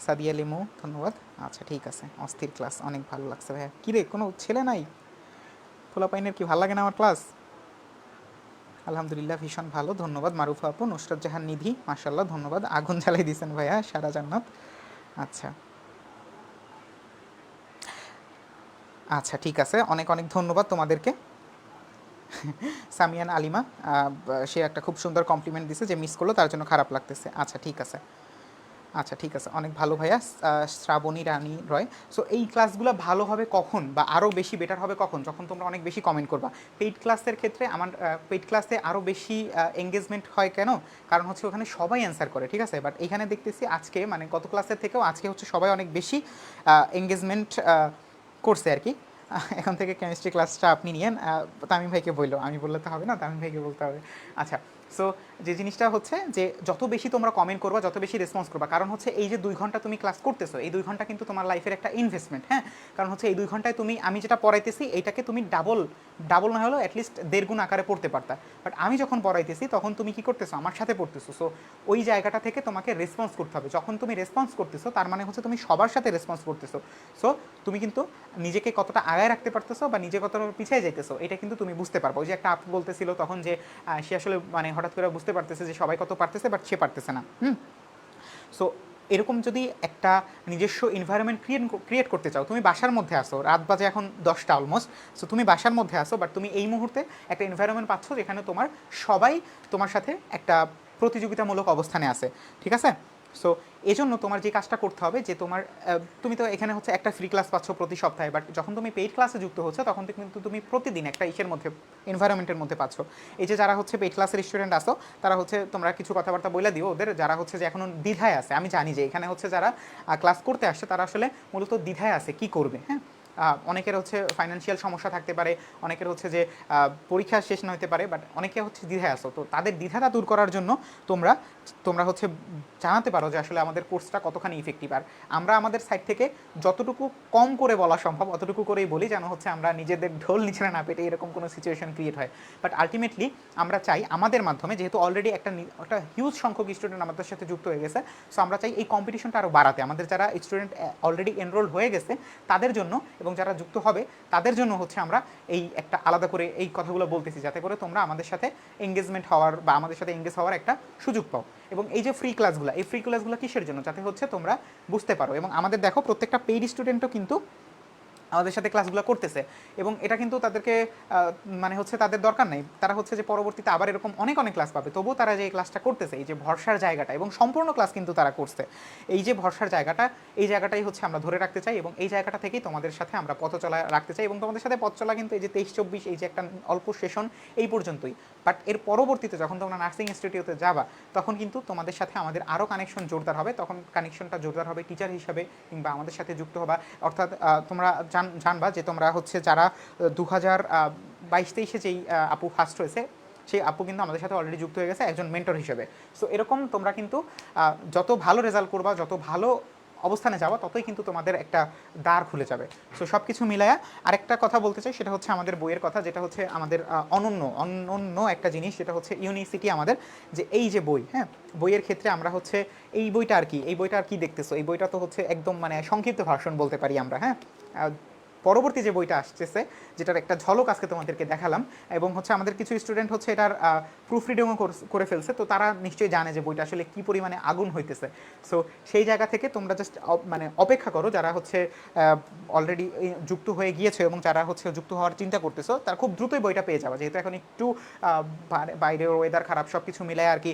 সাদিয়া লিমু ধন্যবাদ। আচ্ছা ঠিক আছে, অস্থির ক্লাস, অনেক ভালো লাগছে ভাইয়া। কিরে কোনো ছেলে নাই? পোলাপাইনের কি ভালো লাগে না আমার ক্লাস? আলহামদুলিল্লাহ ভীষণ ভালো, ধন্যবাদ। মারুফা আপু, নুসরাত জাহান নিধি মাশাল্লাহ ধন্যবাদ, আগুন জ্বালাই দিয়েছেন ভাইয়া, সারা জান্নাত। আচ্ছা আচ্ছা ঠিক আছে, অনেক অনেক ধন্যবাদ তোমাদেরকে। সামিয়ান আলিমা সে একটা খুব সুন্দর কমপ্লিমেন্ট দিছে যে মিস করলো তার জন্য খারাপ লাগতেছে, আচ্ছা ঠিক আছে। আচ্ছা ঠিক আছে, অনেক ভালো ভাইয়া। শ্রাবণী রানী রয়। সো এই ক্লাসগুলো ভালো হবে কখন বা আরও বেশি বেটার হবে কখন, যখন তোমরা অনেক বেশি কমেন্ট করবা। পেইড ক্লাসের ক্ষেত্রে আমার পেইড ক্লাসে আরও বেশি এঙ্গেজমেন্ট হয় কেন, কারণ হচ্ছে ওখানে সবাই অ্যান্সার করে, ঠিক আছে। বাট এখানে দেখতেছি আজকে মানে গত ক্লাসের থেকেও আজকে হচ্ছে সবাই অনেক বেশি এঙ্গেজমেন্ট করছে আর কি। এখন থেকে কেমিস্ট্রি ক্লাসটা আপনি নিয়েন। তামিম ভাইকে বললো, আমি বললে তো হবে না, তামিম ভাইকে বলতে হবে। আচ্ছা, সো যে জিনিসটা হচ্ছে যে যত বেশি তোমরা কমেন্ট করবা, যত বেশি রেসপন্স করবা, কারণ হচ্ছে এই যে 2 ঘন্টা তুমি ক্লাস করতেছো, এই 2 ঘন্টা কিন্তু তোমার লাইফের একটা ইনভেস্টমেন্ট, হ্যাঁ। কারণ হচ্ছে এই 2 ঘন্টায় তুমি, আমি যেটা পড়াইতেছি এইটাকে তুমি ডাবল ডাবল না হলেও অ্যাটলিস্ট 1.5 গুণ আকারে পড়তে পারতা। বাট আমি যখন পড়াইতেছি তখন তুমি কি করতেছো, আমার সাথে পড়তেছো। সো ওই জায়গাটা থেকে তোমাকে রেসপন্স করতে হবে। যখন তুমি রেসপন্স করতেছো তার মানে হচ্ছে তুমি সবার সাথে রেসপন্স করতেছো। সো তুমি কিন্তু নিজেকে কতটা আগায় রাখতে পারতেছো বা নিজে কতটা পিছিয়ে যাইতেছো এটা কিন্তু তুমি বুঝতে পারবো। ওই যে একটা আপু বলতেছিল তখন যে সে আসলে মানে হঠাৎ করে বুঝতে পারতেছে যে সবাই কত পারতেছে বাট সে পারতেছে না। সো এরকম যদি একটা নিজস্ব এনভায়রনমেন্ট ক্রিয়েট করতে চাও, তুমি বাসার মধ্যে আসো, রাত বাজে এখন 10টা অলমোস্ট। সো তুমি বাসার মধ্যে আসো, বাট তুমি এই মুহূর্তে একটা এনভায়রনমেন্ট পাচ্ছ যেখানে তোমার সবাই তোমার সাথে একটা প্রতিযোগিতামূলক অবস্থানে আছে, ঠিক আছে। সো এজন্য তোমার যে কাজটা করতে হবে যে তোমার তুমি তো এখানে হচ্ছে একটা ফ্রি ক্লাস পাচ্ছ প্রতি সপ্তাহে, বাট যখন তুমি পেইড ক্লাসে যুক্ত হচ্ছে তখন কিন্তু তুমি প্রতিদিন একটা ইসের মধ্যে, এনভায়রনমেন্টের মধ্যে পাচ্ছ। এই যে যারা হচ্ছে পেইড ক্লাসের স্টুডেন্ট আসো, তারা হচ্ছে তোমরা কিছু কথাবার্তা বলে দিও ওদের, যারা হচ্ছে যে এখনো দ্বিধায় আছে। আমি জানি যে এখানে হচ্ছে যারা ক্লাস করতে আসছে তারা আসলে মূলত দ্বিধায় আছে কি করবে, হ্যাঁ। অনেকের হচ্ছে ফাইন্যান্সিয়াল সমস্যা থাকতে পারে, অনেকের হচ্ছে যে পরীক্ষা শেষ না হতে পারে, বাট অনেকে হচ্ছে দ্বিধায় আসো। তো তাদের দ্বিধাটা দূর করার জন্য তোমরা তোমরা হচ্ছে জানাতে পারো যে আসলে আমাদের কোর্সটা কতখানি ইফেক্টিভ। আর আমরা আমাদের সাইড থেকে যতটুকু কম করে বলা সম্ভব অতটুকু করেই বলি, যেন হচ্ছে আমরা নিজেদের ঢোল নিচে না পেটে এরকম কোনো সিচুয়েশন ক্রিয়েট হয়। বাট আলটিমেটলি আমরা চাই আমাদের মাধ্যমে, যেহেতু অলরেডি একটা হিউজ সংখ্যক স্টুডেন্ট আমাদের সাথে যুক্ত হয়ে গেছে, সো আমরা চাই এই কম্পিটিশনটা আরও বাড়াতে। আমাদের যারা স্টুডেন্ট অলরেডি এনরোল হয়ে গেছে তাদের জন্য এবং যারা যুক্ত হবে তাদের জন্য হচ্ছে আমরা এই একটা আলাদা করে এই কথাগুলো বলতেছি, যাতে করে তোমরা আমাদের সাথে এঙ্গেজমেন্ট হওয়ার বা আমাদের সাথে এঙ্গেজ হওয়ার একটা সুযোগ পাও। এবং এই যে ফ্রি ক্লাসগুলো, এই ফ্রি ক্লাসগুলো কিসের জন্য, যাতে হচ্ছে তোমরা বুঝতে পারো। এবং আমাদের দেখো প্রত্যেকটা পেইড স্টুডেন্টও কিন্তু আমাদের সাথে ক্লাসগুলো করতেছে, এবং এটা কিন্তু তাদেরকে মানে হচ্ছে তাদের দরকার নেই, তারা হচ্ছে যে পরবর্তীতে আবার এরকম অনেক অনেক ক্লাস পাবে, তবুও তারা যে এই ক্লাসটা করতেছে, এই যে ভরসার জায়গাটা, এবং সম্পূর্ণ ক্লাস কিন্তু তারা করছে, এই যে ভরসার জায়গাটা, এই জায়গাটাই হচ্ছে আমরা ধরে রাখতে চাই। এবং এই জায়গাটা থেকেই তোমাদের সাথে আমরা পথ চলা রাখতে চাই। এবং তোমাদের সাথে পথ চলা কিন্তু এই যে 23-24 এই যে একটা অল্প সেশন এই পর্যন্তই। বাট এর পরবর্তীতে যখন তোমরা নার্সিং ইনস্টিটিউটে যাবা তখন কিন্তু তোমাদের সাথে আমাদের আরও কানেকশন জোরদার হবে। তখন কানেকশনটা জোরদার হবে টিচার হিসাবে কিংবা আমাদের সাথে যুক্ত হবা। অর্থাৎ তোমরা জানবা যে তোমরা হচ্ছে যারা 2022-23 যেই আপু ফার্স্ট হয়েছে, সেই আপু কিন্তু আমাদের সাথে অলরেডি যুক্ত হয়ে গেছে একজন মেন্টর হিসেবে। সো এরকম তোমরা কিন্তু যত ভালো রেজাল্ট করবা, যত ভালো অবস্থানে যাওয়া, ততই কিন্তু তোমাদের একটা দ্বার খুলে যাবে। সো সব কিছু মিলায়া আরেকটা কথা বলতে চাই, সেটা হচ্ছে আমাদের বইয়ের কথা, যেটা হচ্ছে আমাদের অনন্য একটা জিনিস, যেটা হচ্ছে ইউনিসিটি আমাদের, যে এই যে বই, হ্যাঁ, বইয়ের ক্ষেত্রে আমরা হচ্ছে এই বইটা আর কি, এই বইটা আর কি দেখতেছো, এই বইটা তো হচ্ছে একদম মানে সংক্ষিপ্ত ভার্সন বলতে পারি আমরা, হ্যাঁ। পরবর্তী যে বইটা আসতেছে, যেটার একটা ঝলক আজকে তোমাদেরকে দেখালাম, এবং হচ্ছে আমাদের কিছু স্টুডেন্ট হচ্ছে এটার প্রুফ রিডিংও করে ফেলছে, তো তারা নিশ্চয়ই জানে যে বইটা আসলে কী পরিমাণে আগুন হইতেছে। সো সেই জায়গা থেকে তোমরা জাস্ট মানে অপেক্ষা করো, যারা হচ্ছে অলরেডি যুক্ত হয়ে গিয়েছে এবং যারা হচ্ছে যুক্ত হওয়ার চিন্তা করতেছো, তারা খুব দ্রুতই বইটা পেয়ে যাবে। যেহেতু এখন একটু বাইরের ওয়েদার খারাপ, সব কিছু মিলায় আর কি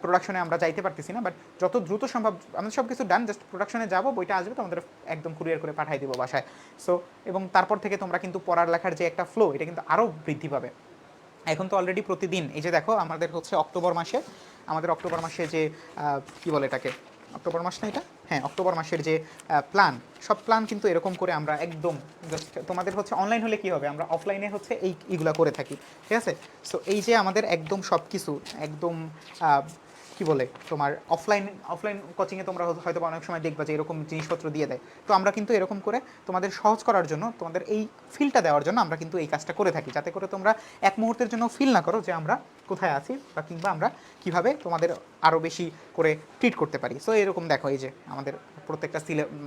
প্রোডাকশনে আমরা যাইতে পারতেছি না, বাট যত দ্রুত সম্ভব আমাদের সব কিছু ডান, জাস্ট প্রোডাকশনে যাবো, বইটা আসবে, তোমাদের একদম কুরিয়ার করে পাঠিয়ে দেবো বাসায়। সো এবং তারপর থেকে তোমরা কিন্তু পড়ার লেখার যে একটা ফ্লো, এটা কিন্তু আরও বৃদ্ধি পাবে। এখন তো অলরেডি প্রতিদিন এই যে দেখো আমাদের হচ্ছে অক্টোবর মাসে যে কি বলে এটাকে, অক্টোবর মাস না এটা, হ্যাঁ অক্টোবর মাসের যে প্ল্যান, সব প্ল্যান কিন্তু এরকম করে আমরা একদম জাস্ট তোমাদের হচ্ছে অনলাইন হলে কি হবে, আমরা অফলাইনে হচ্ছে এইগুলো করে থাকি, ঠিক আছে। সো এই যে আমাদের একদম সব কিছু একদম কি বলে তোমার অফলাইন কোচিংয়ে তোমরা হয়তো অনেক সময় দেখবা যে এরকম জিনিসপত্র দিয়ে দেয়। তো আমরা কিন্তু এরকম করে তোমাদের সহজ করার জন্য, তোমাদের এই ফিলটা দেওয়ার জন্য আমরা কিন্তু এই কাজটা করে থাকি, যাতে করে তোমরা এক মুহূর্তের জন্য ফিল না করো যে আমরা কোথায় আছি বা কিংবা আমরা কীভাবে তোমাদের আরও বেশি করে ট্রিট করতে পারি। সো এরকম দেখো এই যে আমাদের প্রত্যেকটা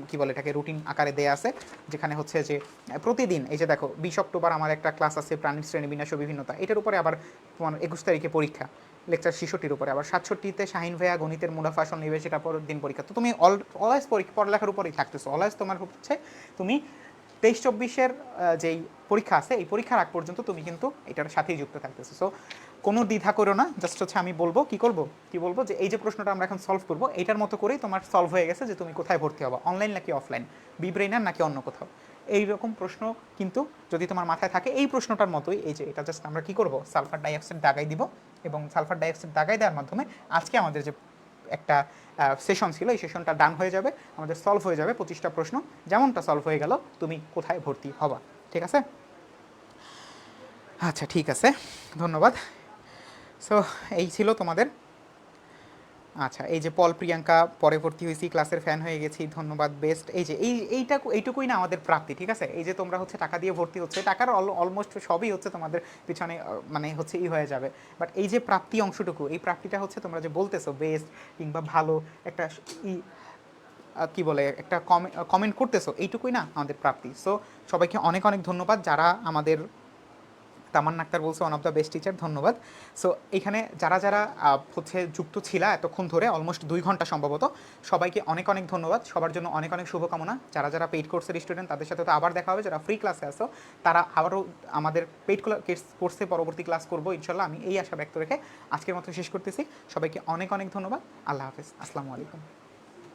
কী বলে এটাকে রুটিন আকারে দেয়া আছে, যেখানে হচ্ছে যে প্রতিদিন এই যে দেখো 20 অক্টোবর আমার একটা ক্লাস আছে প্রাণীর শ্রেণী বিন্যাস ও বিভিন্নতা, এটার উপরে আবার তোমার 21 তারিখে পরীক্ষা লেকচার 66-র উপরে, আবার 67-তে শাহিন ভাইয়া গণিতের মুনাফা সন্নিবেশ, এটা পরের দিন পরীক্ষা। তো তুমি অলওয়েজ পড়ালেখার উপরেই থাকতেছো, অলওয়েজ তোমার হচ্ছে তুমি 23-24-এর যেই পরীক্ষা আছে এই পরীক্ষার আগ পর্যন্ত তুমি কিন্তু এটার সাথেই যুক্ত থাকতেছো। সো কোনো দ্বিধা করো না, জাস্ট হচ্ছে আমি বলবো কি বলবো যে এই যে প্রশ্নটা আমরা এখন সলভ করবো এইটার মতো করেই তোমার সলভ হয়ে গেছে যে তুমি কোথায় ভর্তি হবা, অনলাইন নাকি অফলাইন, বিব্রেইনার নাকি অন্য কোথাও। এইরকম প্রশ্ন কিন্তু যদি তোমার মাথায় থাকে এই প্রশ্নটার মতোই, এই যে এটা জাস্ট আমরা কি করব, সালফার ডাইঅক্সাইড দাগাই দিব, এবং সালফার ডাইঅক্সাইড দাগাই দেওয়ার মাধ্যমে আজকে আমাদের যে একটা সেশন ছিল এই সেশনটা ডান হয়ে যাবে, আমাদের সলভ হয়ে যাবে 25টা প্রশ্ন, যেমনটা সলভ হয়ে গেল তুমি কোথায় ভর্তি হবা। ঠিক আছে? আচ্ছা ঠিক আছে, ধন্যবাদ। সো এই ছিল তোমাদের। আচ্ছা, এই যে পল প্রিয়াঙ্কা পরে ভর্তি হয়েছি, ক্লাসের ফ্যান হয়ে গেছি, ধন্যবাদ, বেস্ট। এই যে এইটুকুই না আমাদের প্রাপ্তি। ঠিক আছে? এই যে তোমরা হচ্ছে টাকা দিয়ে ভর্তি হচ্ছে, টাকার অলমোস্ট সবই হচ্ছে তোমাদের পিছনে মানে হচ্ছে হয়ে যাবে, বাট এই যে প্রাপ্তি অংশটুকু, এই প্রাপ্তিটা হচ্ছে তোমরা যে বলতেছো বেস্ট কিংবা ভালো একটা কি বলে একটা কমেন্ট করতেছো, এইটুকুই না আমাদের প্রাপ্তি। সো সবাইকে অনেক অনেক ধন্যবাদ যারা আমাদের, তামান্না আক্তার বলছে one of the best teacher, ধন্যবাদ। সো এখানে যারা যারা হচ্ছে যুক্ত ছিলা এতক্ষণ ধরে, অলমোস্ট 2 ঘন্টা সম্ভবত, সবাইকে অনেক অনেক ধন্যবাদ, সবার জন্য অনেক অনেক শুভকামনা। যারা যারা পেইড কোর্সের স্টুডেন্ট তাদের সাথে তো আবার দেখা হবে, যারা ফ্রি ক্লাসে আসো তারা আবারও আমাদের পেইড কোর্সে পরবর্তী ক্লাস করবো ইনশাল্লাহ, আমি এই আশা ব্যক্ত রেখে আজকের মতো শেষ করতেছি। সবাইকে অনেক অনেক ধন্যবাদ, আল্লাহ হাফেজ, আসসালামু আলাইকুম।